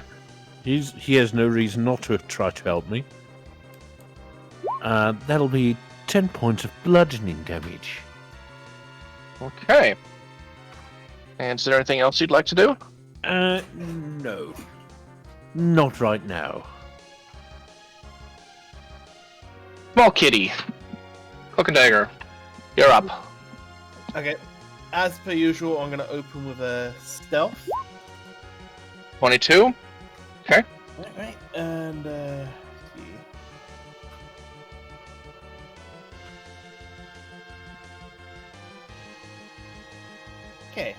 he has no reason not to try to help me. That'll be 10 points of bludgeoning damage. Okay. And is there anything else you'd like to do? No. Not right now. Small kitty. Cloak-and-Dagger. You're up. Okay. As per usual, I'm going to open with a stealth. 22. Okay. Right. And, let's see. Okay.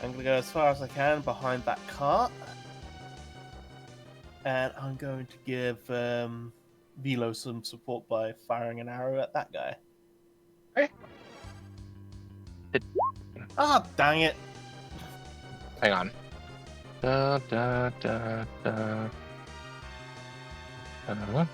I'm going to go as far as I can behind that cart. And I'm going to give Vilo some support by firing an arrow at that guy. Okay. Ah, dang it. Hang on. Da, da, da, da. Da.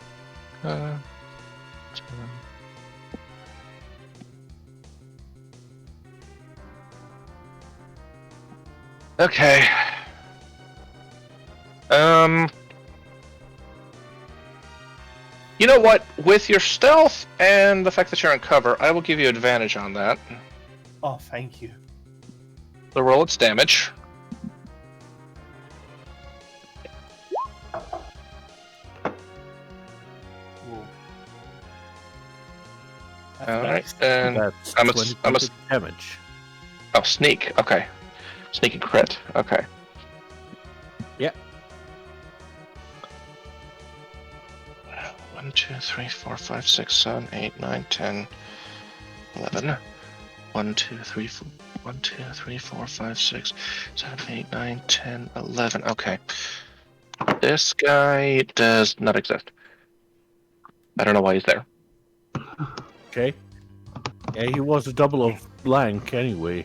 Okay. You know what? With your stealth and the fact that you're in cover, I will give you advantage on that. Oh, thank you. So roll its damage. Whoa. Alright, and That's I'm a- 20 I'm a- points of damage. oh, sneak. Okay. Sneak and crit. Okay. Yep. 1, 2, 3, 4, 5, 6, 7, 8, 9, 10, 11. 1, 2, 3, 4. 1, 2, 3, 4, 5, 6, 7, 8, 9, 10, 11. Okay. This guy does not exist. I don't know why he's there. Okay. Yeah, he was a double of blank anyway.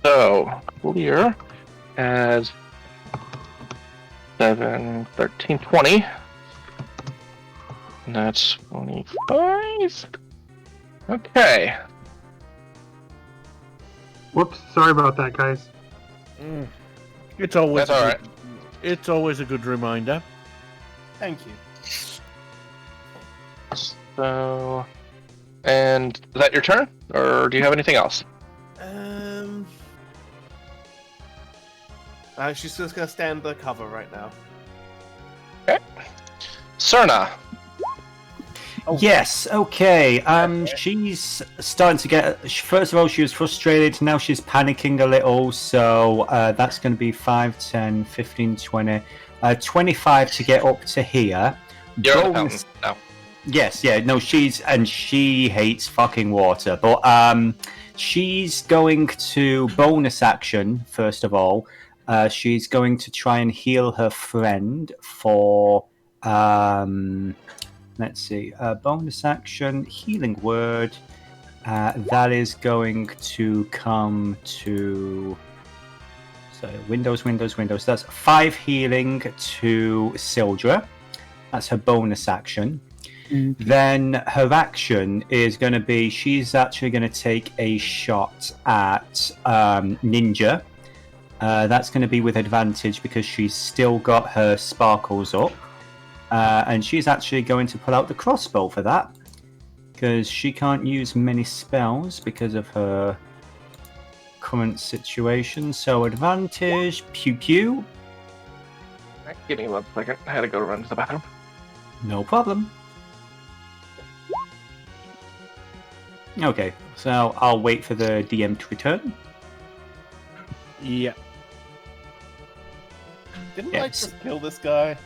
So, clear as 7, 13, 20. And that's 25. Okay. Whoops. Sorry about that, guys. It's always That's alright. It's always a good reminder. Thank you. So, and is that your turn, or do you have anything else? She's just gonna stand the cover right now. Okay. Cerna. Yes, okay. She's starting to get. First of all, she was frustrated. Now she's panicking a little. So that's going to be 5, 10, 15, 20, 25 to get up to here. You're on the Bonus- fountain now. Yes, yeah, no, she hates fucking water. But she's going to bonus action, first of all. She's going to try and heal her friend for let's see. Bonus action, healing word. That is going to come to. So Windows. That's 5 healing to Syldra. That's her bonus action. Then her action is going to be she's actually going to take a shot at Ninja. That's going to be with advantage because she's still got her sparkles up. And she's actually going to pull out the crossbow for that because she can't use many spells because of her current situation. So advantage, pew pew. Right, give me 1 second. I had to go run to the bathroom. No problem. Okay, so I'll wait for the DM to return. Yeah. Didn't I Yes. just kill this guy?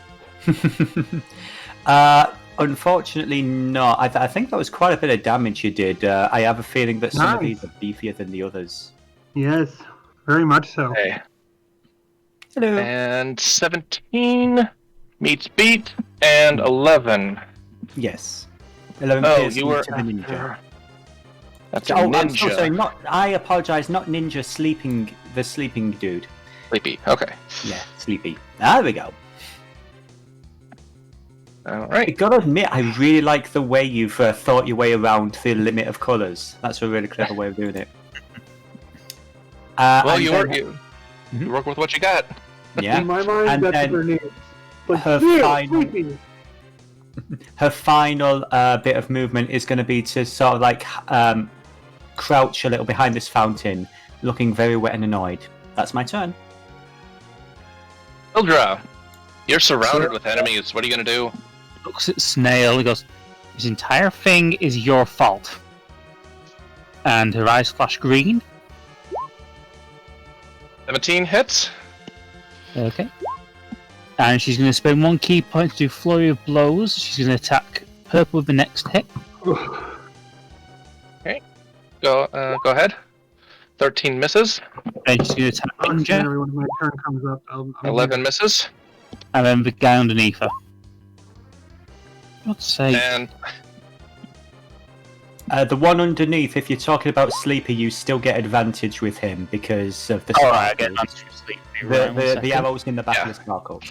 Unfortunately not. I think that was quite a bit of damage you did. I have a feeling that some of Nice. these are beefier than the others. Yes, very much so. Okay. Hello. And 17 meets beat, and 11. Yes. 11 Oh, piercing you were to the ninja. That's a Oh, ninja. I'm so sorry. I apologize. Not ninja. The sleeping dude. Sleepy. Okay. Yeah, sleepy. There we go. All I right. gotta admit, I really like the way you've thought your way around the limit of colours. That's a really clever way of doing it. Well, and you then- work. You work with what you got. Yeah. In my mind, And that's then what her name is. But her here, final- sleepy. Her final bit of movement is going to be to sort of like crouch a little behind this fountain, looking very wet and annoyed. That's my turn. Syldra, you're surrounded with enemies. What are you gonna do? Looks at Snail. He goes, "This entire thing is your fault." And her eyes flash green. 17 hits. Okay. And she's going to spend 1 key point to do flurry of blows. She's going to attack purple with the next hit. Go ahead. 13 misses. Then she's going to attack Ninja, Every when my turn comes up, I'm 11 here. misses. and then the guy underneath her. Let's say And The one underneath, if you're talking about Sleeper, you still get advantage with him because of the Alright, I get sparkles. advantage with sleep. The arrows in the back Yeah. of the sparkle.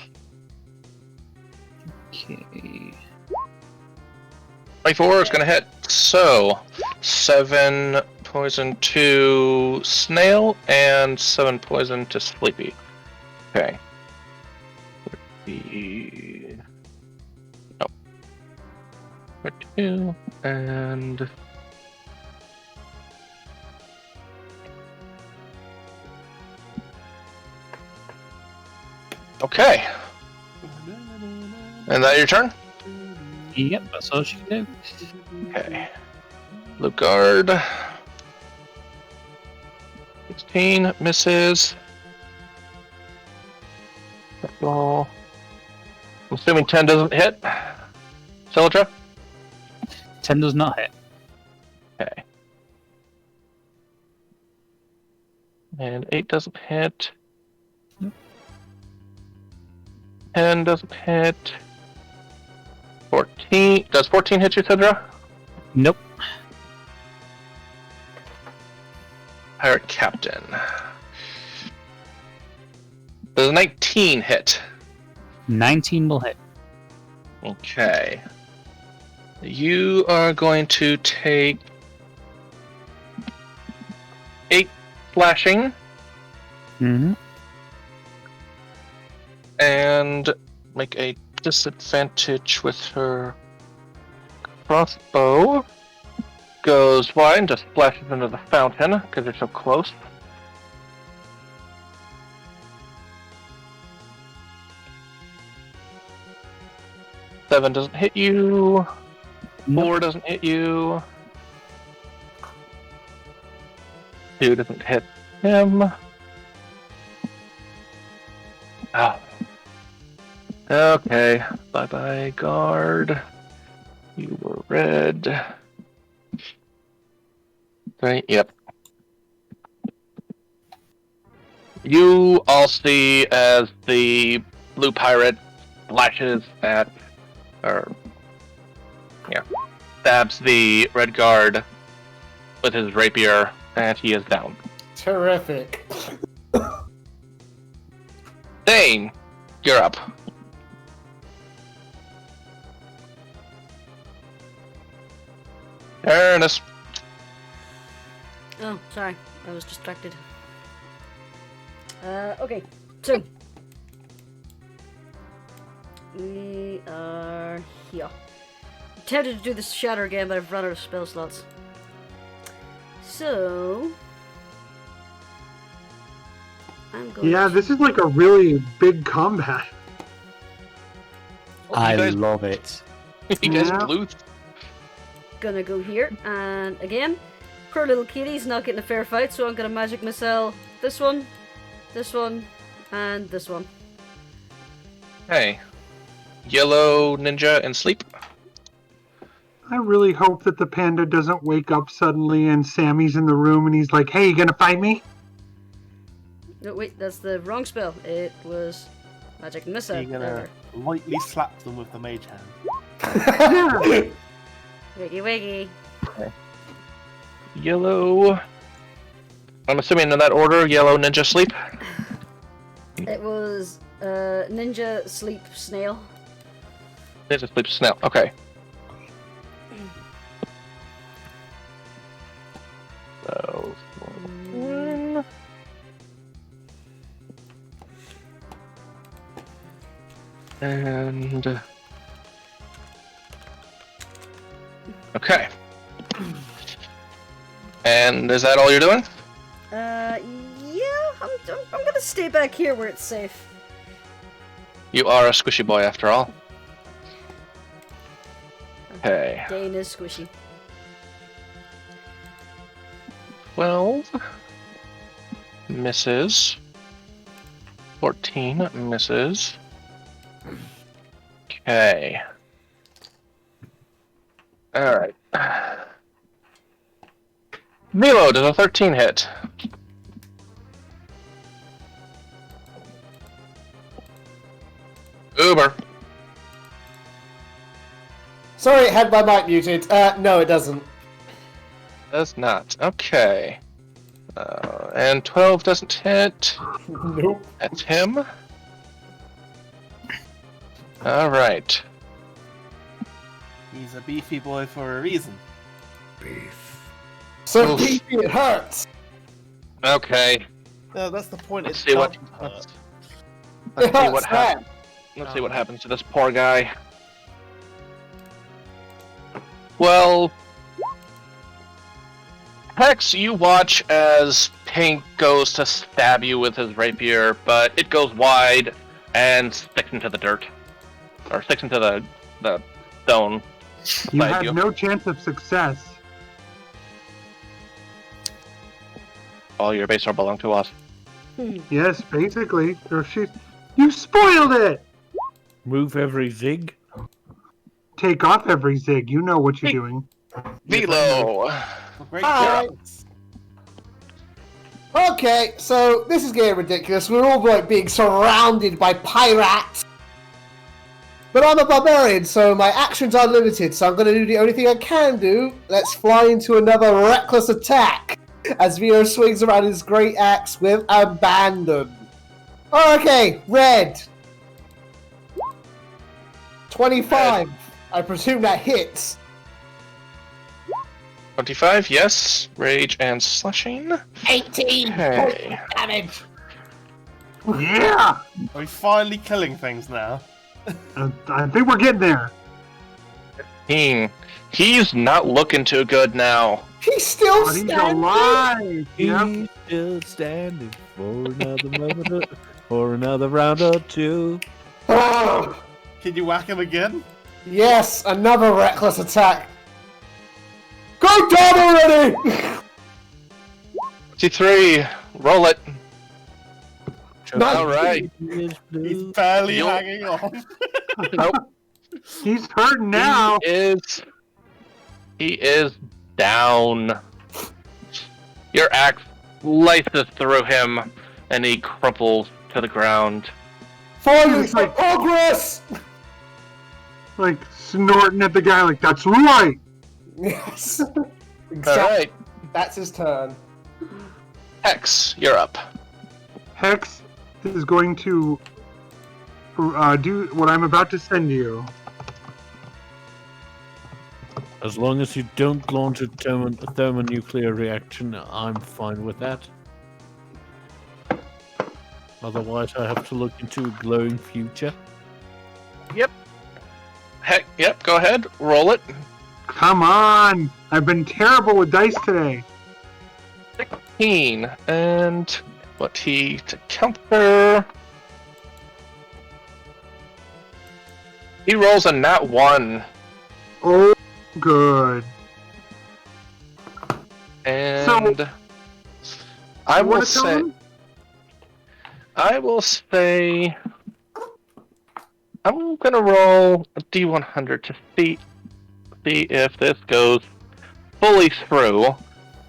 Okay. 24 is gonna hit. So 7 poison to Snail and 7 poison to Sleepy. Okay. No. 2 and okay. And that your turn? Yep, that's all she can do. Okay. Blue guard. 16 misses. Roll. I'm assuming 10 doesn't hit. Syldra? 10 does not hit. Okay. And 8 doesn't hit. 10 doesn't hit. 14. Does 14 hit you, Syldra? Nope. Pirate Captain. Does 19 hit? 19 will hit. Okay. You are going to take 8 slashing Mm-hmm. and make a disadvantage with her crossbow. Goes wide and just splashes into the fountain because you're so close. Seven doesn't hit you. 4 doesn't hit you. 2 doesn't hit him. Ah. Okay. Bye bye, guard. You were red. Right, yep. You all see as the blue pirate flashes at, or stabs the red guard with his rapier, and he is down. Terrific. Dane, you're up. Jurnis. Oh, sorry. I was distracted. Okay. So. We are here. I'm tempted to do this shatter again, but I've run out of spell slots. So. I'm going Yeah, this is like a really big combat. I guys- love it. You guys Yeah. blew. Gonna go here, and again, poor little kitty's not getting a fair fight, so I'm gonna magic missile this one, and this one. Hey. Yellow ninja and sleep. I really hope that the panda doesn't wake up suddenly and Sammy's in the room and he's like, "Hey, you gonna fight me?" No, wait, that's the wrong spell. It was magic missile. You're gonna lightly slap them with the mage hand. Yeah. Wiggy wiggy. Yellow. I'm assuming in that order, yellow ninja sleep. It was ninja sleep snail. Ninja sleep snail. Okay. So. One. And. Okay. And is that all you're doing? Yeah, I'm gonna stay back here where it's safe. You are a squishy boy after all. Okay. Dane is squishy. 12 misses. 14 misses. Okay. Alright. Vilo, does a 13 hit? Uber. Sorry, had my mic muted. No, it doesn't. Does not. Okay. And 12 doesn't hit. Nope. That's him. Alright. He's a beefy boy for a reason. So Oof. deep it hurts. Okay. No, that's the point. Let's It see what. doesn't hurt. Let's see what Hurts, happens. Let's see what happens to this poor guy. Well, Hex, you watch as Pink goes to stab you with his rapier, but it goes wide and sticks into the dirt. Or sticks into the stone. You beside have you. no chance of success. All your base are belong to us. Yes, basically. You spoiled it! Move every zig. Take off every zig. You know what you're doing. Vilo! Well, great Hi. chance. Okay, so this is getting ridiculous. We're all like being surrounded by pirates. But I'm a barbarian, so my actions are limited, so I'm going to do the only thing I can do. Let's fly into another reckless attack as Vilo swings around his great axe with abandon. Okay, red. 25. I presume that hits. 25, yes. Rage and slashing. 18 Okay. damage. Yeah! Are we finally killing things now? I think we're getting there. He's not looking too good now. He's still But he's standing. alive! Yep. He's still standing for another moment, for another round or two. Oh, Can you whack him again? yes, another reckless attack. Go down already! 53, roll it. Nice. Alright. Is blue. He's barely You'll- hanging on. Nope. He's hurting now. He is down. Your axe slices through him, and he crumples to the ground. Forward for progress! like snorting at the guy like, that's right! Yes. All Exactly. right, That's his turn. Hex, you're up. Hex is going to do what I'm about to send you. As long as you don't launch a thermonuclear reaction, I'm fine with that. Otherwise, I have to look into a glowing future. Heck, yep, go ahead, roll it. Come on! I've been terrible with dice today. 16, and what he to counter? He rolls a nat 1, Oh, good. and I You will wanna tell say, him? I'm gonna roll a d100 to see if this goes fully through,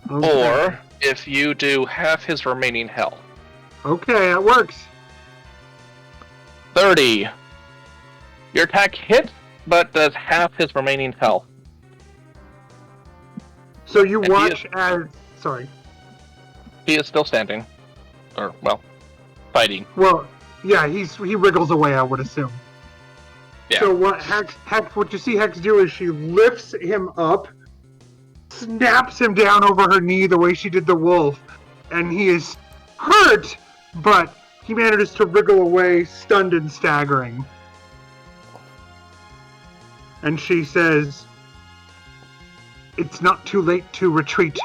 Okay. or if you do half his remaining health. Okay, that works. 30. Your attack hits, but does half his remaining health. So you And watch as... Sorry. He is still standing. Or, well, fighting. Well, yeah, he wriggles away, I would assume. Yeah. So what what you see Hex do is she lifts him up, snaps him down over her knee the way she did the wolf, and he is hurt, but he manages to wriggle away, stunned and staggering. And she says, "It's not too late to retreat."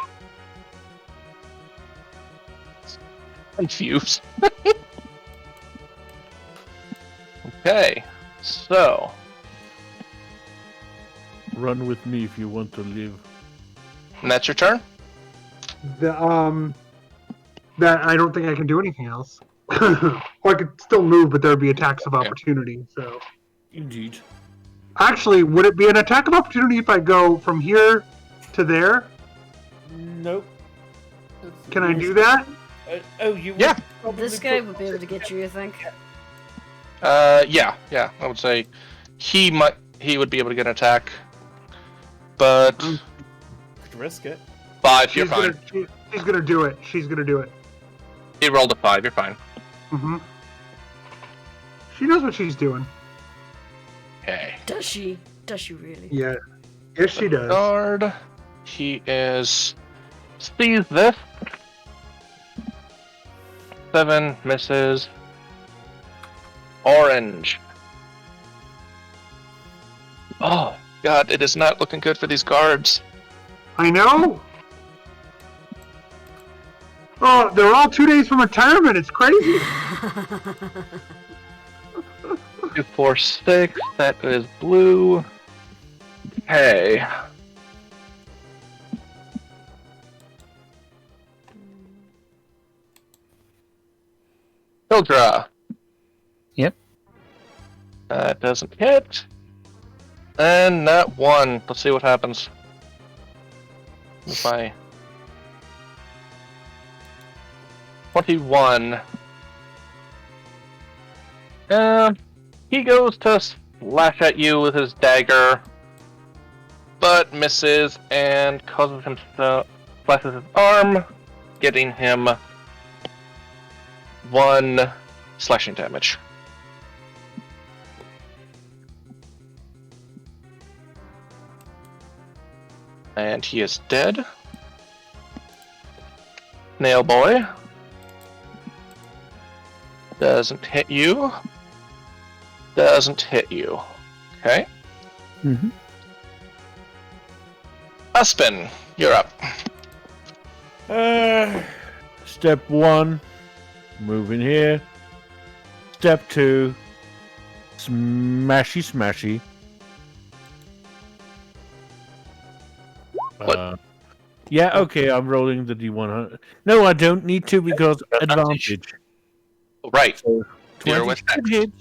Confused. Okay, so Run with me if you want to live. and that's your turn. That I don't think I can do anything else. Or I could still move, but there would be attacks of Yeah. opportunity. So, Indeed. actually, would it be an attack of opportunity if I go from here to there? Nope. Can I do that? Oh, you. Yeah. probably This guy put- would be able to get you, I think. Yeah, I would say he would be able to get an attack, but Could risk it. 5, you're fine. She's gonna do it. She's gonna do it. He rolled a 5, you're fine. Mm-hmm. She knows what she's doing. Okay. Does she? Does she really? Yeah. Yes, she does. Guard. He sees this. 7 misses. Orange. Oh, God, it is not looking good for these guards. I know. Oh, they're all 2 days from retirement. It's crazy. 2, 4, 6. That is blue. Okay. Syldra. Yep. That doesn't hit. And that 1. Let's see what happens. If I 21. He goes to slash at you with his dagger, but misses and causes him to slashes his arm, getting him 1 slashing damage. And he is dead. Nail boy. Doesn't hit you. Doesn't hit you. Okay. Mm-hmm. Uspon, you're up. Step 1, move in here. Step 2, smashy smashy. What? Yeah, okay, I'm rolling the D100. No, I don't need to because advantage. Right. So, You're 20 with should Hex. hit.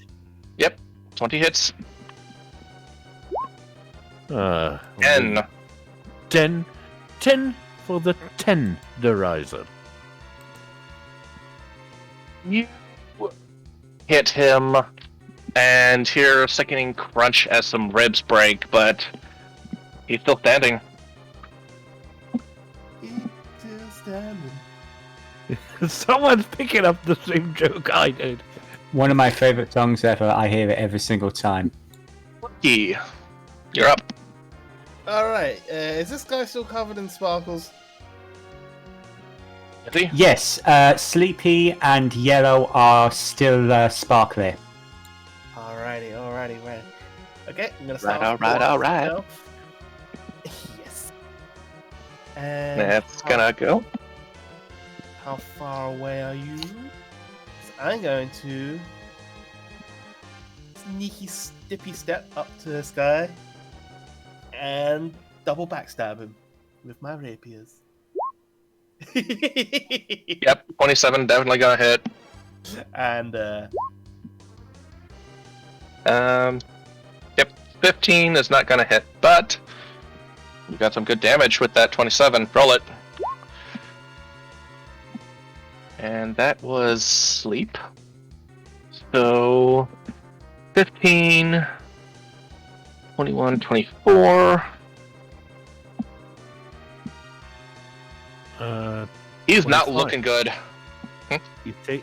Yep. 20 hits. 10. 10. 10 for the tenderizer. You hit him and hear a sickening crunch as some ribs break, but he's still standing. He's still standing. Someone's picking up the same joke I did. One of my favourite songs ever. I hear it every single time. Lucky, you're up. Alright, is this guy still covered in sparkles? Is he? Yes, Sleepy and Yellow are still sparkly. Alrighty. Okay, I'm gonna start. Alright. Yes. And That's gonna go. how far away are you? So I'm going to sneaky, stippy step up to this guy and double backstab him with my rapiers. Yep, 27 definitely gonna hit. And Yep, 15 is not gonna hit, but you got some good damage with that 27. Roll it. And that was sleep. So 15, 21, 24. He's not 25. looking good.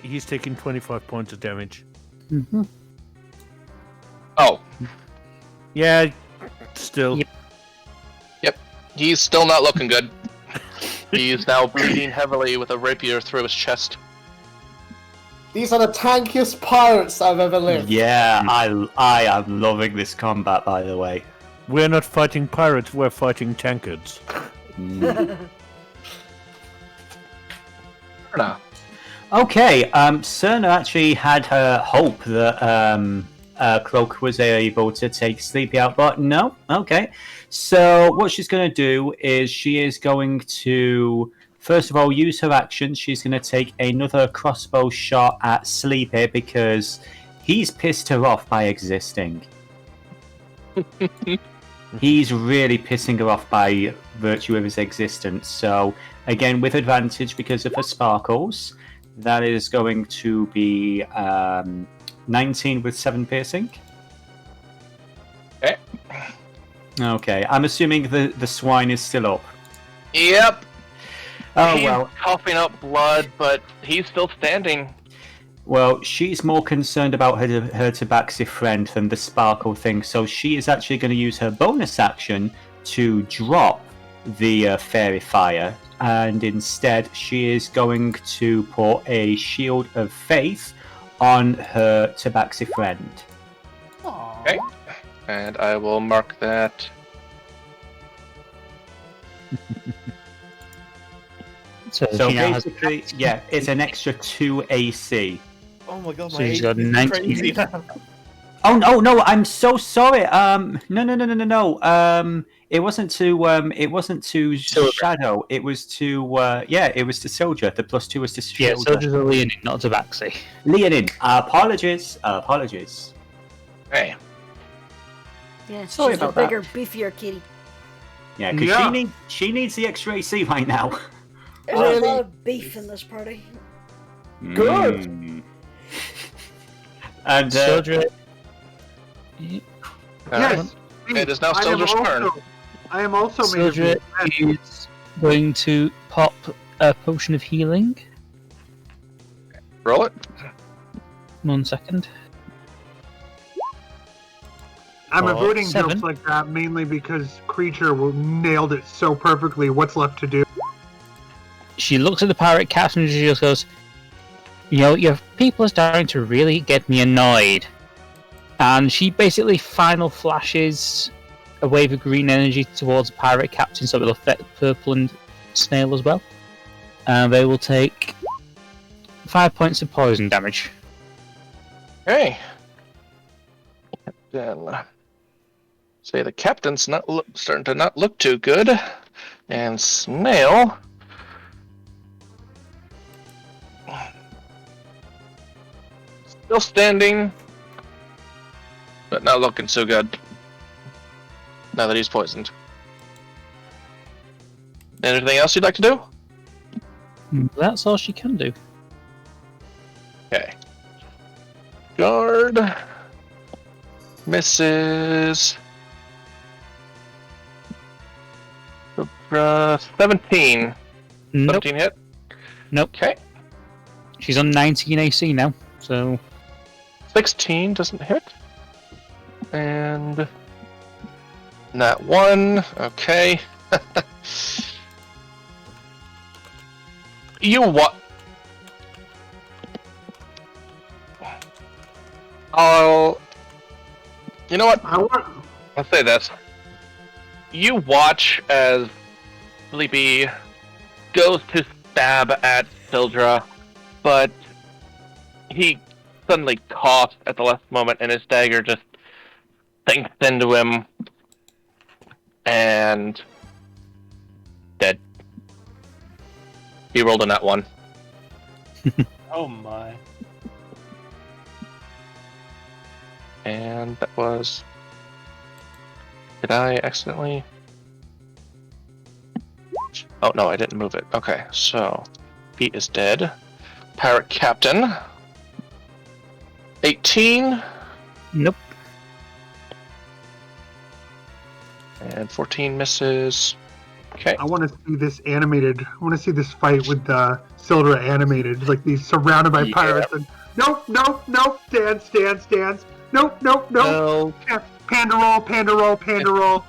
He's taking 25 points of damage. Mm-hmm. Oh, Yeah, still. Yep. he's still not looking good. He's now bleeding heavily with a rapier through his chest. These are the tankiest pirates I've ever lived. Yeah, I am loving this combat, by the way. We're not fighting pirates, we're fighting tankards. Cerna. Okay, Cerna actually had her hope that Cloak was able to take Sleepy out, but no. Okay, so what she's going to do is she is going to, first of all, use her action. She's going to take another crossbow shot at Sleepy because he's pissed her off by existing. He's really pissing her off by virtue of his existence. So, again, with advantage because of her sparkles, that is going to be 19 with 7 piercing. Okay. Okay, I'm assuming the swine is still up. Yep. Oh, He's well. coughing up blood, but he's still standing. Well, she's more concerned about her Tabaxi friend than the sparkle thing, so she is actually going to use her bonus action to drop the fairy fire, and instead she is going to put a shield of faith on her Tabaxi friend. Okay. And I will mark that. So So she now has basically, yeah, it's an extra 2 AC. oh my god, So my he's got HP is 19. crazy now. Oh no! I'm so sorry. No. It wasn't to Syldra. Shadow. It was to it was to Syldra. The +2 was to Yeah, Syldra. so just a Leonin, not a Tabaxi. Leonin. Apologies. Hey. Yeah, Sorry she's a about that. bigger, beefier kitty. Yeah, because Yeah. she needs the extra AC right now. There's Really? a lot of beef in this party. Good. Mm. And Syldra. Alright. It is now I am Syldra's turn. also- I am also made of Syldra meat. is going to pop a potion of healing. Roll it. 1 second. I'm Oh, avoiding 7. jokes like that mainly because Creature nailed it so perfectly. What's left to do? She looks at the pirate captain and she just goes, "You know, your people are starting to really get me annoyed." And she basically final flashes a wave of green energy towards the pirate captain, so it'll affect Purple and Snail as well. And they will take 5 points of poison damage. Okay. Then say the captain's not starting to not look too good, and Snail. Still standing, but not looking so good. Now that he's poisoned. Anything else you'd like to do? That's all she can do. Okay. Guard. Misses. 17. Nope. 17 hit? Nope. Okay. She's on 19 AC now, so 16 doesn't hit. And that one. Okay. You what? You know what? I'll say this. You watch as Sleepy goes to stab at Syldra, but he suddenly coughs at the last moment and his dagger just sinks into him and dead. He rolled a nat 1. Oh my. And that was... Did I accidentally... Oh no, I didn't move it. Okay, so... Pete is dead. Pirate Captain. 18. nope. And 14 misses. Okay. I want to see this animated. I want to see this fight with Syldra animated, like these surrounded by pirates. And nope, dance. Nope. No. Panda roll.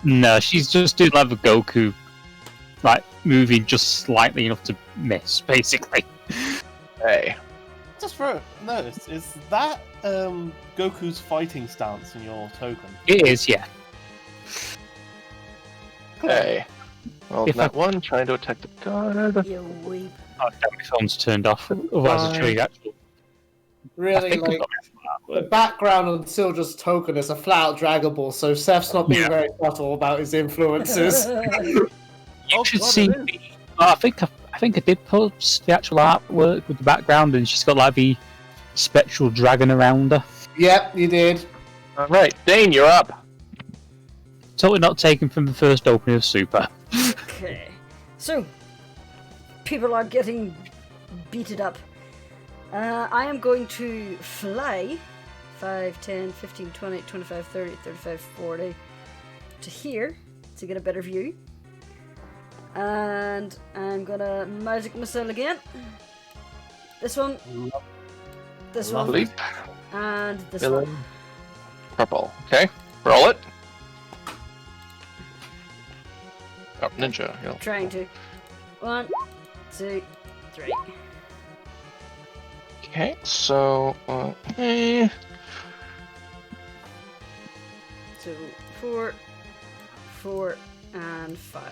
No, she's just doing like a Goku, like moving just slightly enough to miss, basically. Hey. Just for notice, is that Goku's fighting stance in your token? It is, yeah. Hey. Well, If that one trying to attack the guard. You weep. Oh, damn, my phone's turned off. Otherwise, it's really actual. Really, think like, the background on Syldra's token is a flat-out Dragon Ball, so Seth's not being very subtle about his influences. You should see me. Oh, I think I did post the actual artwork with the background, and she's got like the spectral dragon around her. Yep, you did. Alright, Dane, you're up. Totally not taken from the first opening of Super. Okay. So, people are getting beaten up. I am going to fly 5, 10, 15, 20, 25, 30, 35, 40 to here to get a better view. And I'm gonna magic missile again. This one. This Lovely. one. And this Villain. one. Purple. Okay. Roll it. Oh, ninja. You know. Trying to. 1, 2, 3. Okay, so... Okay. 2, 4, 4, and 5.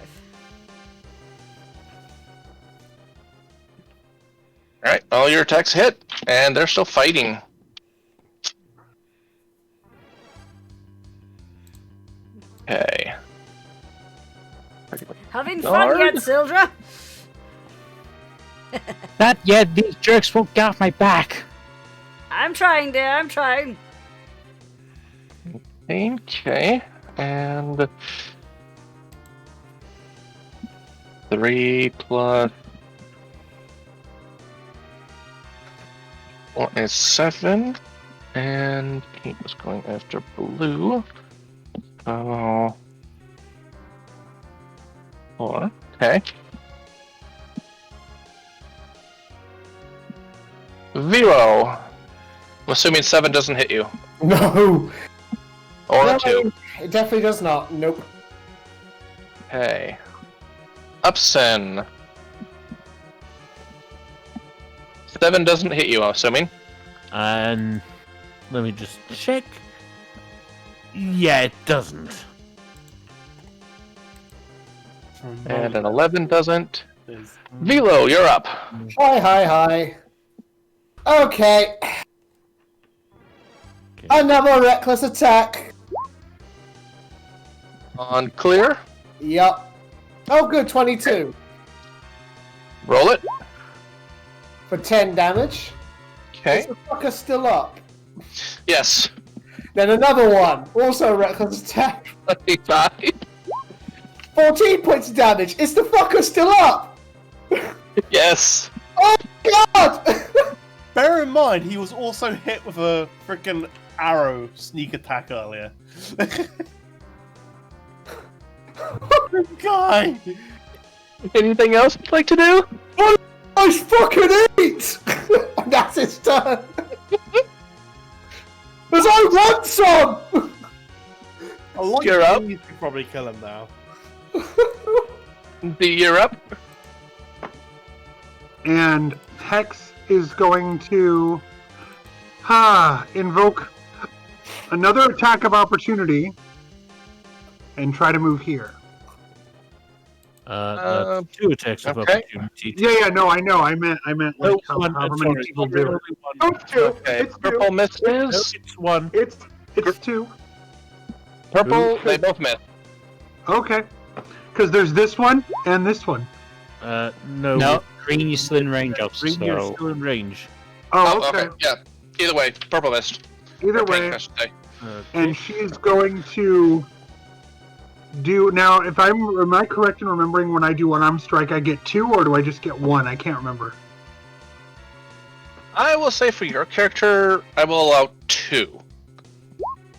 Alright, all your attacks hit, and they're still fighting. Okay. Having fun yet, Syldra? Not yet, these jerks won't get off my back. I'm trying, dear, I'm trying. Okay, and... 3 plus... 1 is 7, and he was going after blue. Oh. 4, okay. Vilo! I'm assuming 7 doesn't hit you. No! Or No, a 2. It definitely does not. Nope. Okay. Upsen. 7 doesn't hit you, I'm assuming. And let me just check. Yeah, it doesn't. And an 11 doesn't. Vilo, you're up. Hi. Okay. Another reckless attack. On clear. Yup. Oh, good, 22. Roll it. For 10 damage. Okay. Is the fucker still up? Yes. Then another one. Also a reckless attack. 25. 14 points of damage. Is the fucker still up? Yes. Oh, God! Bear in mind, he was also hit with a freaking arrow sneak attack earlier. Guy! Anything else you'd like to do? Nice fucking eat! And that's his turn. Because I want some! A lot You're up. You could probably kill him now. You're up. And Hex is going to invoke another attack of opportunity and try to move here. That's 2 attacks of okay. opportunity. Yeah, no, I know. I meant like One, however sorry, many people only do it. one. Oh, it's 2. Okay, It's 2. purple No, misses. it's 1. It's 2. Purple, they both miss. Okay. Because there's this one and this one. No, green, you're still in range of. Green, you're So still in range. Oh, okay. Yeah. Either way, purple missed. Either Or way, pink, I should say. and she is going to do now. If am I correct in remembering when I do unarmed strike, I get 2, or do I just get 1? I can't remember. I will say for your character, I will allow 2.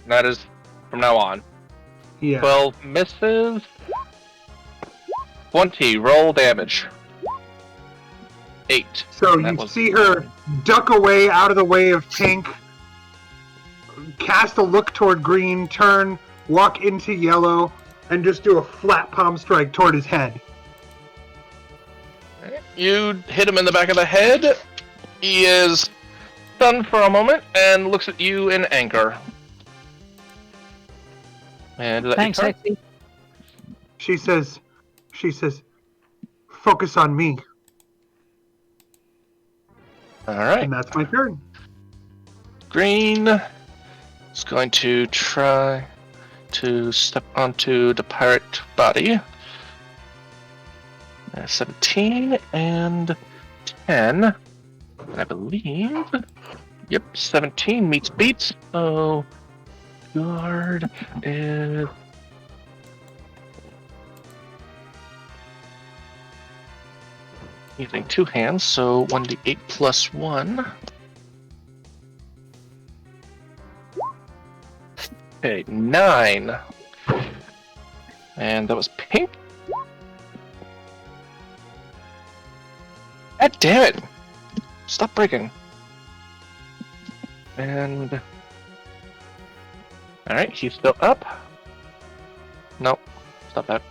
That is from now on. Yeah. 12 misses. 20, roll damage. 8. So That you was- see her duck away out of the way of pink, cast a look toward green, turn, walk into yellow, and just do a flat palm strike toward his head. You hit him in the back of the head. He is stunned for a moment and looks at you in anger. And is that thanks, your turn? Lexi. She says, focus on me. All right. And that's my turn. Green is going to try to step onto the pirate body. 17 and 10. I believe. Yep, 17 meets beats. So guard is using 2 hands, so 1d8 plus 1. Okay, 9. And that was pink. God damn it! Stop breaking. And... Alright, he's still up. Nope, stop that.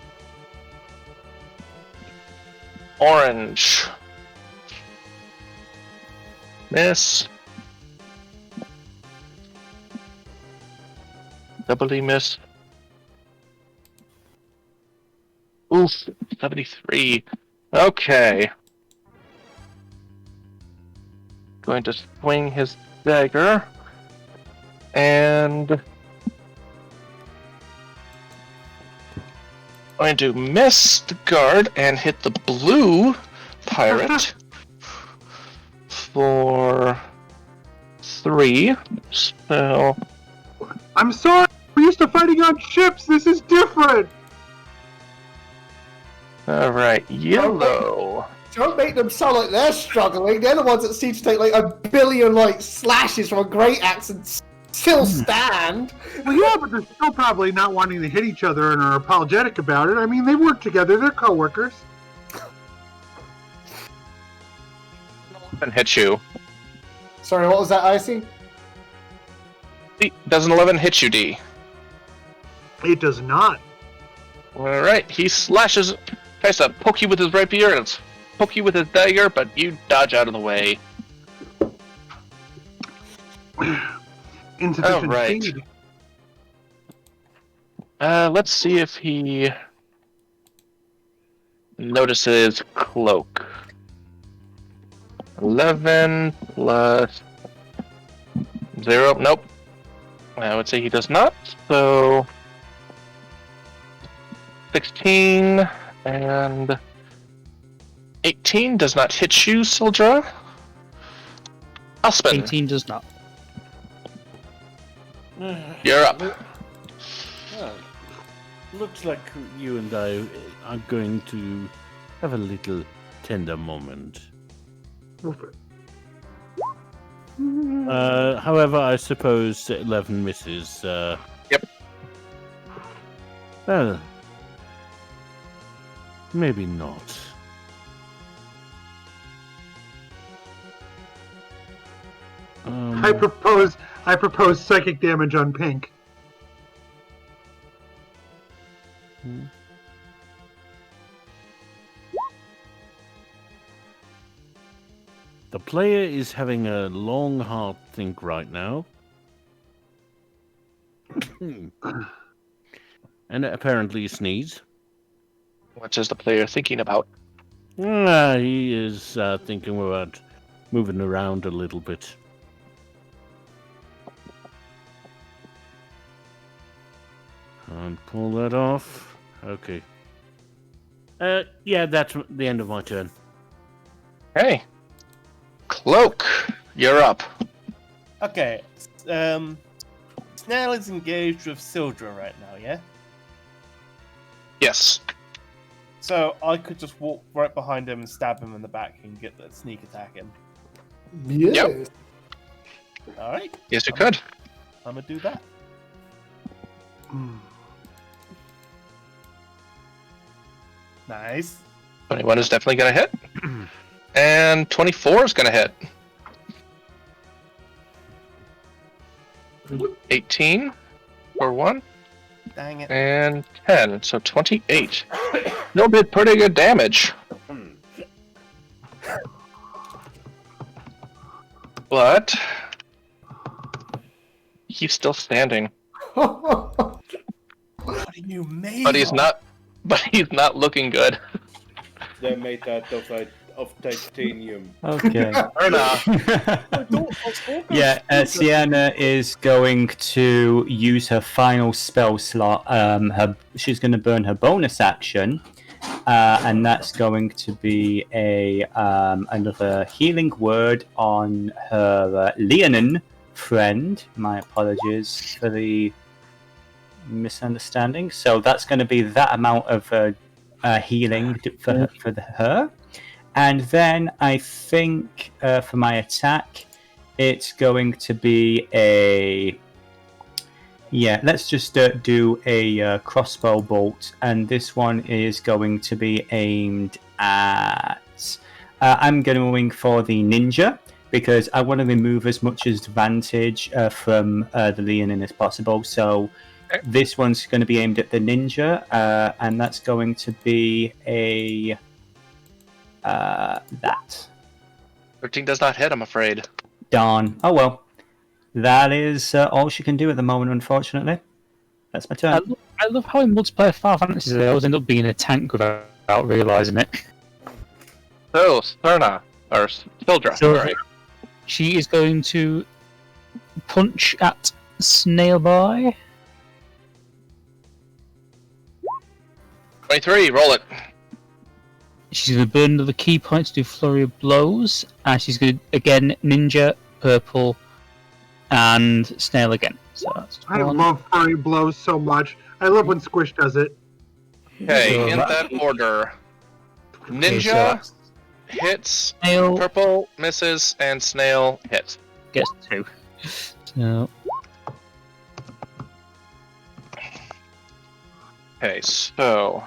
Orange. Miss. Doubly miss. Oof, 73. Okay. Going to swing his dagger. And... going to miss the guard and hit the blue pirate for 3. So... I'm sorry, we're used to fighting on ships, this is different! Alright, yellow. Don't make them sound like they're struggling. They're the ones that seem to take like 1 billion like slashes from a great axe and still stand. Well, yeah, but they're still probably not wanting to hit each other and are apologetic about it. I mean, they work together, they're co-workers. And hit you. Sorry, what was that, Icey? Does an 11 hit you, D? It does not. Alright, he slashes, tries to poke you with his rapier and poke you with his dagger, but you dodge out of the way. Insufficient Alright. speed. Let's see if he notices cloak. 11 plus 0. Nope. I would say he does not. So 16 and 18 does not hit you, Syldra. Uspon, 18 does not. you're up. Looks like you and I are going to have a little tender moment. Go for it. However, I suppose 11 misses. Yep. Maybe not. I propose psychic damage on pink. The player is having a long, hard think right now. And apparently sneeze. What is the player thinking about? He is thinking about moving around a little bit. And pull that off. Okay. Yeah, that's the end of my turn. Hey. Cloak, you're up. Okay. Snail is engaged with Syldra right now, yeah? Yes. So I could just walk right behind him and stab him in the back and get that sneak attack in. Yes. Yep. Alright. Yes, you could. I'm gonna do that. Nice. 21 is definitely going to hit. And 24 is going to hit. 18 for 1. Dang it. And 10, so 28. You'll did pretty good damage. But he's still standing. What are you made But he's not looking good. They're made out of titanium. Okay. Cerna. Yeah, Sienna is going to use her final spell slot. She's going to burn her bonus action, and that's going to be another healing word on her Leonin friend. My apologies for the misunderstanding. So that's going to be that amount of healing for her. And then I think for my attack, it's going to be a... Yeah, let's just do a crossbow bolt. And this one is going to be aimed at... I'm going for the ninja, because I want to remove as much advantage from the Leonin as possible. So this one's going to be aimed at the ninja, and that's going to be a... that. 13 does not hit, I'm afraid. Darn. Oh well. That is all she can do at the moment, unfortunately. That's my turn. I love how in multiplayer Final Fantasy they always end up being a tank without realising it. So, Cerna, or Syldra, sorry. She is going to punch at Snailboy. 23, roll it. She's going to burn another key point to do flurry of blows, and she's going to again ninja, purple, and snail again. So that's I one. love furry blows so much. I love when Squish does it. Okay, in that order. Ninja hits, Snail purple misses, and snail hits. gets 2. So Okay, so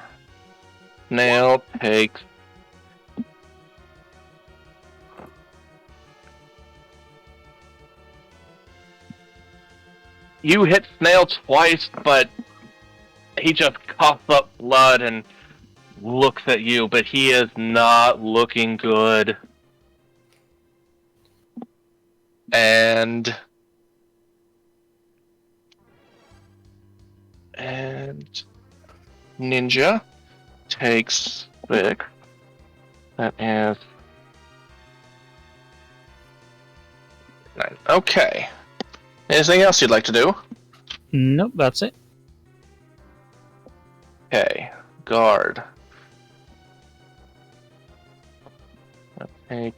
snail takes you hit snail twice, but he just coughs up blood and looks at you, but he is not looking good. And ninja takes 6. That is 9. Okay. Anything else you'd like to do? nope, that's it. Okay. Guard. Okay.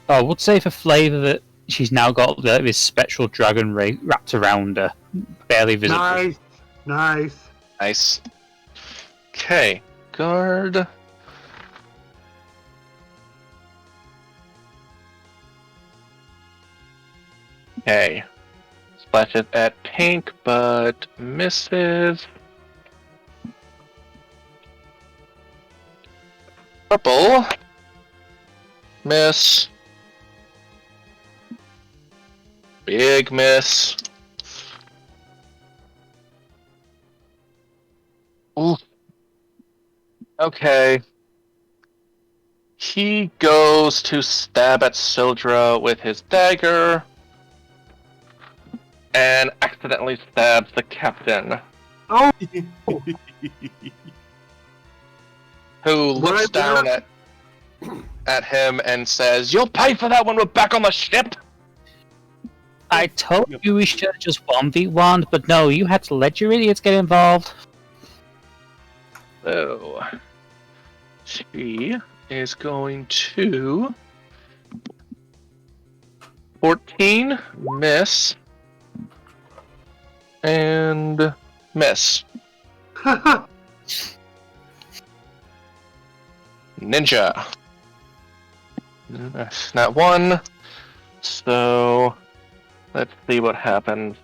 I would say for flavour that she's now got this spectral dragon ray wrapped around her, barely visible. Nice. Nice. Okay. Guard. Okay. Splashes at pink, but misses. Purple. Miss. Big miss. Ooh. Okay. He goes to stab at Syldra with his dagger and accidentally stabs the captain, Oh, who looks Right, down at him and says, "You'll pay for that when we're back on the ship." I told you we should have just 1v1, but no, you had to let your idiots get involved. So, she is going to 14, miss, and miss. Ninja. Not one. So, let's see what happens.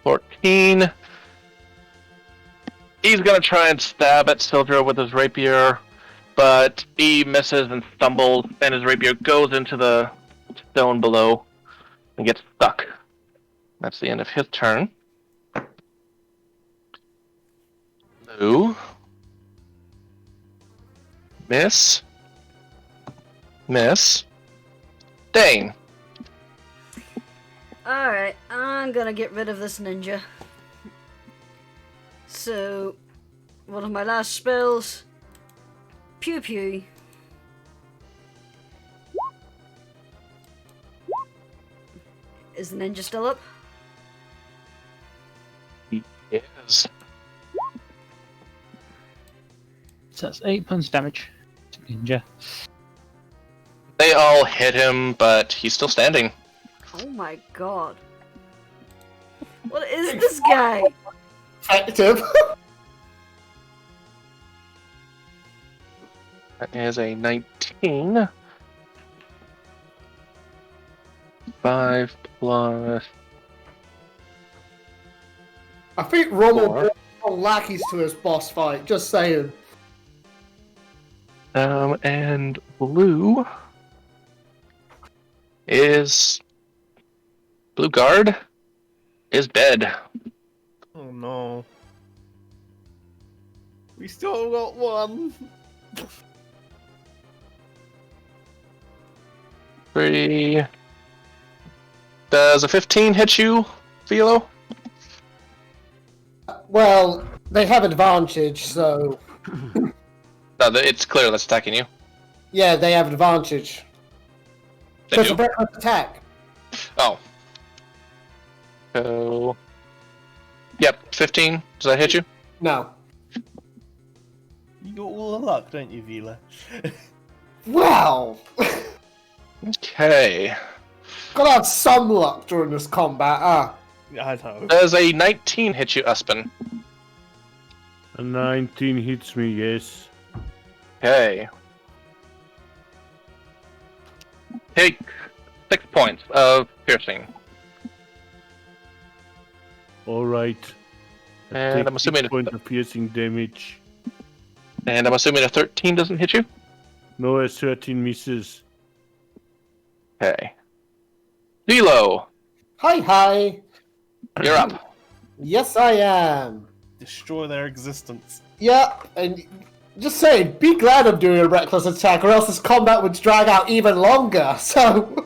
14. He's gonna try and stab at Syldra with his rapier, but he misses and stumbles, and his rapier goes into the stone below and gets stuck. That's the end of his turn. Blue. Miss. Miss. Dane. Alright, I'm gonna get rid of this ninja. So, one of my last spells. Pew pew. Is the ninja still up? Yes. So that's 8 points of damage to Ninja. They all hit him, but he's still standing. Oh my god. What is this guy? Effective. That is a 19. 5 plus... I think Rommel Four. brought lackeys to his boss fight, just saying. And blue is... Blue guard is dead. Oh no. We still got one. 3... Does a 15 hit you, Vilo? Well, they have advantage, so... No, it's clear that's attacking you. Yeah, they have advantage. They It's a do? reckless attack. Oh. So... Yep, 15. Does that hit you? No. You got all the luck, don't you, Vila? Wow! Okay. Gotta have some luck during this combat, I know. Does a 19 hit you, Uspon? A 19 hits me, yes. Okay. Take 6 points of piercing. Alright. And I'm assuming point of piercing damage. And I'm assuming a 13 doesn't hit you? No, a 13 misses. Okay. Vilo, Hi. you're up. Yes, I am. Destroy their existence. Yeah, and just saying, be glad I'm doing a reckless attack, or else this combat would drag out even longer, so...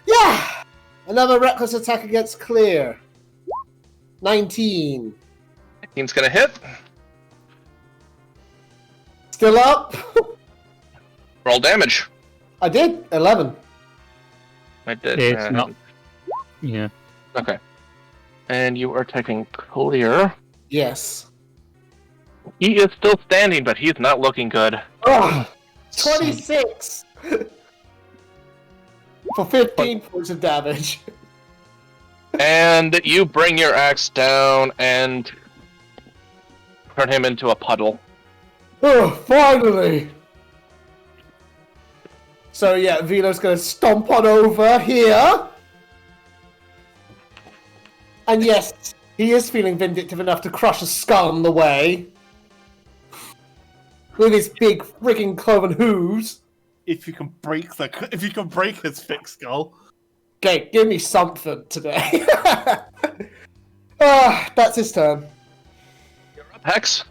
Yeah! Another reckless attack against Clear. 19. 19's gonna hit. Still up? Roll damage. I did. 11. I did. It's not. Yeah. Okay. And you are taking Clear. Yes. He is still standing, but he's not looking good. Ugh, 26! For 15 points of damage. And you bring your axe down and turn him into a puddle. Oh, finally! So yeah, Vilo's gonna stomp on over here. And yes, he is feeling vindictive enough to crush a skull on the way. With his big frigging cloven hooves. If you can break his thick skull. Okay, give me something today. That's his turn. You're up, Hex.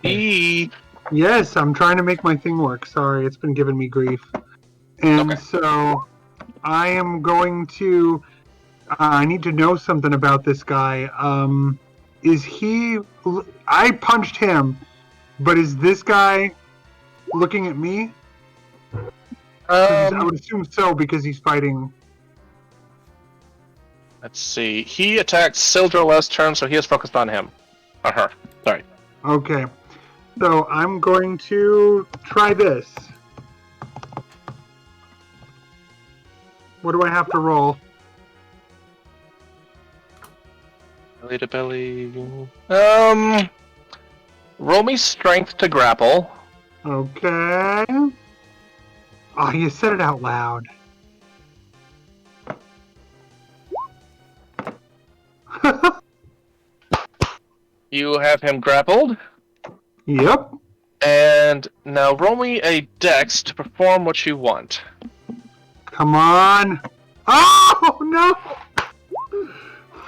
Yes, I'm trying to make my thing work. Sorry, it's been giving me grief. And Okay. so I am going to. I need to know something about this guy. Is he? I punched him, but is this guy looking at me? I would assume so because he's fighting. Let's see. He attacked Syldra last turn, so he is focused on him. Or her. Sorry. Okay, so I'm going to try this. What do I have to roll? Belly to belly. Roll me strength to grapple. Okay. Oh, you said it out loud. You have him grappled. Yep. And now roll me a dex to perform what you want. Come on. Oh, no.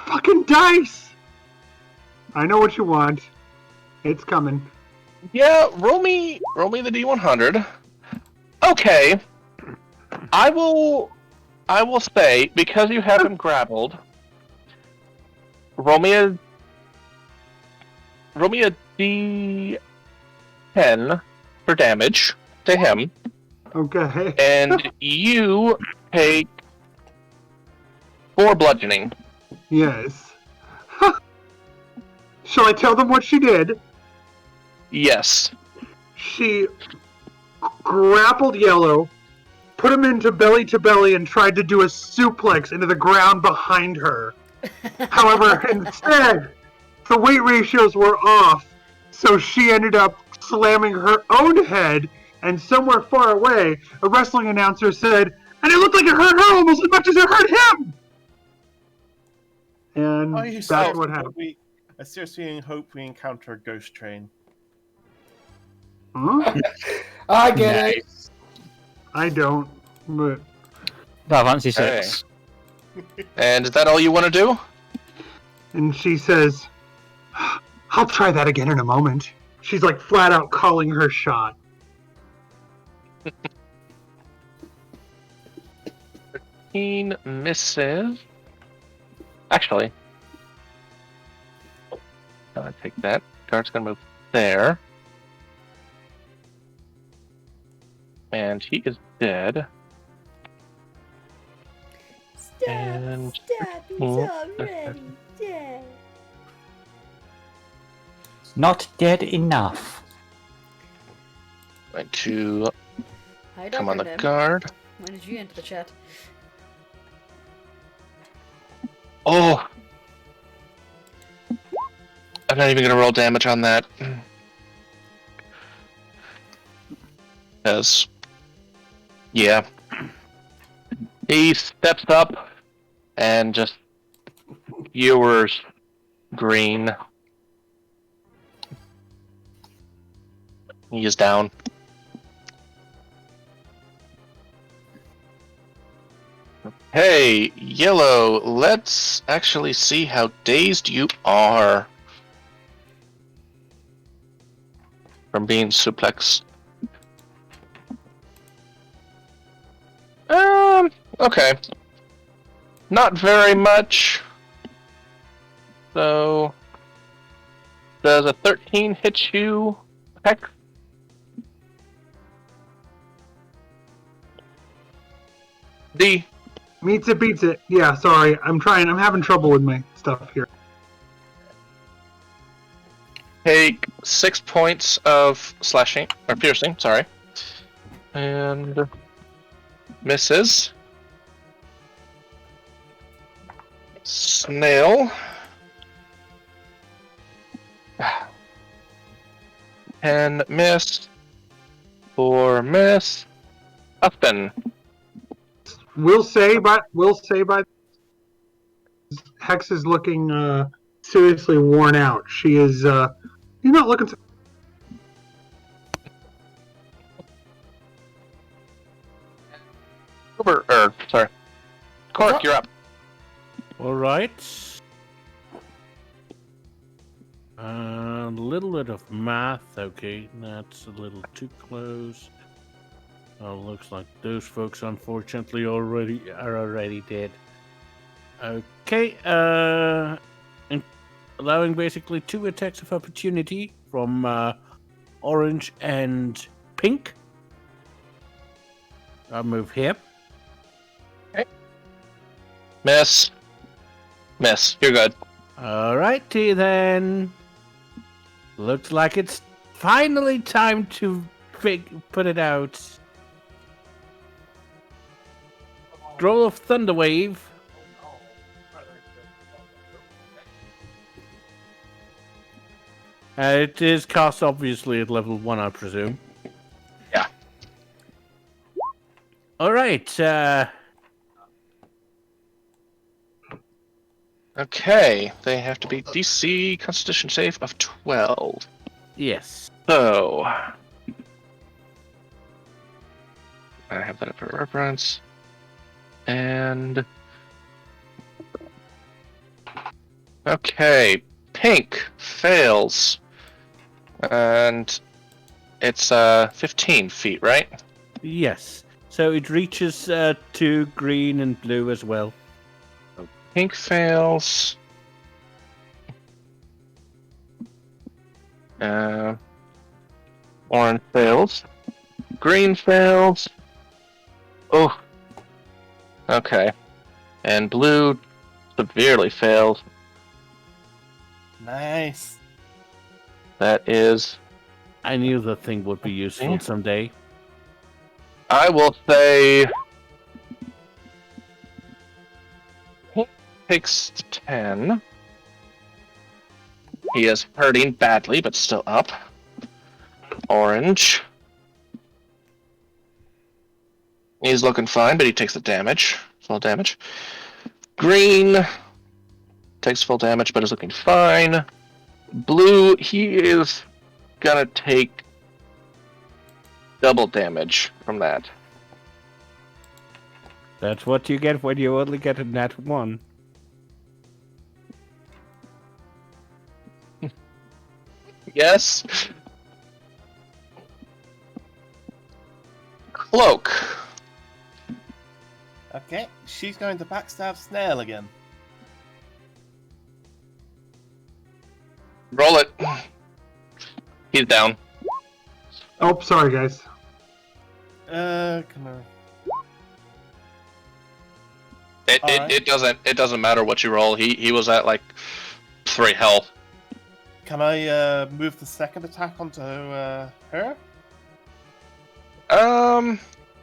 Fucking dice. I know what you want. It's coming. Yeah, roll me the D100. Okay. I will say, because you have him grappled, roll me a D10 for damage to him, Okay. and you take 4 bludgeoning. Yes. Shall I tell them what she did? Yes. She grappled Yellow, put him into belly to belly, and tried to do a suplex into the ground behind her. However, instead, the weight ratios were off, so she ended up slamming her own head, and somewhere far away, a wrestling announcer said, "And it looked like it hurt her almost as much as it hurt him!" And that's what happened. I seriously hope we encounter a ghost train. Huh? I get it. I don't, but... That fancy 6. And is that all you want to do? And she says, "I'll try that again in a moment." She's like flat out calling her shot. Misses. Actually, I'll take that. Guard's gonna move there. And he is dead. And He's already dead. Not dead enough. going to Hi, come on the Dr. guard. When did you enter the chat? Oh! I'm not even gonna roll damage on that. Because, yeah. He steps up and just skewers green. He is down. Hey, Yellow, let's actually see how dazed you are from being suplexed. Okay. Not very much. So, does a 13 hit you, Hex? D. Meets it, beats it. Yeah, sorry. I'm having trouble with my stuff here. Take 6 points of slashing, or piercing, sorry. And misses. Snail. 10 miss. 4 miss. Uspon. We'll say by Hex is looking seriously worn out. She is she's not looking so Kubur, sorry. Cork, you're up. All right. A little bit of math. Okay, that's a little too close. Looks like those folks, unfortunately, are already dead. Okay, and allowing basically 2 attacks of opportunity from orange and pink. I'll move here. Okay. Miss. Miss. You're good. Alrighty then. Looks like it's finally time to put it out. Roll of Thunderwave. It is cast obviously at level 1, I presume. Yeah. Alright, Okay, they have to beat DC Constitution save of 12. yes. So, I have that up for reference. And okay, pink fails, and it's 15 feet, right? Yes. So it reaches to green and blue as well. Pink fails. Orange fails. Green fails. Oh. Okay. And blue severely failed. Nice. That is... I knew the thing would be useful someday. I will say... Pink takes 10. He is hurting badly, but still up. Orange. He's looking fine, but he takes the damage. Full damage. Green takes full damage, but is looking fine. Blue, he is gonna take double damage from that. That's what you get when you only get a nat 1. Yes. Cloak. Okay, she's going to backstab Snail again. Roll it. He's down. Oh, sorry guys. Come on. It doesn't matter what you roll. He was at like 3 health. Can I move the second attack onto her?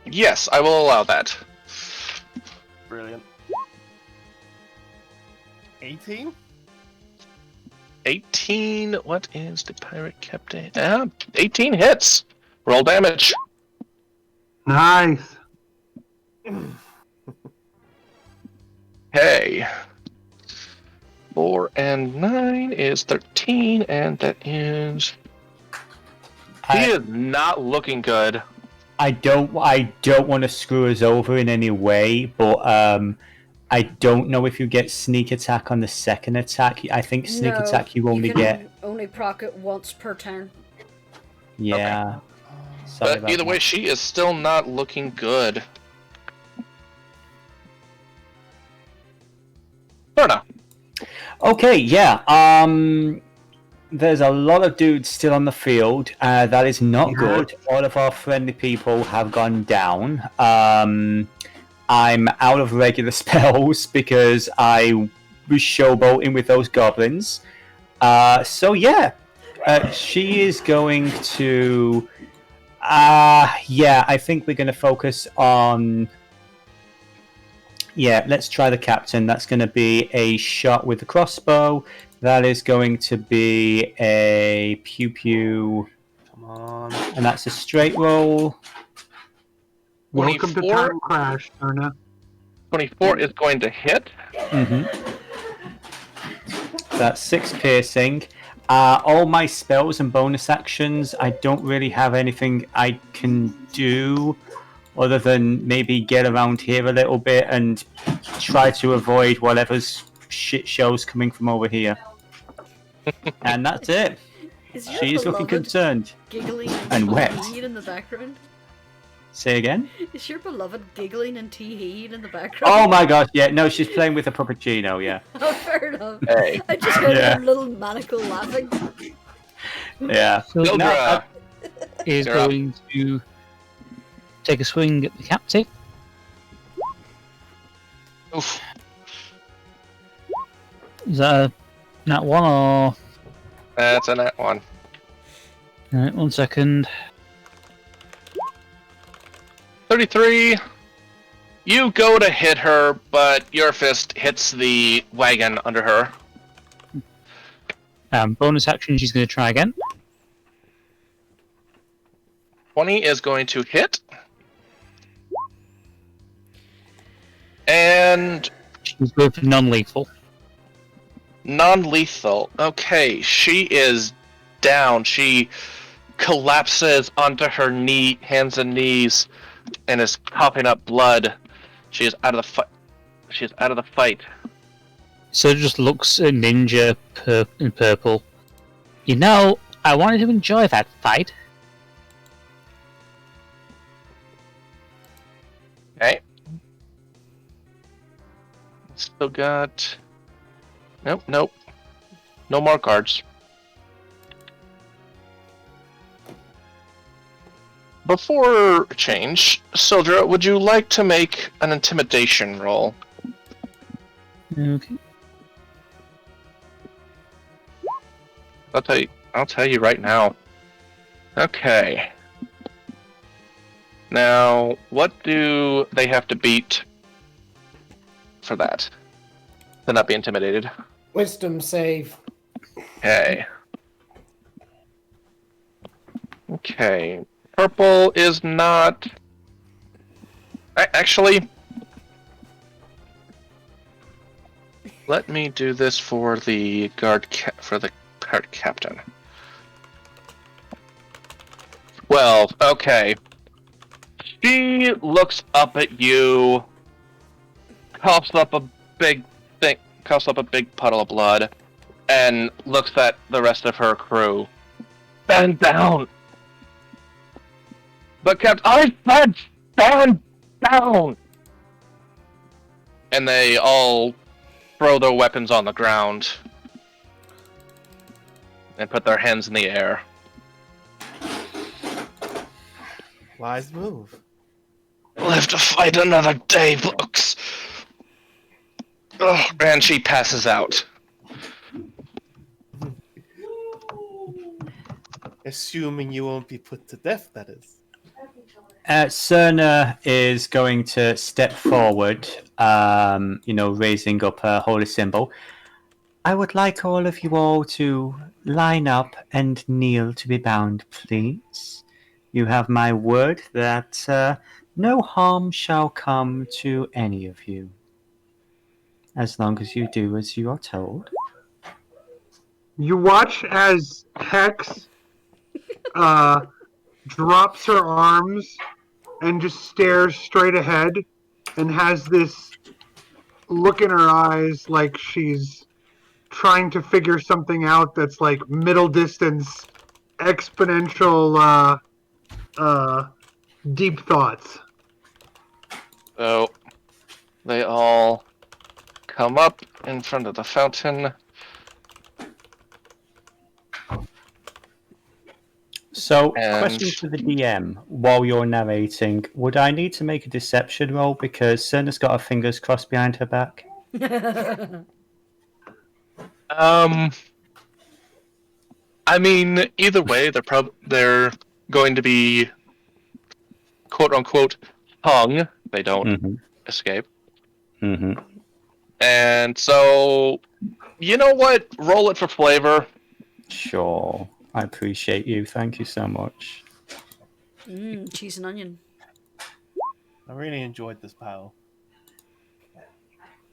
Yes, I will allow that. Brilliant. 18? 18. What is the pirate captain? 18 hits. Roll damage. Nice. Okay. 4 and 9 is 13, and that is... He is not looking good. I don't want to screw us over in any way, but I don't know if you get sneak attack on the second attack. I think sneak attack you only get... only proc it once per turn. Yeah. Okay. Sorry But about either that. way, she is still not looking good. Cerna. Okay, yeah. There's a lot of dudes still on the field. That is not good. All of our friendly people have gone down. I'm out of regular spells because I was showboating with those goblins. So yeah, she is going to... yeah, I think we're going to focus on... Yeah, let's try the captain. That's going to be a shot with the crossbow. That is going to be a pew pew. Come And that's a straight roll. Welcome to 24? Time Crash, Cerna. 24 is going to hit. That's 6 piercing. All my spells and bonus actions, I don't really have anything I can do other than maybe get around here a little bit and try to avoid whatever's shit shows coming from over here. And that's it. Is your She's looking beloved concerned. giggling and wet. tee-heed in the background? Say again? Is your beloved giggling and tee-heed in the background? Oh my gosh, yeah, no, she's playing with a puppuccino, yeah. Oh, fair enough. Hey. I just heard Yeah. her little manacle laughing. Yeah. Syldra. Is You're up. going to take a swing at the captive. Oof. Is that a nat 1 or... That's a nat 1. Alright, 1 second. 33. You go to hit her, but your fist hits the wagon under her. Bonus action, she's going to try again. 20 is going to hit. And She's going for non-lethal. non-lethal. Okay, she is down. She collapses onto her hands and knees, and is coughing up blood. She is out of the fight. She is out of the fight. So it just looks a ninja in purple. You know, I wanted to enjoy that fight. Okay. Still got... Nope. No more cards. Before change, Syldra, would you like to make an intimidation roll? Okay. I'll tell you right now. Okay. Now, what do they have to beat for that? To not be intimidated. Wisdom save. Okay. Okay. Purple is not... Actually... Let me do this for the guard captain. 12. Okay. She looks up at you, coughs up a big puddle of blood, and looks at the rest of her crew. Stand down! But I said stand down! And they all throw their weapons on the ground and put their hands in the air. Wise move. Live to fight another day, folks. Oh, and she passes out. Assuming you won't be put to death, that is. Cerna is going to step forward, raising up a holy symbol. I would like all of you all to line up and kneel to be bound, please. You have my word that no harm shall come to any of you, as long as you do as you are told. You watch as Hex drops her arms and just stares straight ahead and has this look in her eyes like she's trying to figure something out that's like middle distance exponential deep thoughts. So they all come up in front of the fountain. So, And- question for the DM while you're narrating: would I need to make a deception roll because Cerna's got her fingers crossed behind her back? I mean, either way, they're going to be quote unquote hung. They don't escape. Mm-hmm. And so, you know what? Roll it for flavor. Sure. I appreciate you. Thank you so much. Cheese and onion. I really enjoyed this battle.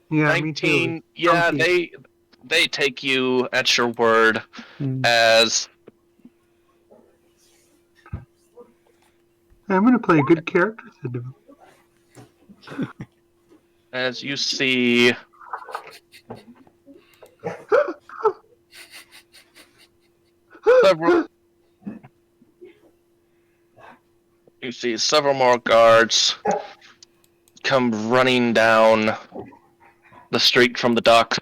Yeah, me too. 19. Yeah, Chunky. they take you at your word Mm. as I'm going to play a good character. as you see several. You see several more guards come running down the street from the dock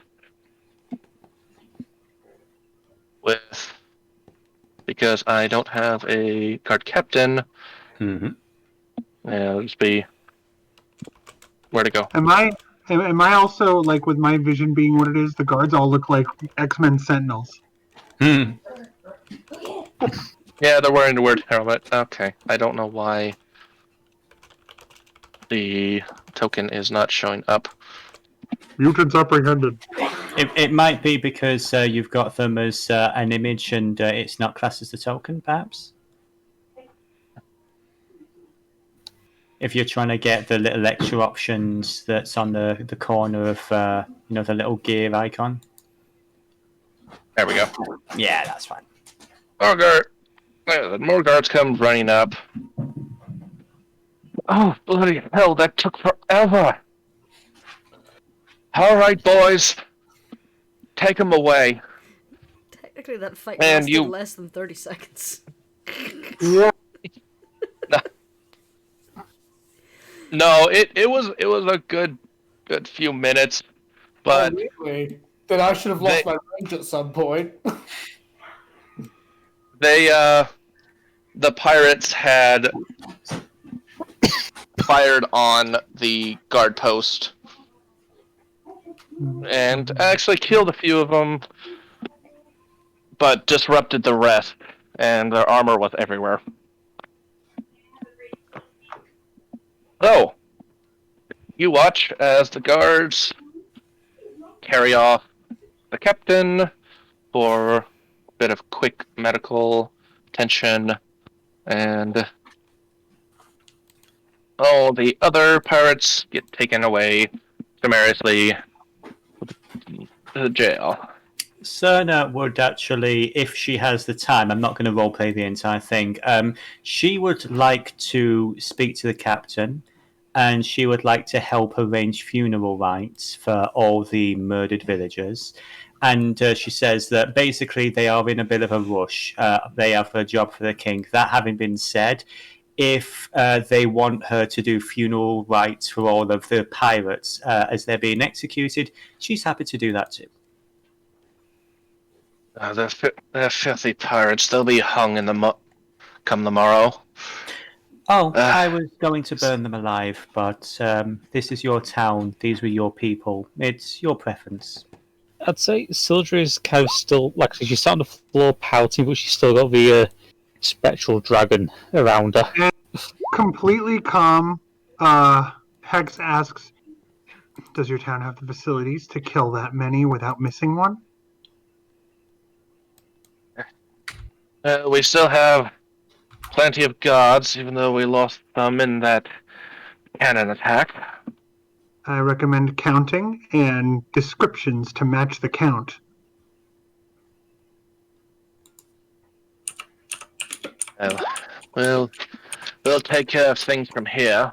with, because I don't have a guard captain. Mm-hmm. Yeah, it'll just be where to go. Am I also, like, with my vision being what it is, the guards all look like X-Men Sentinels? Hmm. Yeah, they're wearing the word helmet. Okay, I don't know why the token is not showing up. Mutants apprehended. It might be because you've got them as an image and it's not classed as a token, perhaps? If you're trying to get the little extra options that's on the corner of the little gear icon. There we go. Yeah, that's fine. More guards come running up. Oh, bloody hell, that took forever. All right, boys. Take them away. Technically, that fight And lasted you- less than 30 seconds. Yeah. No, it was a good few minutes, but Oh, really? Then I should have lost They- my range at some point. the pirates had fired on the guard post and actually killed a few of them, but disrupted the rest, and their armor was everywhere. So, you watch as the guards carry off the captain for a bit of quick medical attention, and all the other pirates get taken away summarily to the jail. Cerna would actually, if she has the time, I'm not going to roleplay the entire thing. She would like to speak to the captain, and she would like to help arrange funeral rites for all the murdered villagers. And she says that basically they are in a bit of a rush. They have a job for the king. That having been said, if they want her to do funeral rites for all of the pirates as they're being executed, she's happy to do that too. They're filthy pirates. They'll be hung in come the morrow. Oh, I was going to burn them alive, but this is your town. These were your people. It's your preference. I'd say Syldra is kind of still, like, she's sat on the floor pouting, but she's still got the spectral dragon around her. And completely calm, Hex asks, does your town have the facilities to kill that many without missing one? We still have plenty of guards, even though we lost some in that cannon attack. I recommend counting and descriptions to match the count. We'll take care of things from here.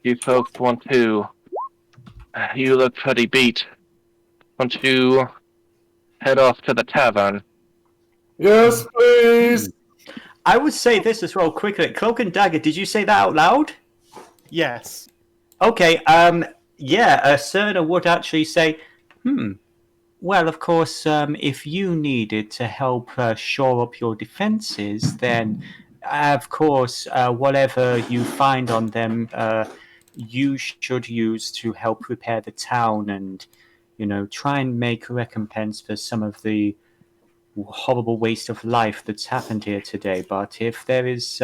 You folks want to... You look pretty beat. Want to head off to the tavern? Yes, please. I would say this as well quickly. Cloak-and-Dagger, did you say that out loud? Yes. Okay, Cerna would actually say, well, of course, if you needed to help shore up your defenses, then, of course, whatever you find on them, you should use to help repair the town and, try and make recompense for some of the horrible waste of life that's happened here today. But if there is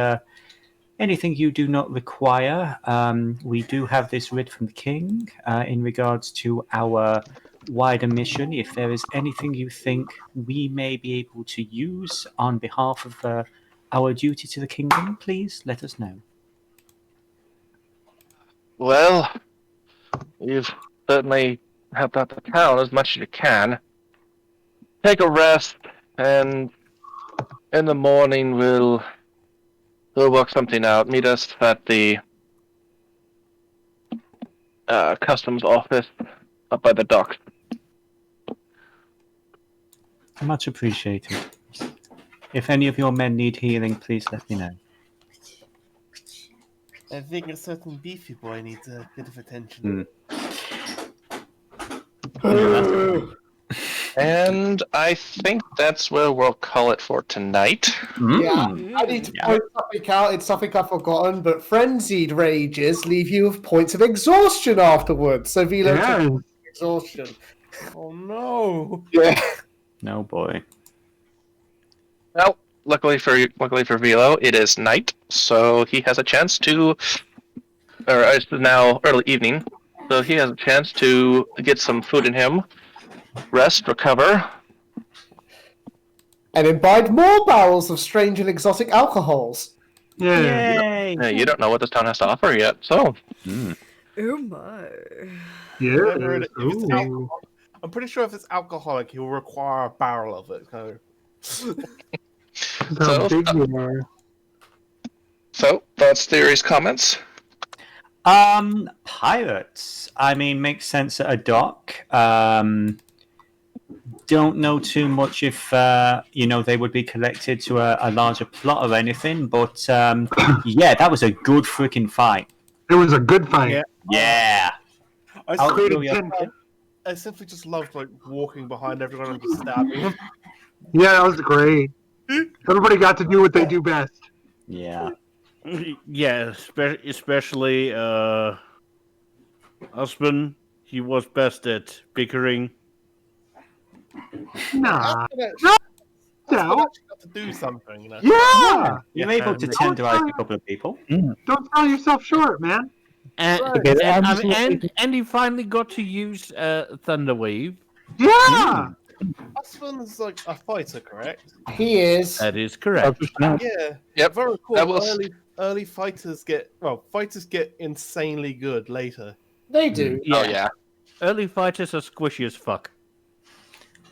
anything you do not require, we do have this writ from the king in regards to our wider mission, if there is anything you think we may be able to use on behalf of our duty to the kingdom, please let us know. Well, you've certainly helped out the town as much as you can. Take a rest, and in the morning we'll work something out. Meet us at the customs office up by the docks. Much appreciated. If any of your men need healing, please let me know. I think a certain beefy boy needs a bit of attention. And I think that's where we'll call it for tonight. Yeah, I need to point something out. It's something I've forgotten, but frenzied rages leave you with points of exhaustion afterwards. So Vilo took exhaustion. Oh no! Yeah. No boy. Well, luckily for Vilo, it is night, so he has a chance to, or it's now early evening, so he has a chance to get some food in him, rest, recover, And imbibe more barrels of strange and exotic alcohols. Yay! You don't know what this town has to offer yet, so. Oh my. Whatever it is, if it's alcohol, I'm pretty sure if it's alcoholic, he'll require a barrel of it. So. How big you are. So, thoughts, theories, comments? Pirates. I mean, makes sense at a dock. Don't know too much if they would be connected to a larger plot or anything, but yeah, that was a good freaking fight. It was a good fight. Yeah. I simply just loved walking behind everyone and just stabbing them. Yeah, that was great. Everybody got to do what they do best. Yeah. Yeah, especially Uspon. He was best at bickering. Nah. No. Got to do something. Yeah. You're able to tenderize a couple of people. Don't sell yourself short, man. And he finally got to use Thunderwave. Yeah. Uspon's like a fighter, correct? He is. That is correct. Yeah. Yep. Very cool. That was... Early fighters get insanely good later. They do. Oh yeah. Early fighters are squishy as fuck.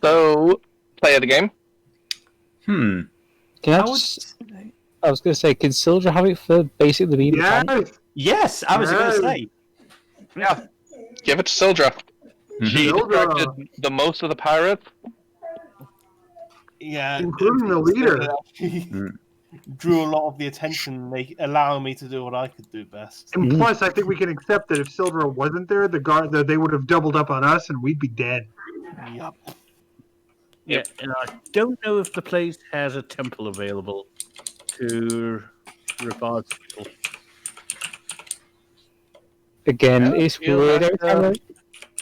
So, play of the game. Can I was going to say, can Syldra have it for basically being a tank? Yes, I was going to say. Yeah. Give it to Syldra. She distracted the most of the pirates. Yeah. Including the leader. Drew a lot of the attention, allowing me to do what I could do best. And plus, I think we can accept that if Syldra wasn't there, they would have doubled up on us and we'd be dead. Yup. Yeah, and I don't know if the place has a temple available to reward people. Again, it's weird.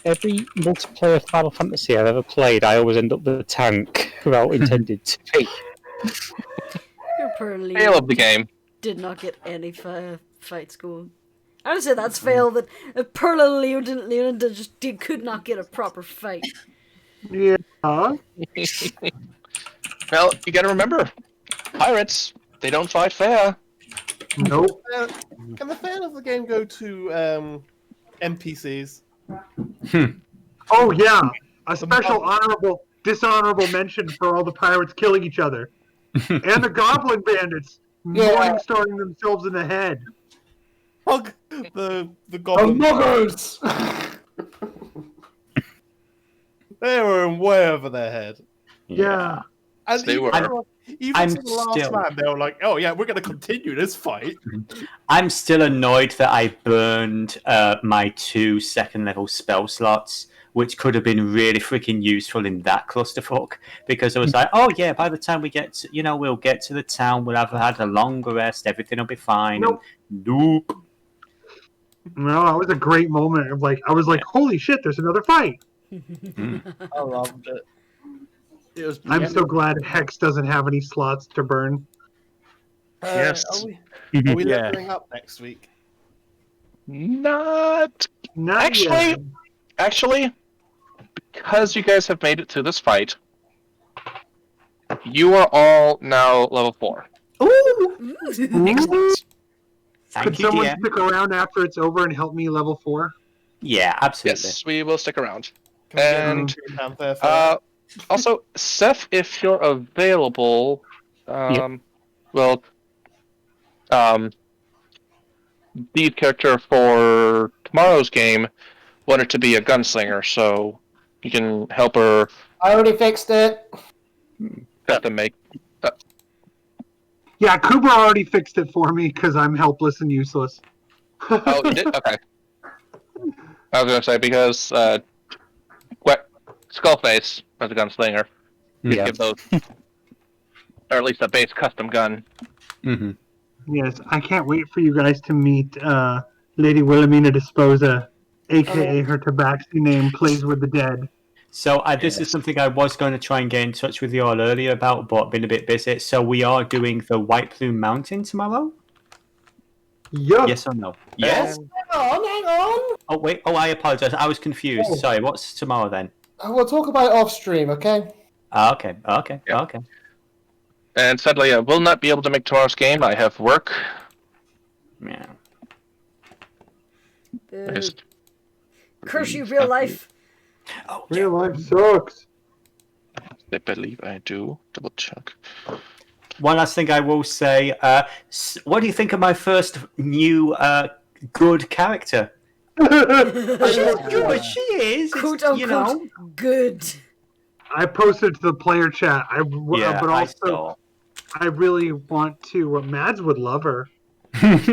Every multiplayer Final Fantasy I've ever played, I always end up the tank without intended to be. Fail of the game. Did not get any fights going. I would say that's fail that Pearl and Leonin could not get a proper fight. Yeah. Well, you gotta remember, pirates, they don't fight fair. Nope. Can the fail of the game go to NPCs? Oh yeah, a special dishonorable mention for all the pirates killing each other, and the goblin bandits morningstarring themselves in the head. Hug the goblin. The muggers! They were way over their head. Yeah. And they were. Even to the last man, they were like, "Oh yeah, we're going to continue this fight." I'm still annoyed that I burned my 2 second-level spell slots, which could have been really freaking useful in that clusterfuck. Because I was like, "Oh yeah, by the time we get, we'll get to the town, we'll have had a longer rest, everything will be fine." Nope. Nope. No, that was a great moment. I was like, "Holy shit, there's another fight!" I loved it. I'm so glad Hex doesn't have any slots to burn. Yes. Are we leveling up next week? Not yet. actually, because you guys have made it to this fight, you are all now level 4. Ooh! Excellent. Thank Could you, someone DM. stick around after it's over and help me level 4? Yeah, absolutely. Yes, we will stick around. Can we get And a fanfare for that? also, Seth, if you're available, well, the character for tomorrow's game wanted to be a gunslinger, so you can help her I already fixed it. have to make. Yeah, Kubur already fixed it for me because I'm helpless and useless. Oh, you did? Okay. I was going to say, because Skullface as a gunslinger, you Yeah. give those, or at least a base custom gun. Mm-hmm. Yes, I can't wait for you guys to meet Lady Wilhelmina Disposa, aka her Tabaxi name, Plays with the Dead. So this is something I was going to try and get in touch with you all earlier about, but been a bit busy. So we are doing the White Plume Mountain tomorrow? Yup. Yes or no? Yes? Hang on. Oh, wait. Oh, I apologize. I was confused. Oh. Sorry, what's tomorrow then? We'll talk about it off stream, okay? Okay. Yeah. Okay. And sadly, I will not be able to make tomorrow's game. I have work. Yeah. Boo. Just- Curse you, real life. Oh, Real life sucks. I believe I do. Double check. One last thing I will say. What do you think of my first new good character? She's good. She is. Quote It's, you unquote know. good. I posted to the player chat. Yeah, but I also saw. I really want to. Mads would love her, and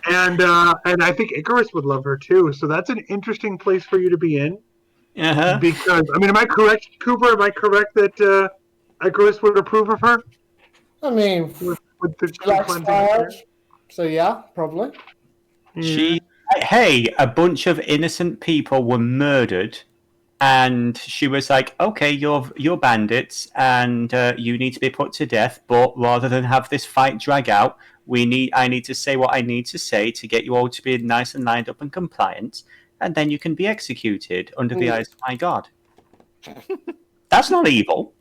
I think Icarus would love her too. So that's an interesting place for you to be in. Uh-huh. Because I mean, am I correct, Cooper? Am I correct that Icarus would approve of her? I mean, With the she likes cleansing fire, fire? so yeah, probably. Hey, a bunch of innocent people were murdered, and she was like, "Okay, you're bandits, and you need to be put to death. But rather than have this fight drag out, I need to say what I need to say to get you all to be nice and lined up and compliant, and then you can be executed under the eyes of my god." That's not evil.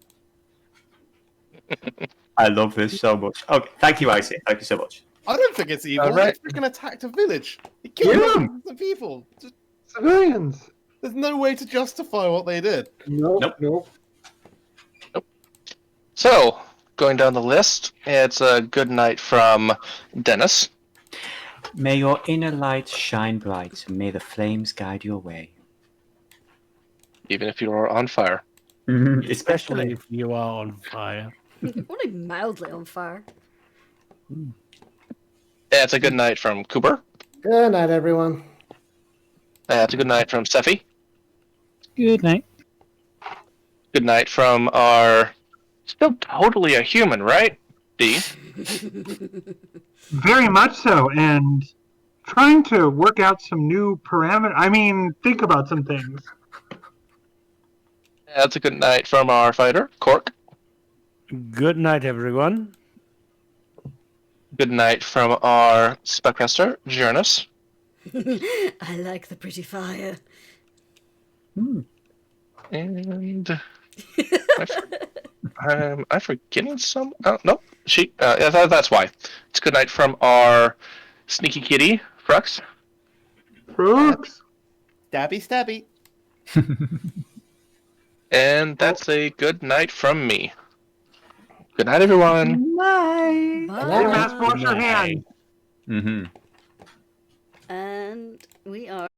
I love this so much. Okay, thank you, Icey. Thank you so much. I don't think it's evil. Alright. They freaking attacked a village. They killed the people. Just, Civilians. there's no way to justify what they did. Nope. So, going down the list, it's a good night from Dennis. May your inner light shine bright, and may the flames guide your way. Even if you are on fire. Especially Especially. if you are on fire. Only mildly on fire. It's a good night from Kubur. Good night, everyone. It's a good night from Sephi. Good night. Good night from our... Still totally a human, right? D. Very much so, and trying to work out some new parameter. I mean, think about some things. That's a good night from our fighter, Cork. Good night, everyone. Good night from our spellcaster, Jurnis. I like the pretty fire. And... am I forgetting some? Oh, no. That's why. It's good night from our sneaky kitty, Frux. Frux. Stabby. And that's a good night from me. Good night, everyone. Bye. Hey, Mass, wash your hands. Mm-hmm. And we are